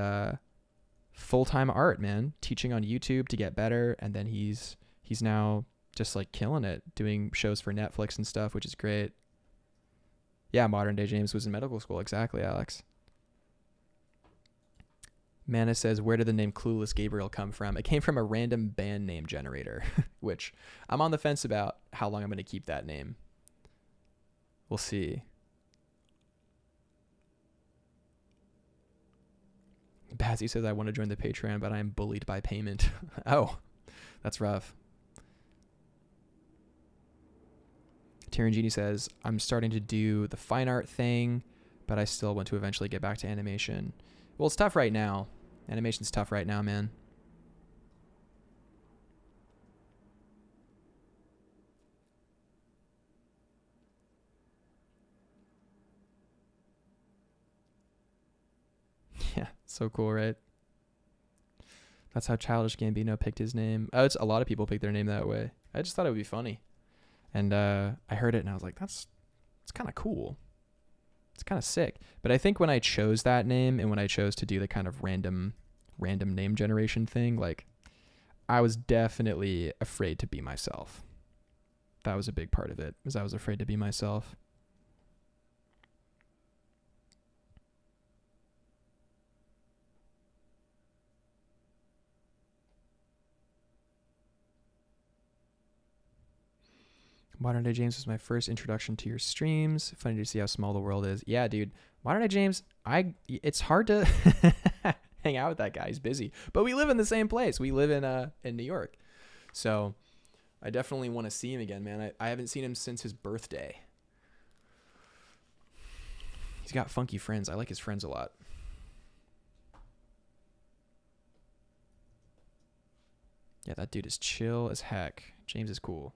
full-time art, man, teaching on YouTube to get better, and then he's now just like killing it, doing shows for Netflix and stuff, which is great. Yeah, Modern Day James was in medical school. Exactly, Alex. Mana says, where did the name Clueless Gabriel come from? It came from a random band name generator, which I'm on the fence about how long I'm going to keep that name. We'll see. Bazzy says, I want to join the Patreon, but I am bullied by payment. Oh, that's rough. Tarangini says, I'm starting to do the fine art thing, but I still want to eventually get back to animation. Well, it's tough right now. Animation's tough right now, man. Yeah, so cool, right? That's how Childish Gambino picked his name. Oh, it's a lot of people pick their name that way. I just thought it would be funny. And I heard it and I was like, it's kind of cool. It's kind of sick. But I think when I chose that name and when I chose to do the kind of random name generation thing, like I was definitely afraid to be myself. That was a big part of it, was I was afraid to be myself. Modern Day James was my first introduction to your streams. Funny to see how small the world is. Yeah, dude. Modern Day James, it's hard to hang out with that guy. He's busy. But we live in the same place. We live in New York. So I definitely want to see him again, man. I haven't seen him since his birthday. He's got funky friends. I like his friends a lot. Yeah, that dude is chill as heck. James is cool.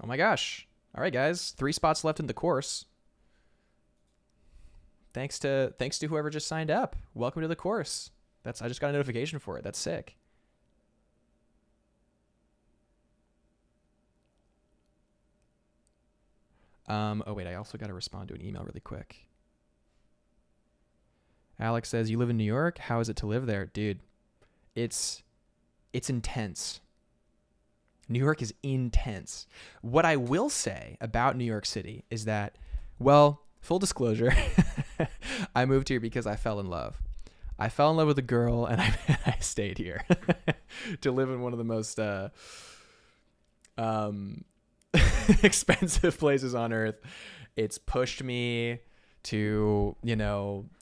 Oh my gosh. All right, guys. 3 spots left in the course. Thanks to whoever just signed up. Welcome to the course. I just got a notification for it. That's sick. Oh wait, I also got to respond to an email really quick. Alex says, you live in New York? How is it to live there? Dude, it's intense. New York is intense. What I will say about New York City is that, well, full disclosure, I moved here because I fell in love. I fell in love with a girl and I stayed here to live in one of the most expensive places on earth. It's pushed me to,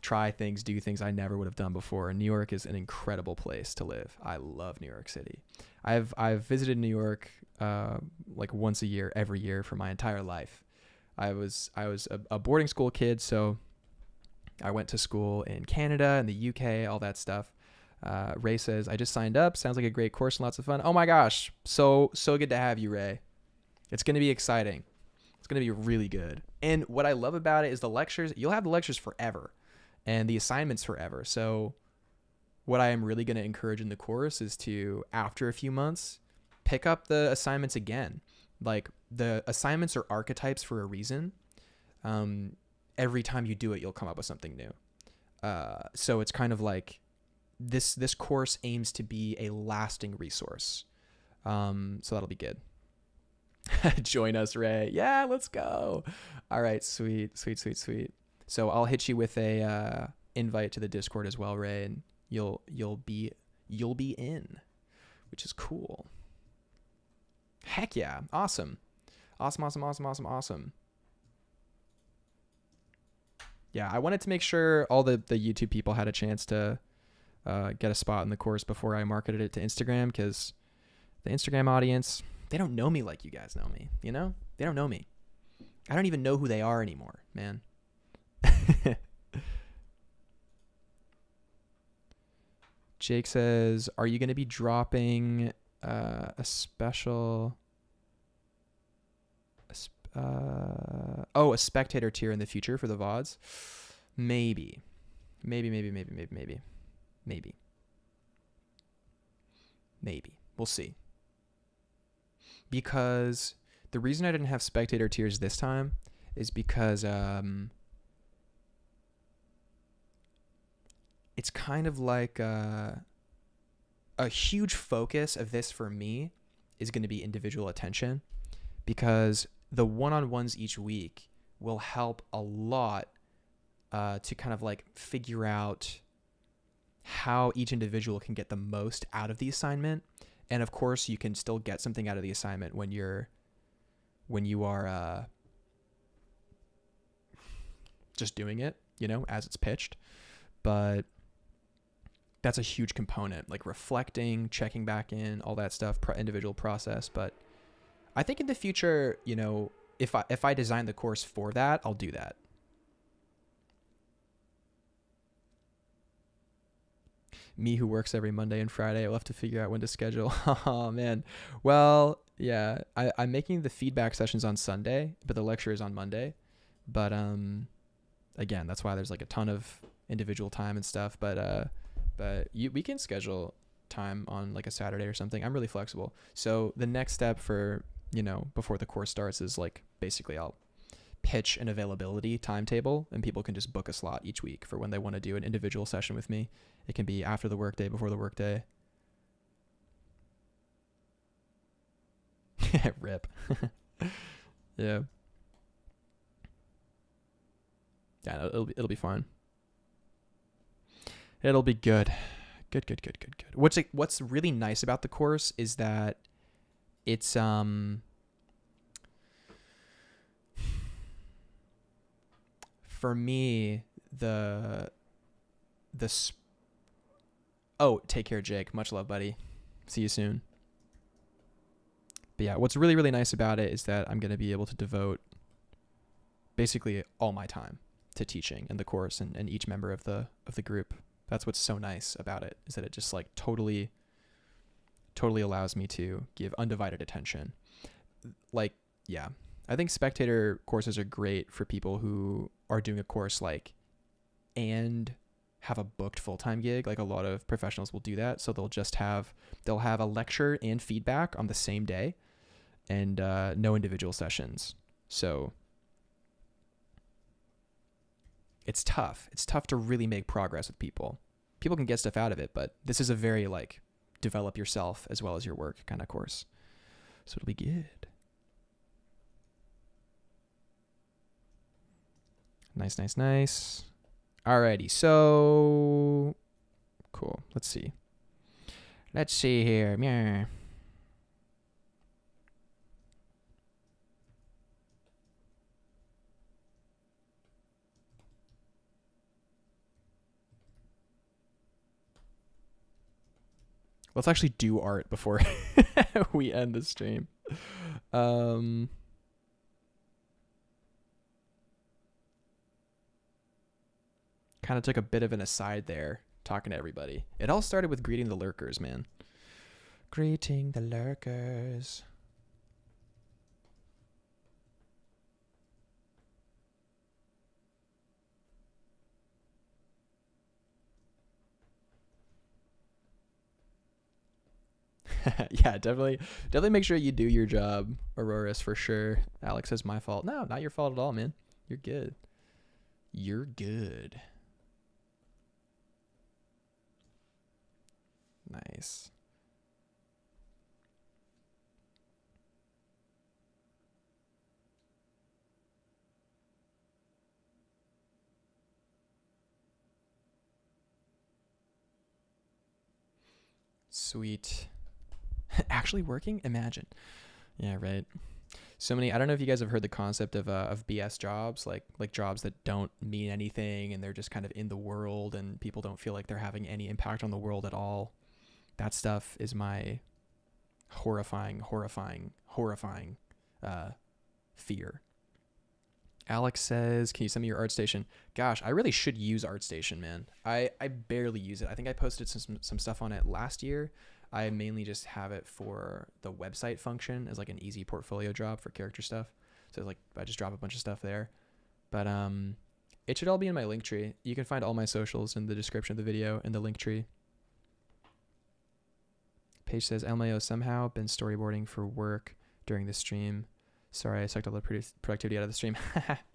try things, do things I never would have done before. And New York is an incredible place to live. I love New York City. I've visited New York like once a year, every year for my entire life. I was a boarding school kid, so I went to school in Canada and the UK, all that stuff. Ray says, I just signed up. Sounds like a great course and lots of fun. Oh my gosh. So good to have you, Ray. It's going to be exciting. It's going to be really good. And what I love about it is the lectures. You'll have the lectures forever and the assignments forever. So what I am really going to encourage in the course is to, after a few months, pick up the assignments again. Like, the assignments are archetypes for a reason. Every time you do it, you'll come up with something new. So it's kind of like this course aims to be a lasting resource. So that'll be good. Join us, Ray. Yeah, let's go. All right, sweet. So I'll hit you with a invite to the Discord as well, Ray, and you'll be in, which is cool. Heck yeah. Awesome. Yeah, I wanted to make sure all the YouTube people had a chance to get a spot in the course before I marketed it to Instagram, because the Instagram audience, they don't know me like you guys know me, They don't know me. I don't even know who they are anymore, man. Jake says, are you going to be dropping a special... a spectator tier in the future for the VODs? Maybe. Maybe. We'll see. Because the reason I didn't have spectator tiers this time is because it's kind of like a huge focus of this for me is going to be individual attention, because the one-on-ones each week will help a lot to kind of like figure out how each individual can get the most out of the assignment. And of course, you can still get something out of the assignment when you are just doing it, as it's pitched. But that's a huge component, like reflecting, checking back in, all that stuff, individual process. But I think in the future, if I design the course for that, I'll do that. Me who works every Monday and Friday, I'll have to figure out when to schedule. Oh, man. Well, yeah, I'm making the feedback sessions on Sunday, but the lecture is on Monday. But again, that's why there's like a ton of individual time and stuff. But we can schedule time on like a Saturday or something. I'm really flexible. So the next step for, before the course starts is like basically I'll pitch an availability timetable and people can just book a slot each week for when they want to do an individual session with me. It can be after the workday, before the workday. Rip. Yeah. Yeah, it'll be fine. It'll be good. Good. What's really nice about the course is that it's for me take care, Jake. Much love, buddy. See you soon. But yeah, what's really, really nice about it is that I'm going to be able to devote basically all my time to teaching in the course and each member of the group. That's what's so nice about it, is that it just like totally allows me to give undivided attention. Like, yeah, I think spectator courses are great for people who are doing a course and have a booked full-time gig. Like a lot of professionals will do that. So they'll have a lecture and feedback on the same day and no individual sessions. So it's tough. It's tough to really make progress with people. People can get stuff out of it, but this is a very like develop yourself as well as your work kind of course. So it'll be good. Nice. Alrighty, so cool. Let's see here. Yeah. Let's actually do art before we end the stream. Kind of took a bit of an aside there, talking to everybody. It all started with greeting the lurkers, man. Greeting the lurkers. Yeah, definitely make sure you do your job, Auroras, for sure. Alex says my fault. No, not your fault at all, man. You're good. Nice. Sweet. Actually working? Imagine. Yeah, right. So many, I don't know if you guys have heard the concept of BS jobs, like jobs that don't mean anything and they're just kind of in the world and people don't feel like they're having any impact on the world at all. That stuff is my horrifying fear. Alex says, can you send me your ArtStation? Gosh, I really should use ArtStation, man. I barely use it. I think I posted some stuff on it last year. I mainly just have it for the website function as like an easy portfolio job for character stuff. So like I just drop a bunch of stuff there. But it should all be in my link tree. You can find all my socials in the description of the video in the link tree. Paige says, LMAO somehow been storyboarding for work during the stream. Sorry, I sucked all the productivity out of the stream.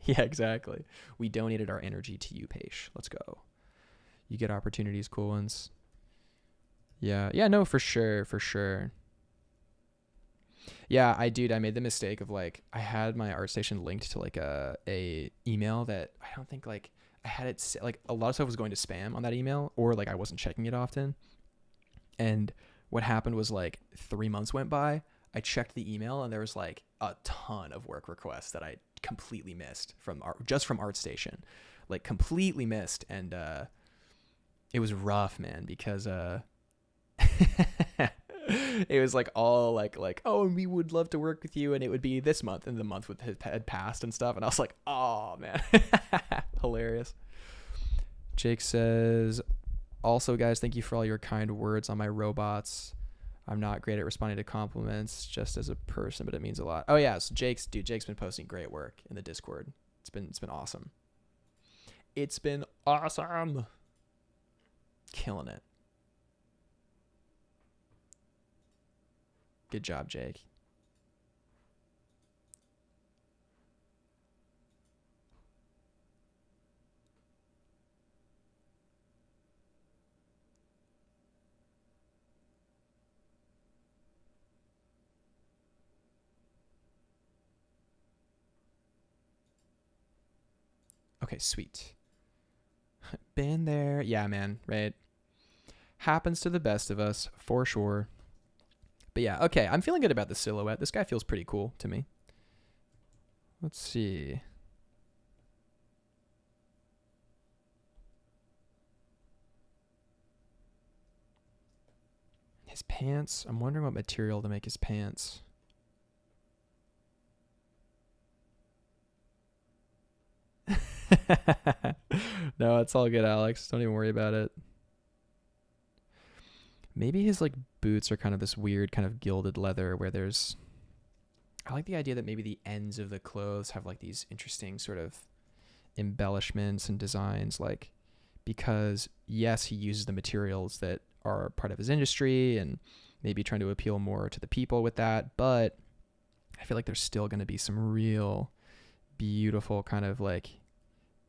Yeah, exactly. We donated our energy to you, Paige. Let's go. You get opportunities, cool ones. Yeah, no, for sure. Yeah, I made the mistake of like, I had my ArtStation linked to like a email that I don't think like I had it, like a lot of stuff was going to spam on that email, or like I wasn't checking it often. And what happened was like 3 months went by. I checked the email and there was like a ton of work requests that I completely missed from ArtStation, like completely missed. And it was rough, man, because it was like all like, oh, we would love to work with you, and it would be this month, and the month had passed and stuff, and I was like, oh man. Hilarious. Jake says, also guys, thank you for all your kind words on my robots. I'm not great at responding to compliments just as a person, but it means a lot. Oh yeah, so Jake's been posting great work in the Discord. It's been awesome. It's been awesome. Killing it. Good job, Jake. Okay, sweet. Been there. Yeah, man, right? Happens to the best of us, for sure. But yeah, okay, I'm feeling good about the silhouette. This guy feels pretty cool to me. Let's see. His pants. I'm wondering what material to make his pants. No, it's all good, Alex. Don't even worry about it. Maybe his like boots are kind of this weird kind of gilded leather where there's, I like the idea that maybe the ends of the clothes have like these interesting sort of embellishments and designs, like, because yes, he uses the materials that are part of his industry and maybe trying to appeal more to the people with that, but I feel like there's still going to be some real beautiful kind of like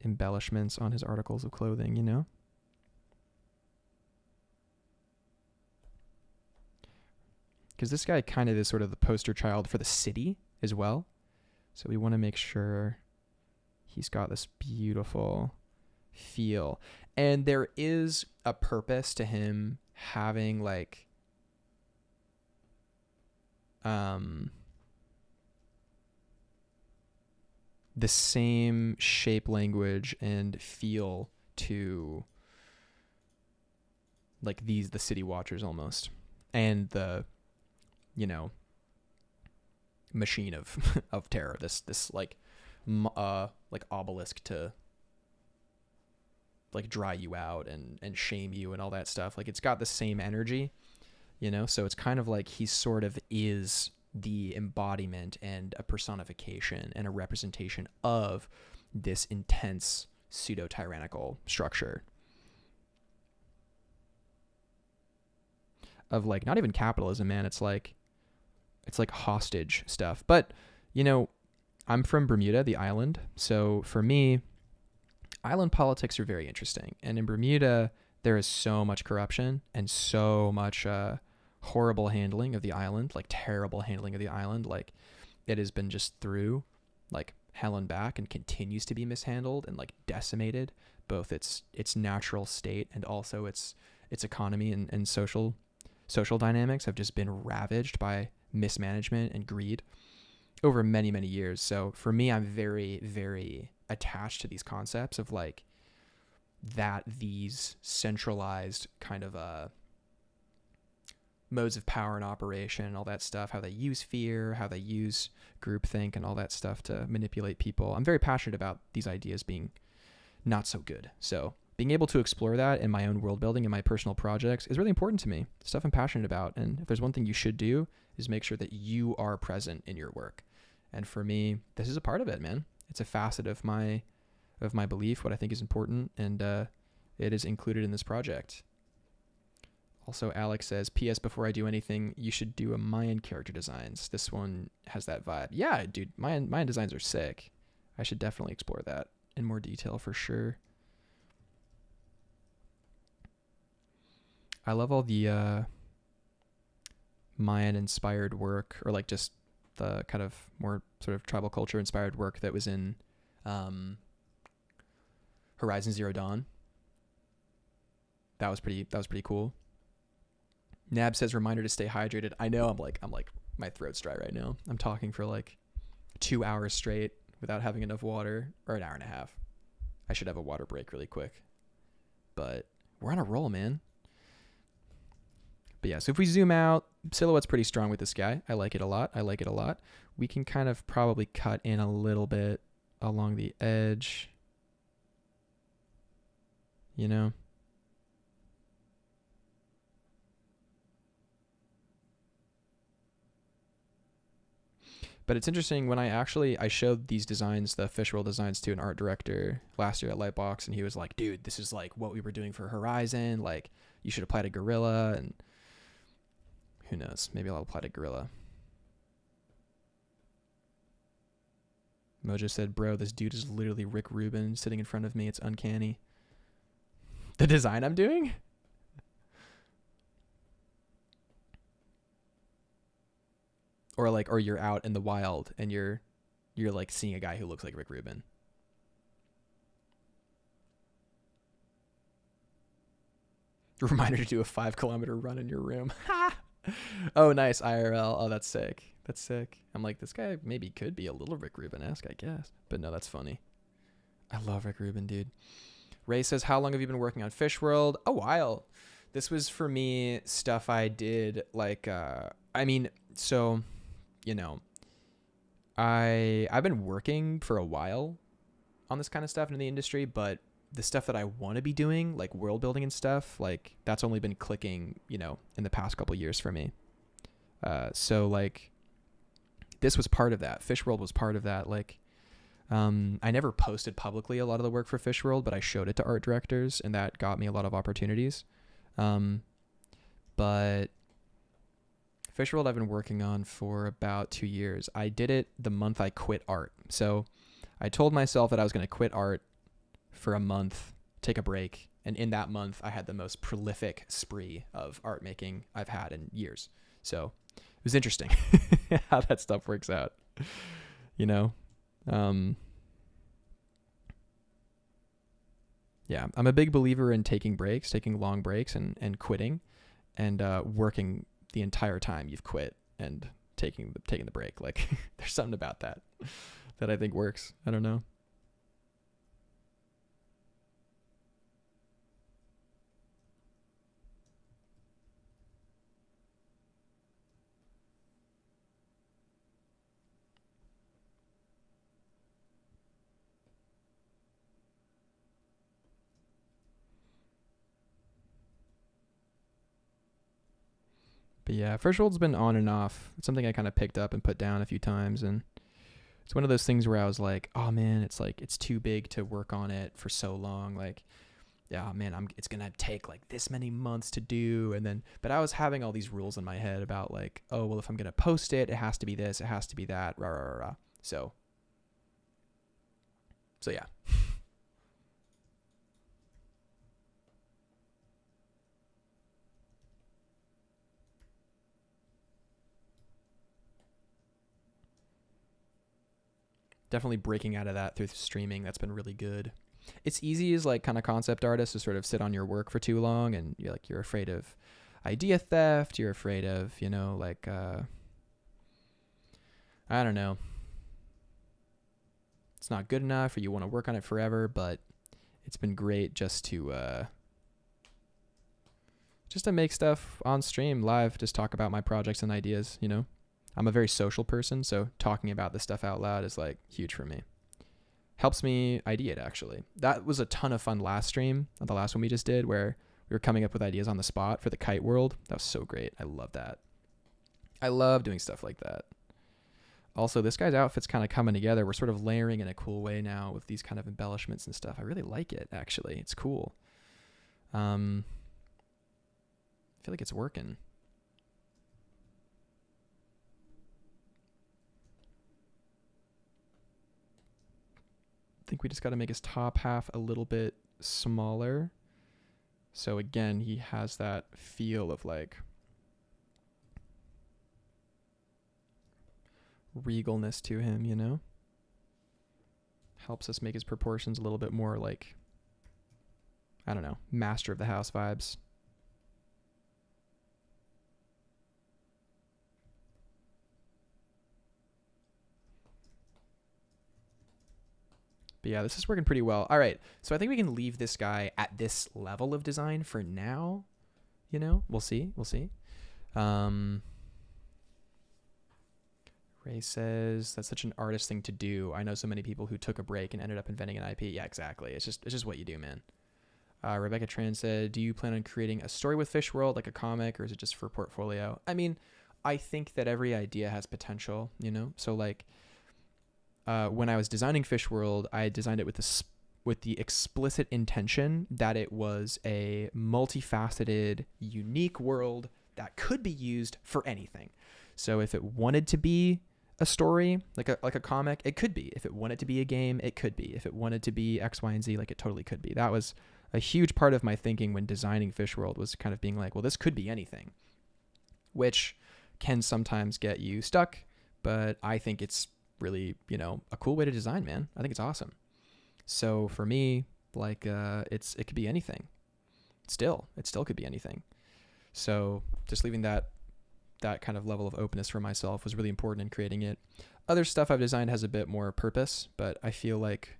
embellishments on his articles of clothing, you know? Because this guy kind of is sort of the poster child for the city as well. So we want to make sure he's got this beautiful feel. And there is a purpose to him having like the same shape, language, and feel to like the City Watchers almost. And the, you know, machine of terror, this like obelisk to like dry you out and shame you and all that stuff. Like it's got the same energy, you know? So it's kind of like he sort of is the embodiment and a personification and a representation of this intense pseudo-tyrannical structure of like, not even capitalism, man. It's like hostage stuff. But, you know, I'm from Bermuda, the island. So for me, island politics are very interesting. And in Bermuda, there is so much corruption and so much horrible handling of the island, like terrible handling of the island. Like it has been just through like hell and back and continues to be mishandled and like decimated, both its natural state and also its economy and social dynamics have just been ravaged by mismanagement and greed over many, many years. So for me, I'm very, very attached to these concepts of like that these centralized kind of modes of power and operation and all that stuff, how they use fear, how they use groupthink and all that stuff to manipulate people. I'm very passionate about these ideas being not so good. So being able to explore that in my own world building and my personal projects is really important to me. Stuff I'm passionate about. And if there's one thing you should do is make sure that you are present in your work. And for me, this is a part of it, man. It's a facet of my belief, what I think is important, and it is included in this project. Also, Alex says, P.S. before I do anything, you should do a Mayan character designs. This one has that vibe. Yeah, dude, Mayan designs are sick. I should definitely explore that in more detail for sure. I love all the Mayan-inspired work, or like just the kind of more sort of tribal culture-inspired work that was in Horizon Zero Dawn. That was pretty cool. Nab says, reminder to stay hydrated. I know, I'm like my throat's dry right now. I'm talking for like 2 hours straight without having enough water, or an hour and a half. I should have a water break really quick. But we're on a roll, man. But yeah, so if we zoom out, silhouette's pretty strong with this guy. I like it a lot. We can kind of probably cut in a little bit along the edge. You know? But it's interesting, when I showed these designs, the fish world designs, to an art director last year at Lightbox, and he was like, dude, this is like what we were doing for Horizon. Like, you should apply to Gorilla, and who knows? Maybe I'll apply to Gorilla. Mojo said, bro, this dude is literally Rick Rubin sitting in front of me. It's uncanny. The design I'm doing? Or you're out in the wild and you're like seeing a guy who looks like Rick Rubin. Reminder to do a 5-kilometer run in your room. Oh, nice, IRL. Oh, that's sick. I'm like, this guy maybe could be a little Rick Rubin-esque, I guess. But no, that's funny. I love Rick Rubin, dude. Ray says, how long have you been working on Fish World? A while. This was, for me, stuff I did like, so, you know, I've been working for a while on this kind of stuff in the industry, but the stuff that I want to be doing, like world building and stuff, like that's only been clicking, you know, in the past couple years for me. So like this was part of that. Fish World was part of that. Like, I never posted publicly a lot of the work for Fish World, but I showed it to art directors, and that got me a lot of opportunities. But Fish World I've been working on for about 2 years. I did it the month I quit art. So I told myself that I was going to quit art for a month, take a break. And in that month, I had the most prolific spree of art making I've had in years. So it was interesting how that stuff works out, you know? Yeah, I'm a big believer in taking breaks, taking long breaks and quitting, and working the entire time you've quit and taking the break. Like there's something about that I think works. I don't know. But yeah, First World's been on and off. It's something I kind of picked up and put down a few times, and it's one of those things where I was like, oh man, it's like it's too big to work on it for so long. Like, yeah, man, it's gonna take like this many months to do, and then but I was having all these rules in my head about like, oh well, if I'm gonna post it, it has to be this, it has to be that, rah rah rah rah. So yeah. Definitely breaking out of that through streaming. That's been really good. It's easy as like kind of concept artist to sort of sit on your work for too long, and you're afraid of idea theft. You're afraid of, you know, like, I don't know. It's not good enough, or you want to work on it forever, but it's been great just to just to make stuff on stream live, just talk about my projects and ideas, you know. I'm a very social person, so talking about this stuff out loud is like huge for me. Helps me ideate, actually. That was a ton of fun last stream, the last one we just did, where we were coming up with ideas on the spot for the kite world. That was so great. I love that. I love doing stuff like that. Also, this guy's outfit's kind of coming together. We're sort of layering in a cool way now with these kind of embellishments and stuff. I really like it, actually. It's cool. I feel like it's working. I think we just got to make his top half a little bit smaller. So again, he has that feel of like regalness to him, you know? Helps us make his proportions a little bit more like, I don't know, master of the house vibes. But yeah, this is working pretty well. All right, so I think we can leave this guy at this level of design for now. You know, we'll see. Ray says, that's such an artist thing to do. I know so many people who took a break and ended up inventing an IP. Yeah, exactly. It's just what you do, man. Rebecca Tran said, do you plan on creating a story with Fish World, like a comic, or is it just for portfolio? I mean, I think that every idea has potential, you know? So like, when I was designing Fish World, I designed it with the explicit intention that it was a multifaceted, unique world that could be used for anything. So if it wanted to be a story, like a comic, it could be. If it wanted to be a game, it could be. If it wanted to be X, Y, and Z, like it totally could be. That was a huge part of my thinking when designing Fish World, was kind of being like, well, this could be anything, which can sometimes get you stuck, but I think it's really, you know, a cool way to design, man. I think it's awesome. So for me, like, it could be anything. It still could be anything. So just leaving that kind of level of openness for myself was really important in creating it. Other stuff I've designed has a bit more purpose, but I feel like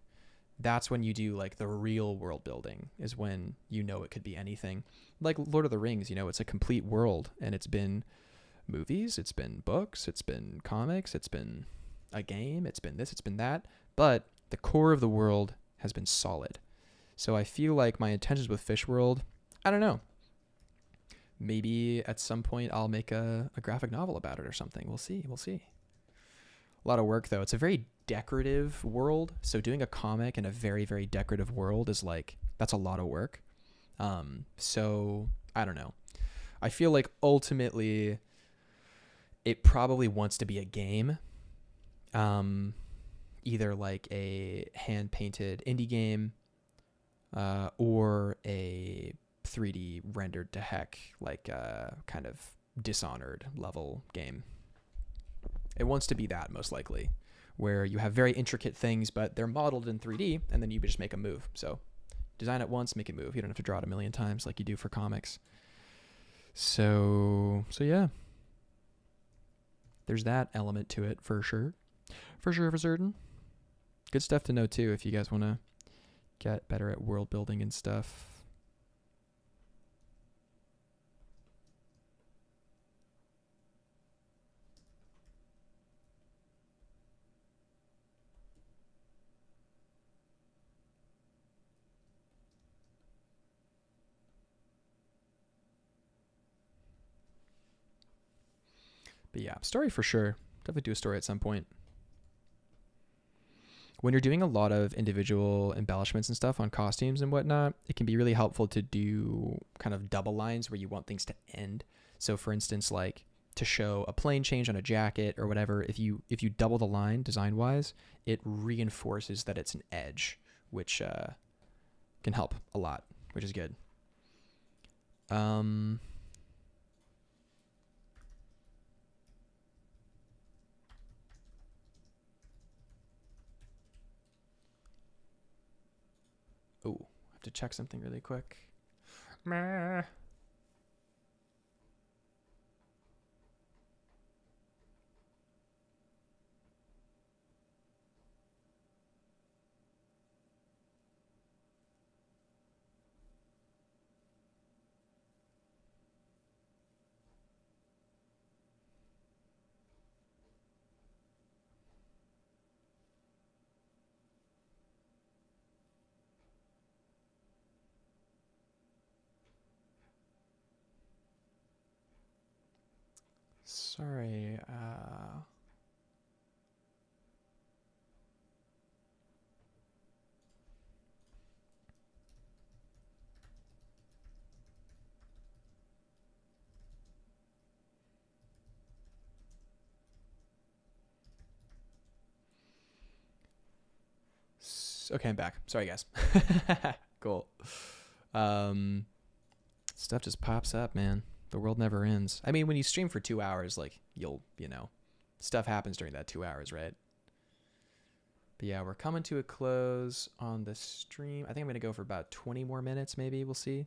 that's when you do like the real world building, is when you know it could be anything. Like Lord of the Rings, you know, it's a complete world, and it's been movies, it's been books, it's been comics, it's been a game, it's been this, it's been that, but the core of the world has been solid. So I feel like my intentions with Fish World, I don't know, maybe at some point I'll make a graphic novel about it or something. We'll see. A lot of work though. It's a very decorative world, so doing a comic in a very, very decorative world is like, that's a lot of work. So I don't know. I feel like ultimately it probably wants to be a game. Either like a hand-painted indie game, or a 3D rendered to heck, like a kind of Dishonored level game. It wants to be that, most likely, where you have very intricate things, but they're modeled in 3D, and then you just make a move. So design it once, make it move. You don't have to draw it a million times like you do for comics. So yeah. There's that element to it for sure. For certain. Good stuff to know too if you guys want to get better at world building and stuff. But yeah, story for sure. Definitely do a story at some point. When you're doing a lot of individual embellishments and stuff on costumes and whatnot, it can be really helpful to do kind of double lines where you want things to end. So for instance, like to show a plane change on a jacket or whatever, if you double the line design wise, it reinforces that it's an edge, which can help a lot, which is good. Oh, I have to check something really quick. Meh. Sorry. Okay, I'm back. Sorry, guys. Cool. Stuff just pops up, man. The world never ends. I mean, when you stream for 2 hours, like, stuff happens during that 2 hours, right? But yeah, we're coming to a close on the stream. I think I'm going to go for about 20 more minutes, maybe. We'll see.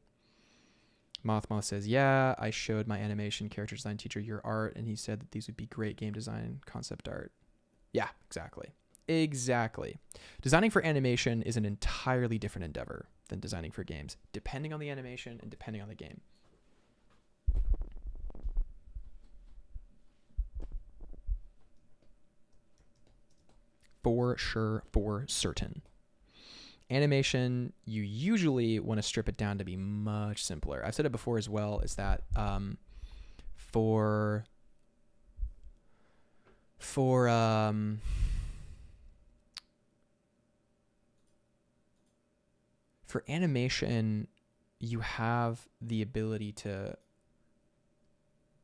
Moth says, yeah, I showed my animation character design teacher your art, and he said that these would be great game design concept art. Yeah, exactly. Exactly. Designing for animation is an entirely different endeavor than designing for games, depending on the animation and depending on the game. For sure, for certain. Animation, you usually want to strip it down to be much simpler. I've said it before as well, is that for animation, you have the ability to,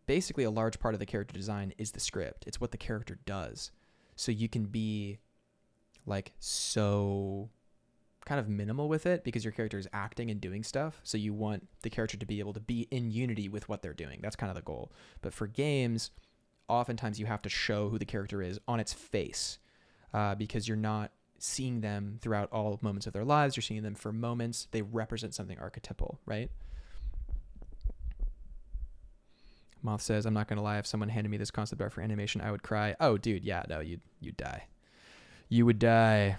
basically a large part of the character design is the script. It's what the character does. So you can be like so kind of minimal with it because your character is acting and doing stuff. So you want the character to be able to be in unity with what they're doing. That's kind of the goal. But for games, oftentimes you have to show who the character is on its face because you're not seeing them throughout all moments of their lives. You're seeing them for moments. They represent something archetypal, right? Moth says, I'm not going to lie. If someone handed me this concept art for animation, I would cry. Oh, dude, yeah, no, you'd die. You would die.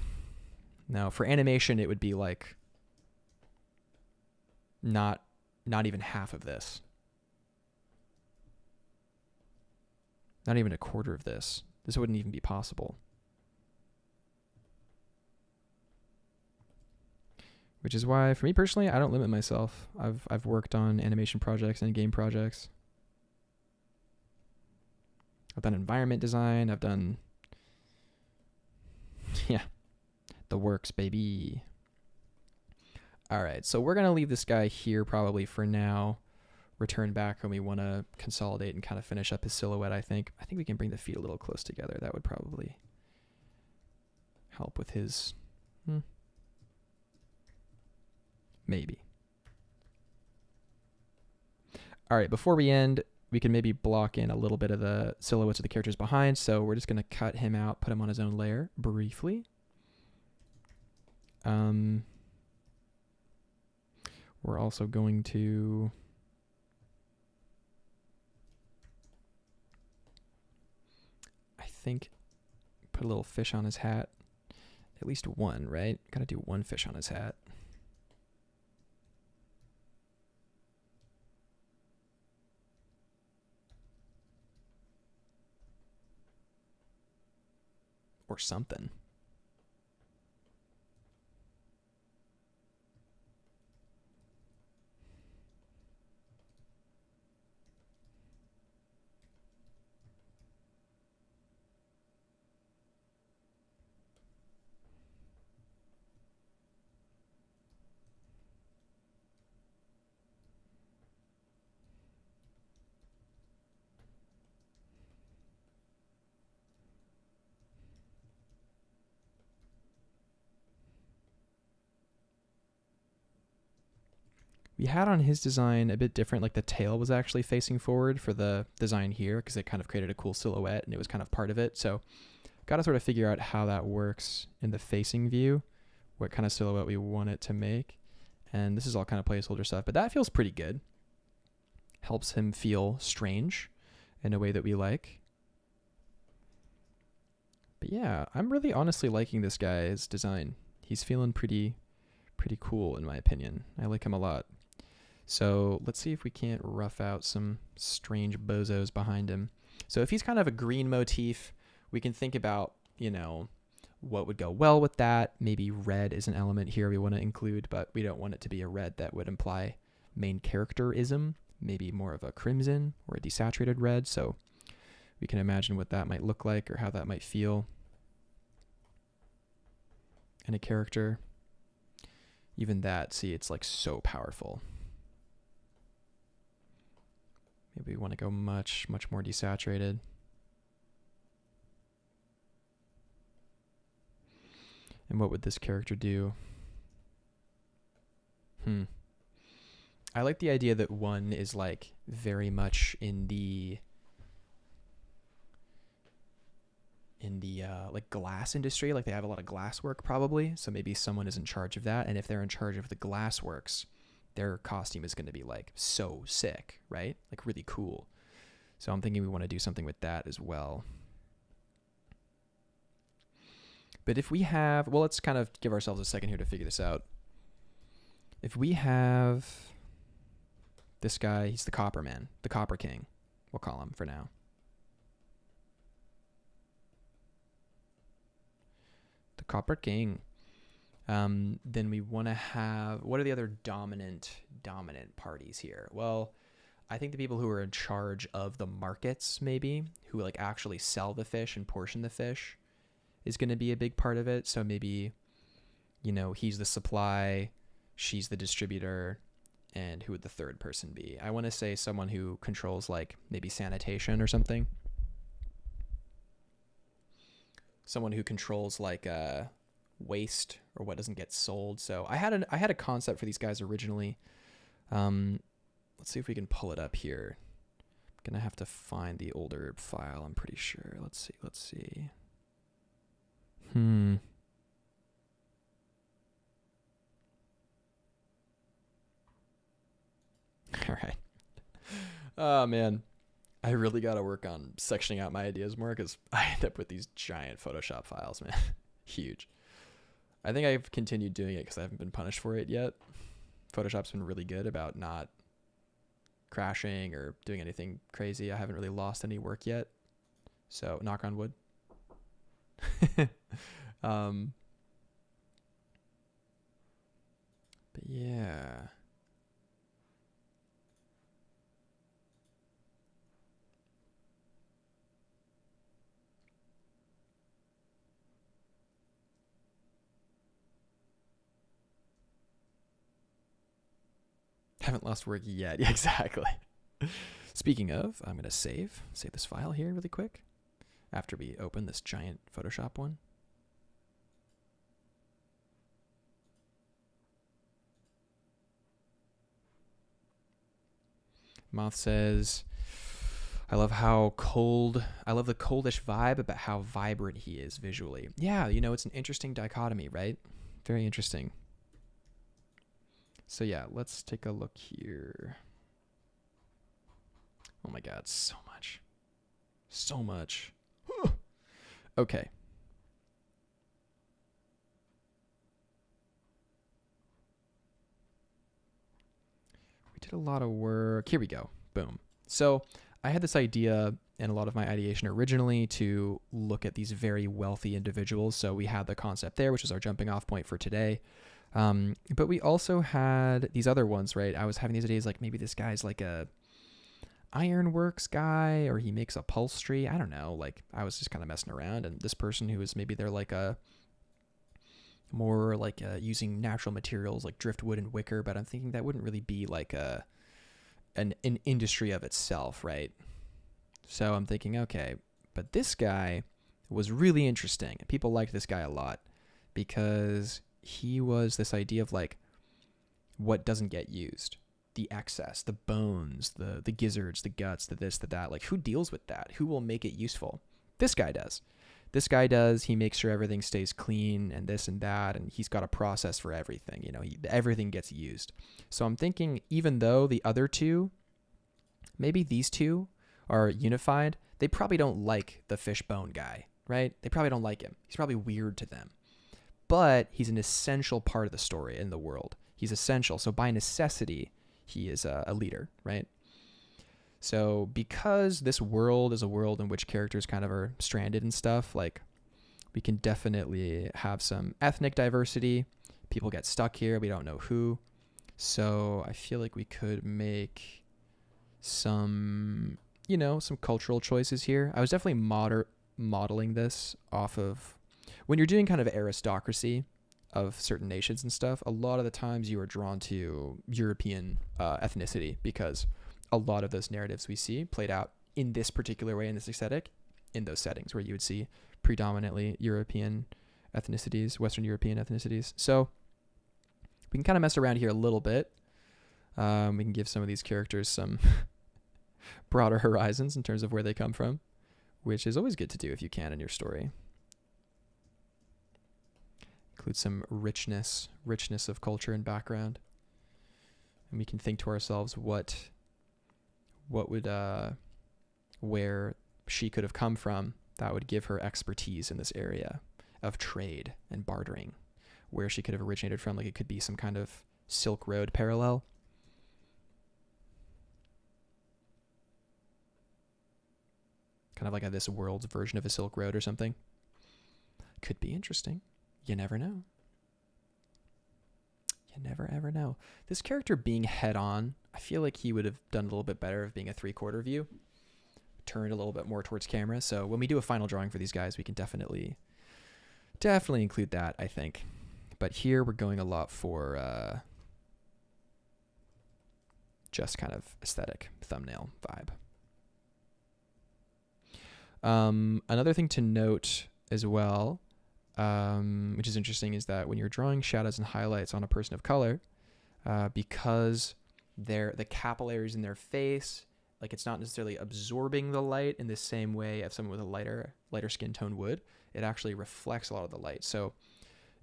No, for animation, it would be like not even half of this. Not even a quarter of this. This wouldn't even be possible. Which is why, for me personally, I don't limit myself. I've worked on animation projects and game projects. I've done environment design. I've done, yeah, the works, baby. All right, so we're going to leave this guy here probably for now. Return back when we want to consolidate and kind of finish up his silhouette, I think. I think we can bring the feet a little close together. That would probably help with his... Maybe. All right, before we end, we can maybe block in a little bit of the silhouettes of the characters behind. So we're just going to cut him out, put him on his own layer briefly. We're also going to... I think put a little fish on his hat. At least one, right? Gotta do one fish on his hat. Or something. We had on his design a bit different, like the tail was actually facing forward for the design here because it kind of created a cool silhouette and it was kind of part of it. So got to sort of figure out how that works in the facing view, what kind of silhouette we want it to make. And this is all kind of placeholder stuff, but that feels pretty good. Helps him feel strange in a way that we like. But yeah, I'm really honestly liking this guy's design. He's feeling pretty cool in my opinion. I like him a lot. So let's see if we can't rough out some strange bozos behind him. So if he's kind of a green motif, we can think about, what would go well with that. Maybe red is an element here we want to include, but we don't want it to be a red that would imply main characterism. Maybe more of a crimson or a desaturated red. So We can imagine what that might look like or how that might feel in a character. Even that, see, it's like so powerful. Maybe we want to go much, much more desaturated. And what would this character do? I like the idea that one is like very much in the like glass industry, like they have a lot of glass work probably. So maybe someone is in charge of that. And if they're in charge of the glass works, their costume is going to be like so sick, right? Like really cool. So I'm thinking we want to do something with that as well. But if we have, well, let's kind of give ourselves a second here to figure this out. If we have this guy, he's the Copper Man, the Copper King, we'll call him for now. The Copper King. Then we want to have, what are the other dominant parties here? Well, I think the people who are in charge of the markets, maybe, who like actually sell the fish and portion the fish, is going to be a big part of it. So maybe, you know, he's the supply, she's the distributor, and who would the third person be? I want to say someone who controls like maybe sanitation or something. Someone who controls like waste or what doesn't get sold. So I had a concept for these guys originally. Let's see if we can pull it up here. I'm gonna have to find the older file, I'm pretty sure. Let's see. All right. Oh man, I really got to work on sectioning out my ideas more because I end up with these giant Photoshop files, man. Huge. I think I've continued doing it because I haven't been punished for it yet. Photoshop's been really good about not crashing or doing anything crazy. I haven't really lost any work yet. So knock on wood. But yeah. Haven't lost work yet. Yeah, exactly. Speaking of, I'm going to save this file here really quick after we open this giant Photoshop one. Moth says, I love the coldish vibe, but how vibrant he is visually. Yeah, you know, it's an interesting dichotomy, right? Very interesting. So yeah, let's take a look here. Oh my God, so much. So much. Okay. We did a lot of work. Here we go. Boom. So I had this idea and a lot of my ideation originally to look at these very wealthy individuals. So we had the concept there, which is our jumping off point for today. But we also had these other ones, right? I was having these ideas like maybe this guy's like a ironworks guy, or he makes upholstery. I don't know. Like I was just kind of messing around, and this person who is maybe they're like a more like using natural materials like driftwood and wicker, but I'm thinking that wouldn't really be like an industry of itself, right? So I'm thinking, okay, but this guy was really interesting. People liked this guy a lot because he was this idea of like what doesn't get used, the excess, the bones, the gizzards, the guts, the this, the that. Like who deals with that? Who will make it useful? This guy does. He makes sure everything stays clean and this and that, and he's got a process for everything. You know, everything gets used. So I'm thinking, even though the other two, maybe these two are unified, they probably don't like the fishbone guy, right? They probably don't like him. He's probably weird to them. But he's an essential part of the story in the world. He's essential. So by necessity, he is a leader, right? So because this world is a world in which characters kind of are stranded and stuff, like we can definitely have some ethnic diversity. People get stuck here. We don't know who. So I feel like we could make some you know, some cultural choices here. I was definitely modeling this off of when you're doing kind of aristocracy of certain nations and stuff. A lot of the times you are drawn to European ethnicity because a lot of those narratives we see played out in this particular way, in this aesthetic, in those settings where you would see predominantly European ethnicities, Western European ethnicities. So we can kind of mess around here a little bit. We can give some of these characters some broader horizons in terms of where they come from, which is always good to do if you can in your story. Include some richness of culture and background. And we can think to ourselves what would, where she could have come from that would give her expertise in this area of trade and bartering, where she could have originated from. Like it could be some kind of Silk Road parallel. Kind of like this world's version of a Silk Road or something. Could be interesting. You never know. You never ever know. This character being head on, I feel like he would have done a little bit better of being a 3/4 view. Turned a little bit more towards camera. So when we do a final drawing for these guys, we can definitely include that, I think. But here we're going a lot for just kind of aesthetic thumbnail vibe. Another thing to note as well, which is interesting, is that when you're drawing shadows and highlights on a person of color, because the capillaries in their face, like it's not necessarily absorbing the light in the same way as someone with a lighter skin tone would. It actually reflects a lot of the light. So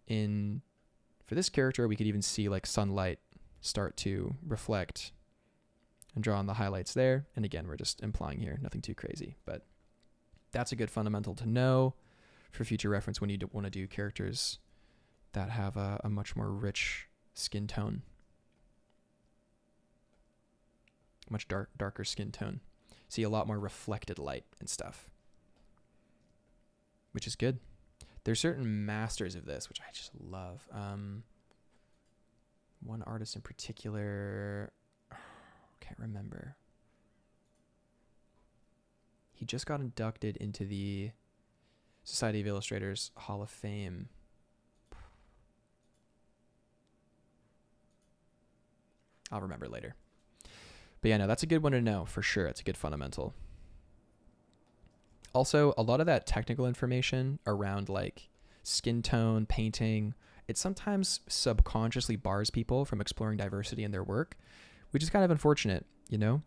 for this character, we could even see like sunlight start to reflect and draw on the highlights there. And again, we're just implying here, nothing too crazy, but that's a good fundamental to know for future reference when you want to do characters that have a much more rich skin tone. Much darker skin tone. See a lot more reflected light and stuff, which is good. There's certain masters of this, which I just love. One artist in particular, can't remember. He just got inducted into the Society of Illustrators Hall of Fame. I'll remember later. But yeah, no, that's a good one to know for sure. It's a good fundamental. Also, a lot of that technical information around like skin tone, painting, it sometimes subconsciously bars people from exploring diversity in their work, which is kind of unfortunate, you know?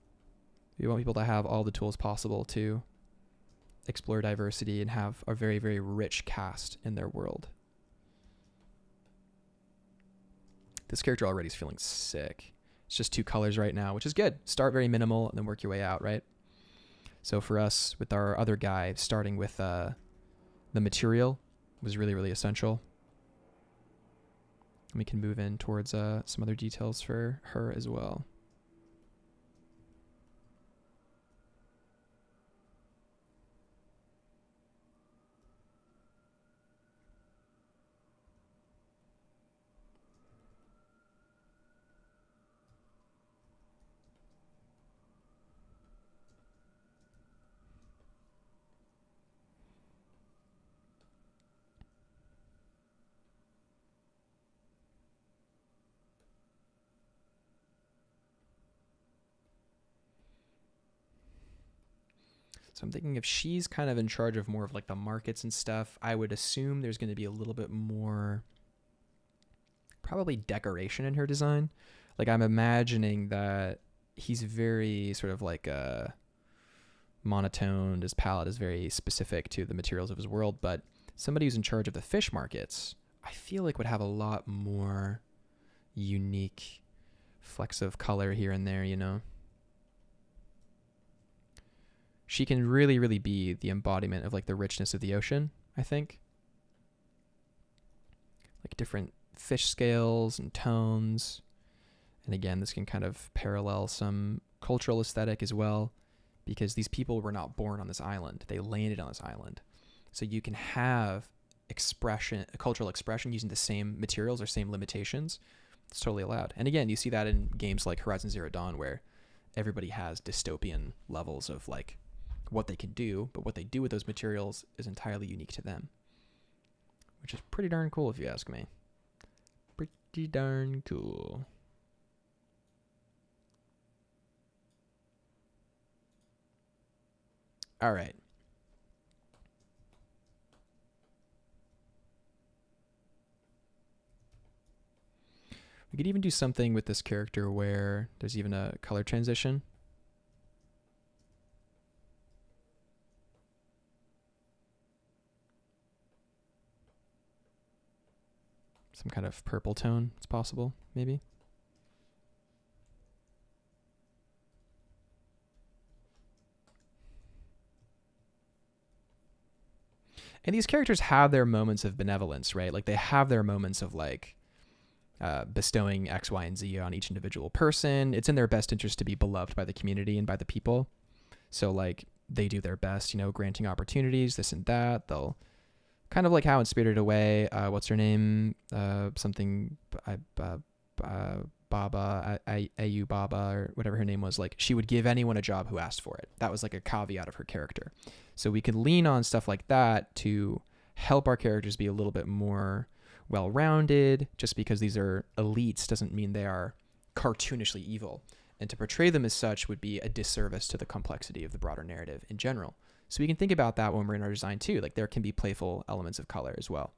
We want people to have all the tools possible to explore diversity and have a very, very rich cast in their world. This character already is feeling sick. It's just 2 colors right now, which is good. Start very minimal and then work your way out, right? So for us, with our other guy, starting with the material was really, really essential. And we can move in towards some other details for her as well. So I'm thinking if she's kind of in charge of more of like the markets and stuff, I would assume there's going to be a little bit more probably decoration in her design. Like I'm imagining that he's very sort of like monotoned. His palette is very specific to the materials of his world, but somebody who's in charge of the fish markets, I feel like would have a lot more unique flecks of color here and there, you know? She can really, really be the embodiment of like the richness of the ocean, I think. Like different fish scales and tones. And again, this can kind of parallel some cultural aesthetic as well, because these people were not born on this island. They landed on this island. So you can have cultural expression using the same materials or same limitations. It's totally allowed. And again, you see that in games like Horizon Zero Dawn, where everybody has dystopian levels of like what they can do, but what they do with those materials is entirely unique to them, which is pretty darn cool if you ask me. Pretty darn cool. All right. We could even do something with this character where there's even a color transition. Some kind of purple tone, it's possible, maybe. And these characters have their moments of benevolence, right? Like they have their moments of like bestowing X, Y, and Z on each individual person. It's in their best interest to be beloved by the community and by the people. So like they do their best, you know, granting opportunities, this and that. They'll kind of like how in Spirited Away, what's her name? Something, Baba, Ayu Baba, or whatever her name was. Like she would give anyone a job who asked for it. That was like a caveat of her character. So we can lean on stuff like that to help our characters be a little bit more well-rounded. Just because these are elites doesn't mean they are cartoonishly evil. And to portray them as such would be a disservice to the complexity of the broader narrative in general. So we can think about that when we're in our design too. Like there can be playful elements of color as well.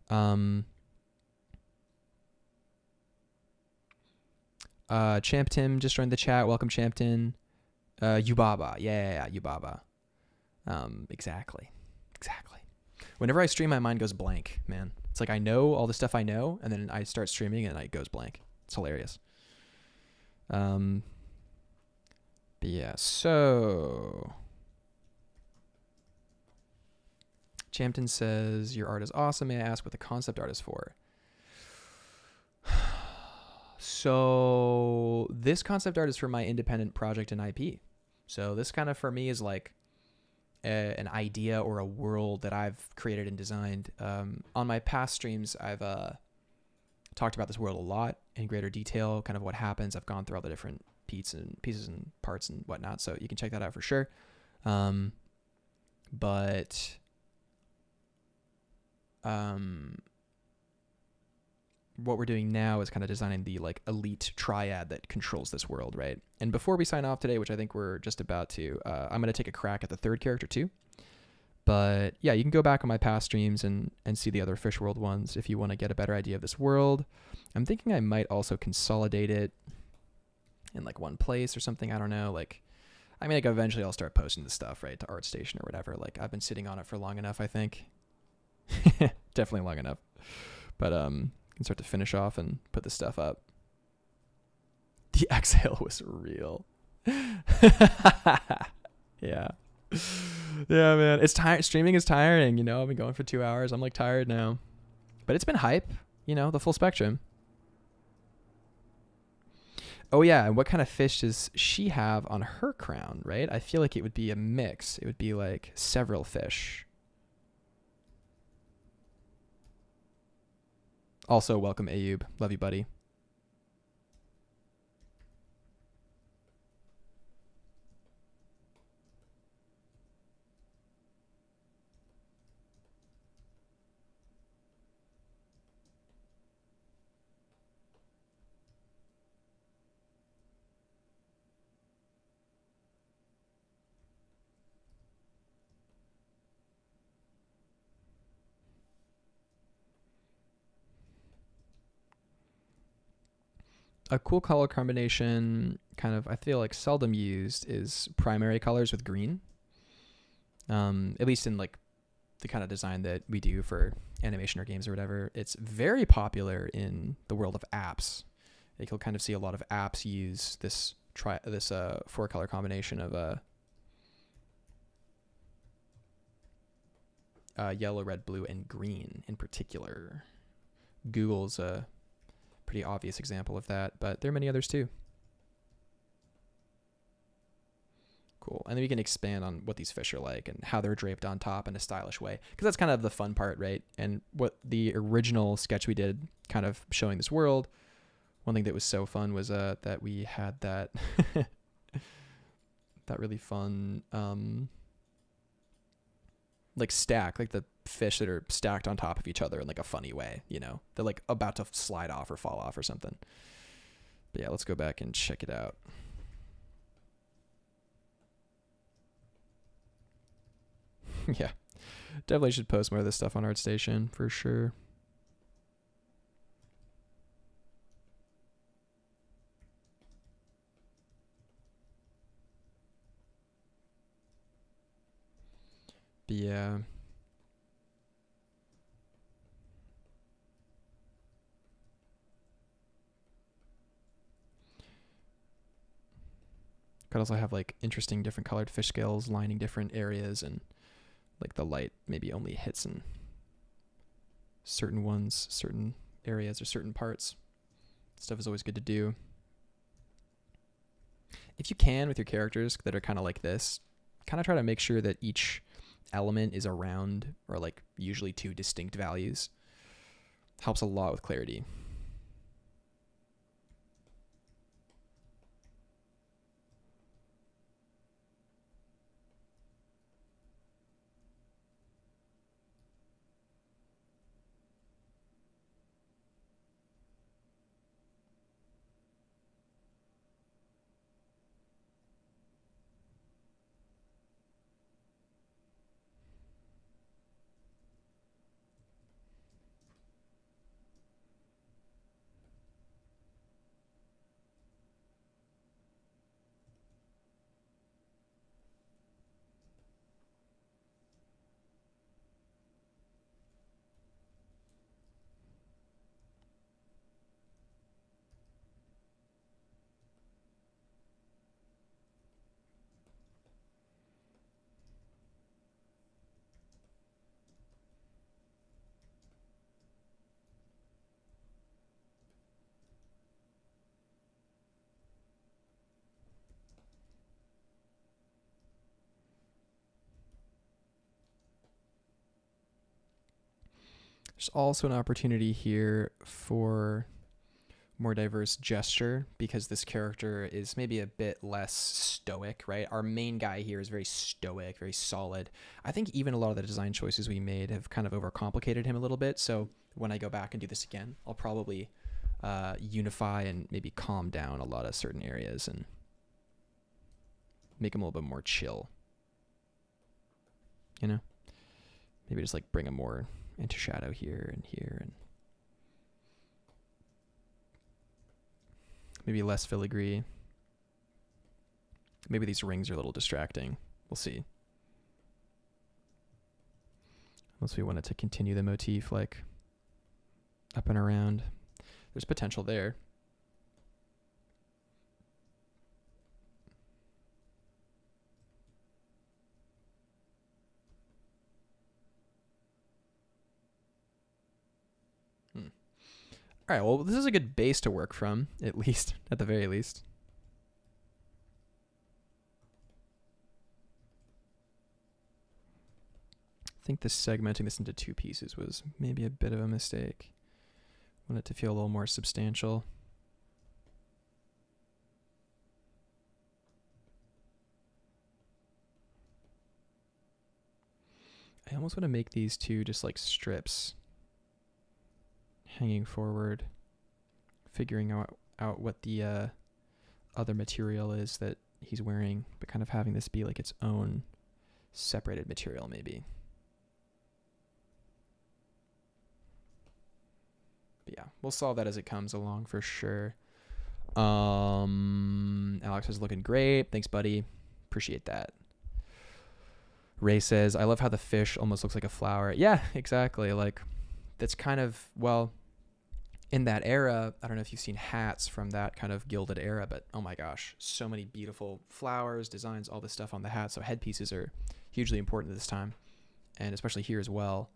Champ Tim just joined the chat. Welcome, Champton. Yubaba. Yeah, Yubaba. Exactly. Whenever I stream, my mind goes blank, man. It's like I know all the stuff I know, and then I start streaming and it goes blank. It's hilarious. But yeah, so Champton says, your art is awesome. May I ask what the concept art is for? So this concept art is for my independent project and IP. So this kind of for me is like an idea or a world that I've created and designed. On my past streams, I've talked about this world a lot in greater detail, kind of what happens. I've gone through all the different pieces and parts and whatnot, so you can check that out for sure. But what we're doing now is kind of designing the like elite triad that controls this world, right? And before we sign off today, which I think we're just about to, I'm going to take a crack at the third character too. But yeah, you can go back on my past streams and see the other Fish World ones if you want to get a better idea of this world. I'm thinking I might also consolidate it in like one place or something. I don't know. Like, I mean, like eventually I'll start posting the stuff, right, to ArtStation or whatever. Like I've been sitting on it for long enough, I think. Definitely long enough. But can start to finish off and put this stuff up. The exhale was real. Yeah. Yeah, man. It's tired. Streaming is tiring, you know. I've been going for 2 hours. I'm like tired now. But it's been hype, you know, the full spectrum. Oh yeah, and what kind of fish does she have on her crown, right? I feel like it would be a mix. It would be like several fish. Also, welcome Ayub. Love you, buddy. A cool color combination, kind of, I feel like seldom used, is primary colors with green. At least in like the kind of design that we do for animation or games or whatever. It's very popular in the world of apps. Like you'll kind of see a lot of apps use this four color combination of yellow, red, blue, and green in particular. Google's a pretty obvious example of that, but there are many others too. Cool. And then we can expand on what these fish are like and how they're draped on top in a stylish way, because that's kind of the fun part, right? And what the original sketch we did, kind of showing this world, one thing that was so fun was that we had that that really fun, like stack, like the fish that are stacked on top of each other in like a funny way, you know, they're like about to slide off or fall off or something. But yeah, let's go back and check it out. Yeah, definitely should post more of this stuff on ArtStation for sure. But yeah. Could also have like interesting different colored fish scales lining different areas, and like the light maybe only hits in certain ones, certain areas, or certain parts. Stuff is always good to do. If you can, with your characters that are kind of like this, kind of try to make sure that each element is around, or like usually 2 distinct values. Helps a lot with clarity. There's also an opportunity here for more diverse gesture, because this character is maybe a bit less stoic, right? Our main guy here is very stoic, very solid. I think even a lot of the design choices we made have kind of overcomplicated him a little bit. So when I go back and do this again, I'll probably unify and maybe calm down a lot of certain areas and make him a little bit more chill. You know? Maybe just like bring him more into shadow here and here, and maybe less filigree. Maybe these rings are a little distracting. We'll see. Unless we wanted to continue the motif like up and around. There's potential there. All right, well, this is a good base to work from, at least, at the very least. I think this segmenting this into 2 pieces was maybe a bit of a mistake. I want it to feel a little more substantial. I almost want to make these 2 just like strips hanging forward, figuring out what the other material is that he's wearing, but kind of having this be like its own separated material maybe. But yeah, we'll solve that as it comes along for sure. Alex is looking great. Thanks, buddy. Appreciate that. Ray says, I love how the fish almost looks like a flower. Yeah, exactly. Like, that's kind of, well, in that era, I don't know if you've seen hats from that kind of gilded era, but oh my gosh, so many beautiful flowers, designs, all this stuff on the hat. So headpieces are hugely important at this time, and especially here as well.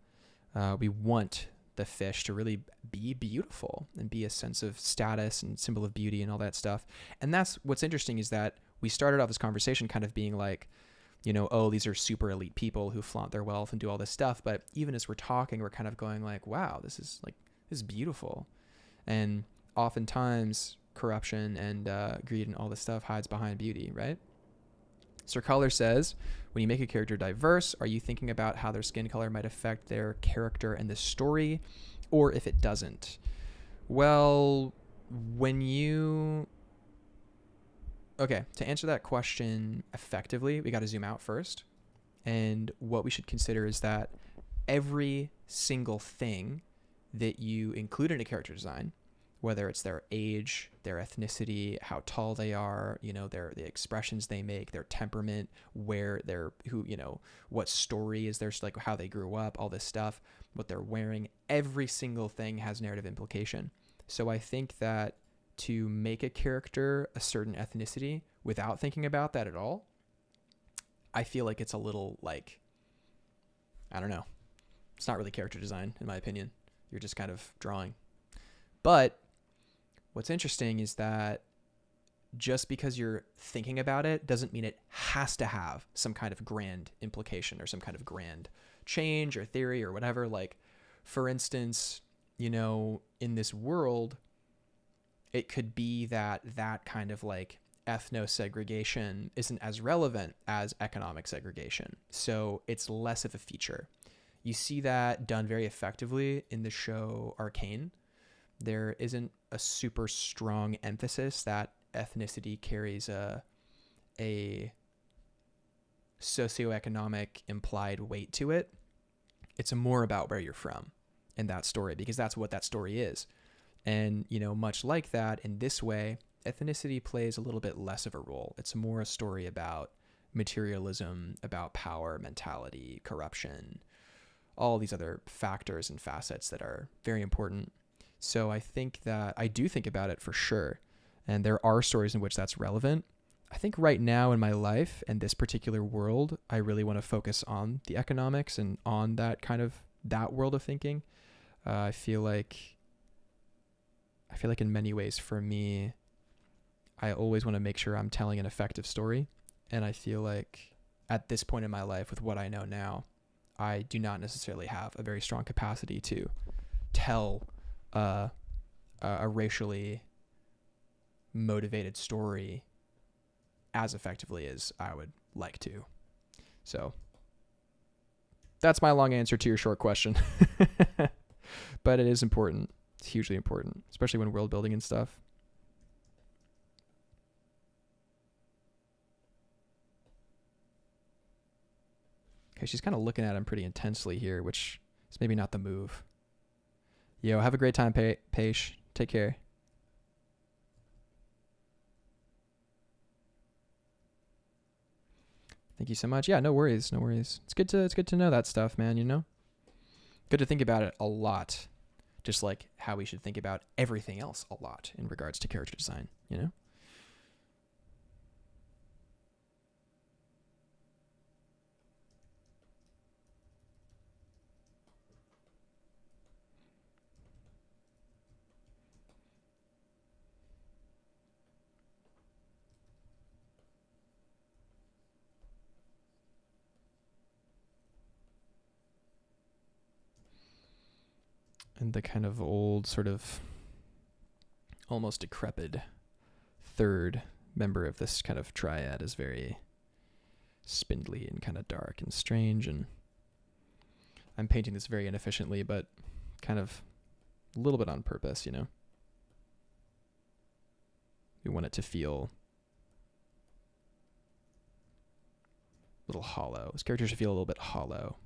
We want the fish to really be beautiful and be a sense of status and symbol of beauty and all that stuff. And that's what's interesting, is that we started off this conversation kind of being like, you know, oh, these are super elite people who flaunt their wealth and do all this stuff. But even as we're talking, we're kind of going like, wow, this is beautiful. And oftentimes corruption and greed and all this stuff hides behind beauty, right? Sir Color says, when you make a character diverse, are you thinking about how their skin color might affect their character and the story, or if it doesn't? Well, okay, to answer that question effectively, we got to zoom out first. And what we should consider is that every single thing that you include in a character design, whether it's their age, their ethnicity, how tall they are, the expressions they make, their temperament, what story is theirs, like how they grew up, all this stuff, what they're wearing, every single thing has narrative implication. So I think that to make a character a certain ethnicity without thinking about that at all, I feel like it's a little like, I don't know. It's not really character design, in my opinion. You're just kind of drawing. But what's interesting is that just because you're thinking about it doesn't mean it has to have some kind of grand implication or some kind of grand change or theory or whatever. Like, for instance, in this world, it could be that kind of like ethno-segregation isn't as relevant as economic segregation. So it's less of a feature. You see that done very effectively in the show Arcane. There isn't a super strong emphasis that ethnicity carries a socioeconomic implied weight to it. It's more about where you're from in that story, because that's what that story is. And, much like that, in this way, ethnicity plays a little bit less of a role. It's more a story about materialism, about power, mentality, corruption, all these other factors and facets that are very important. So I think that I do think about it for sure. And there are stories in which that's relevant. I think right now in my life and this particular world, I really want to focus on the economics and on that world of thinking. I feel like in many ways for me, I always want to make sure I'm telling an effective story. And I feel like at this point in my life, with what I know now, I do not necessarily have a very strong capacity to tell a racially motivated story as effectively as I would like to. So that's my long answer to your short question. But it is important. It's hugely important, especially when world building and stuff. Okay, she's kind of looking at him pretty intensely here, which is maybe not the move. Yo, have a great time, Paish. Take care. Thank you so much. Yeah, no worries, no worries. It's good to know that stuff, man, Good to think about it a lot. Just like how we should think about everything else a lot in regards to character design, And the kind of old, sort of almost decrepit third member of this kind of triad is very spindly and kind of dark and strange. And I'm painting this very inefficiently, but kind of a little bit on purpose, We want it to feel a little hollow. This character should feel a little bit hollow.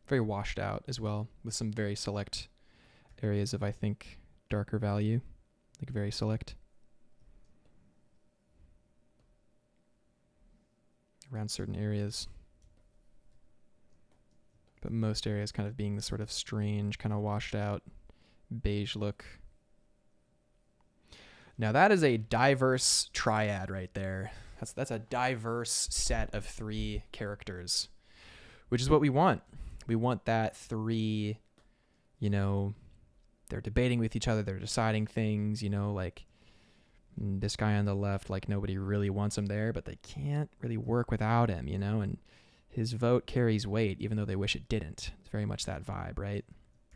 Very washed out as well, with some very select areas of, I think, darker value, like very select. Around certain areas. But most areas kind of being the sort of strange, kind of washed out, beige look. Now that is a diverse triad right there. That's a diverse set of 3 characters, which is what we want. We want that 3, they're debating with each other, they're deciding things, you know, like this guy on the left, like nobody really wants him there, but they can't really work without him, you know, and his vote carries weight even though they wish it didn't. It's very much that vibe, right?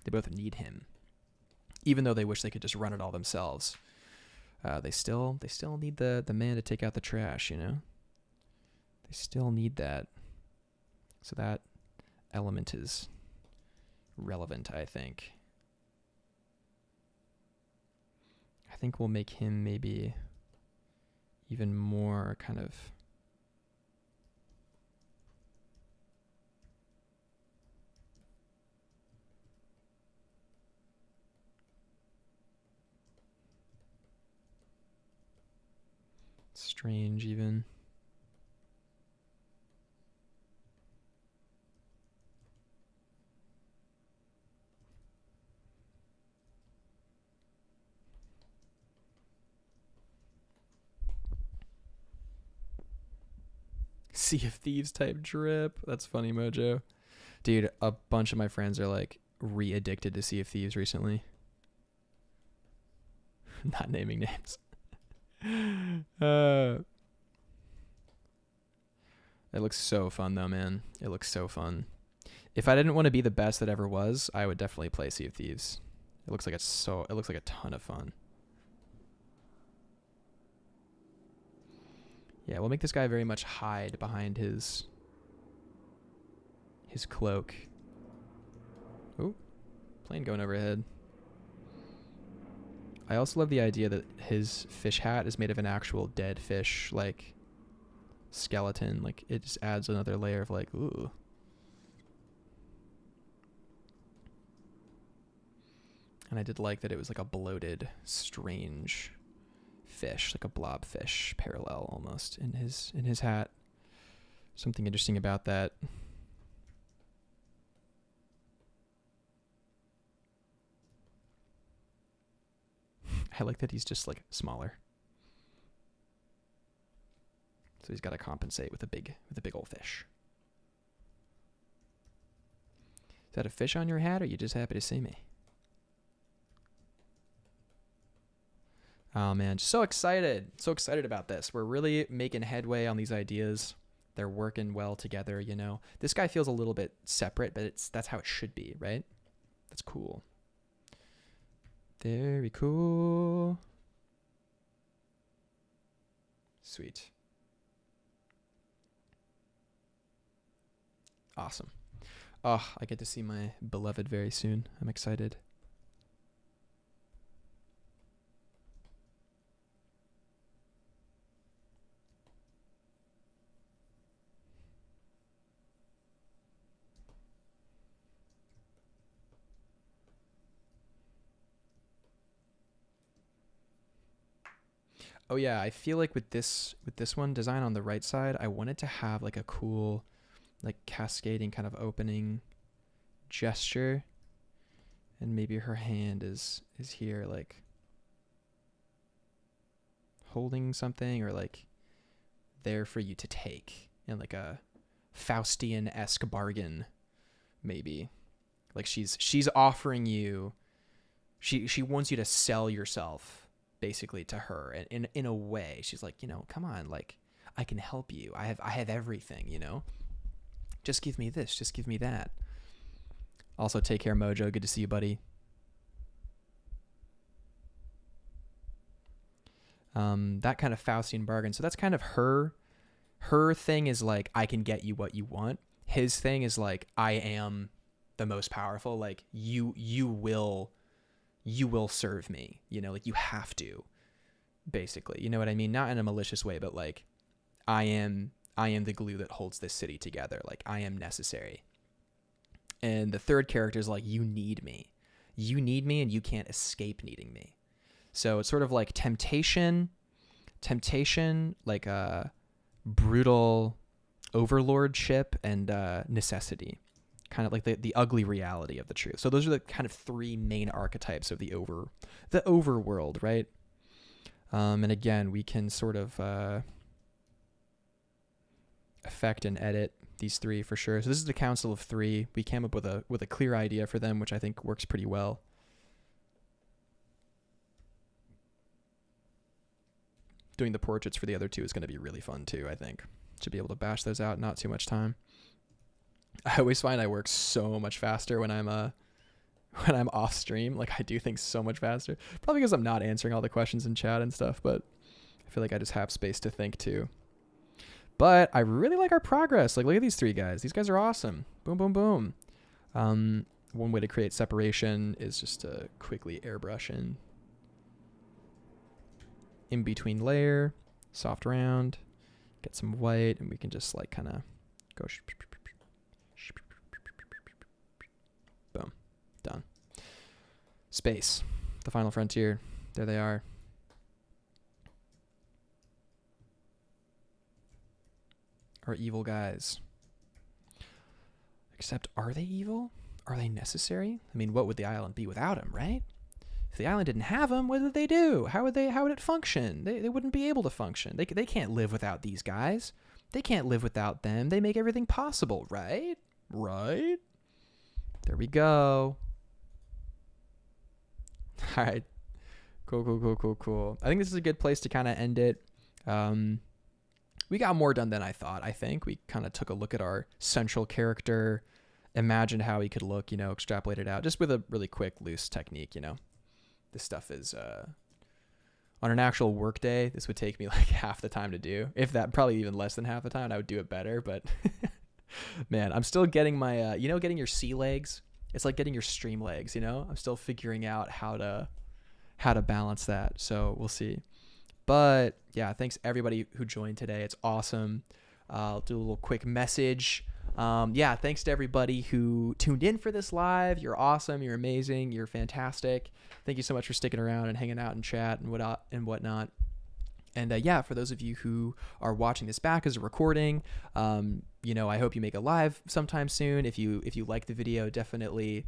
They both need him, even though they wish they could just run it all themselves. They still need the man to take out the trash, you know? They still need that. So that element is relevant, I think. I think we'll make him maybe even more kind of strange even. Sea of Thieves type drip. That's funny, Mojo. Dude, a bunch of my friends are like re-addicted to Sea of Thieves recently. Not naming names. It looks so fun though, man. It looks so fun. If I didn't want to be the best that ever was, I would definitely play Sea of Thieves. It looks like it looks like a ton of fun. Yeah, we'll make this guy very much hide behind his cloak. Oh, plane going overhead. I also love the idea that his fish hat is made of an actual dead fish, like, skeleton. Like, it just adds another layer of, like, ooh. And I did like that it was, like, a bloated, strange fish, like a blobfish parallel almost in his hat. Something interesting about that. I like that he's just like smaller. So he's got to compensate with a big old fish. Is that a fish on your hat, or are you just happy to see me? Oh man, just so excited. So excited about this. We're really making headway on these ideas. They're working well together, you know. This guy feels a little bit separate, but that's how it should be, right? That's cool. Very cool. Sweet. Awesome. Oh, I get to see my beloved very soon. I'm excited. Oh yeah, I feel like with this one, design on the right side, I wanted to have like a cool, like cascading kind of opening gesture, and maybe her hand is here, like holding something, or like there for you to take in like a Faustian-esque bargain, maybe. Like she's offering you, she wants you to sell yourself basically to her, and in a way she's like, you know, come on, like I can help you. I have everything, you know. Just give me this, just give me that. Also, take care, Mojo. Good to see you, buddy. That kind of Faustian bargain. So that's kind of her thing is like, I can get you what you want. His thing is like, I am the most powerful. Like you will serve me, you know, like you have to, basically, you know what I mean? Not in a malicious way, but like, I am the glue that holds this city together. Like I am necessary. And the third character is like, you need me, and you can't escape needing me. So it's sort of like temptation, like a brutal overlordship, and necessity, kind of like the ugly reality of the truth. So those are the kind of three main archetypes of the overworld, right? And again, we can sort of affect and edit these three for sure. So this is the Council of Three. We came up with a clear idea for them, which I think works pretty well. doing the portraits for the other two is going to be really fun too, I think. Should be able to bash those out, not too much time. I always find I work so much faster when I'm off stream. Like, I do things so much faster. Probably because I'm not answering all the questions in chat and stuff, but I feel like I just have space to think too. But I really like our progress. Like, look at these three guys. These guys are awesome. Boom, boom, boom. One way to create separation is just to quickly airbrush in between layer, soft round, get some white, and we can just like kind of go boom, done. Space, the final frontier. There they are. Our evil guys. Except, are they evil? Are they necessary? I mean, what would the island be without them, right? If the island didn't have them, what would they do? How would it function? They wouldn't be able to function. They can't live without these guys. They can't live without them. They make everything possible, right? Right? There we go. All right. Cool. I think this is a good place to kind of end it. We got more done than I thought, I think. We kind of took a look at our central character, imagined how he could look, extrapolated out, just with a really quick, loose technique, This stuff is, on an actual work day, this would take me like half the time to do. If that, probably even less than half the time, I would do it better. But man, I'm still getting my, getting your sea legs. It's like getting your stream legs, I'm still figuring out how to balance that. So we'll see. But yeah, thanks everybody who joined today. It's awesome. I'll do a little quick message. Yeah, thanks to everybody who tuned in for this live. You're awesome. You're amazing. You're fantastic. Thank you so much for sticking around and hanging out in chat and whatnot. And yeah, for those of you who are watching this back as a recording, I hope you make a live sometime soon. If you like the video, definitely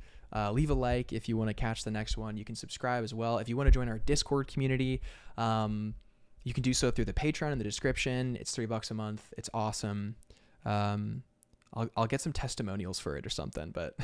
leave a like. If you want to catch the next one, you can subscribe as well. If you want to join our Discord community, you can do so through the Patreon in the description. It's $3 a month. It's awesome. I'll get some testimonials for it or something, but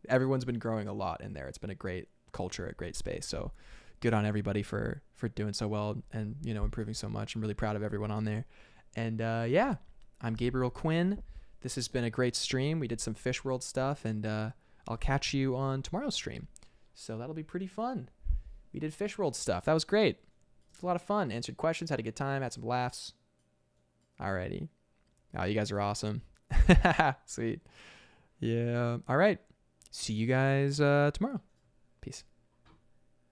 everyone's been growing a lot in there. It's been a great culture, a great space. So good on everybody for doing so well and, improving so much. I'm really proud of everyone on there. And yeah, I'm Gabriel Quinn. This has been a great stream. We did some Fish World stuff, and I'll catch you on tomorrow's stream. So that'll be pretty fun. We did Fish World stuff. That was great. It was a lot of fun. Answered questions, had a good time, had some laughs. Alrighty. Oh, you guys are awesome. Sweet. Yeah. All right. See you guys tomorrow. Peace.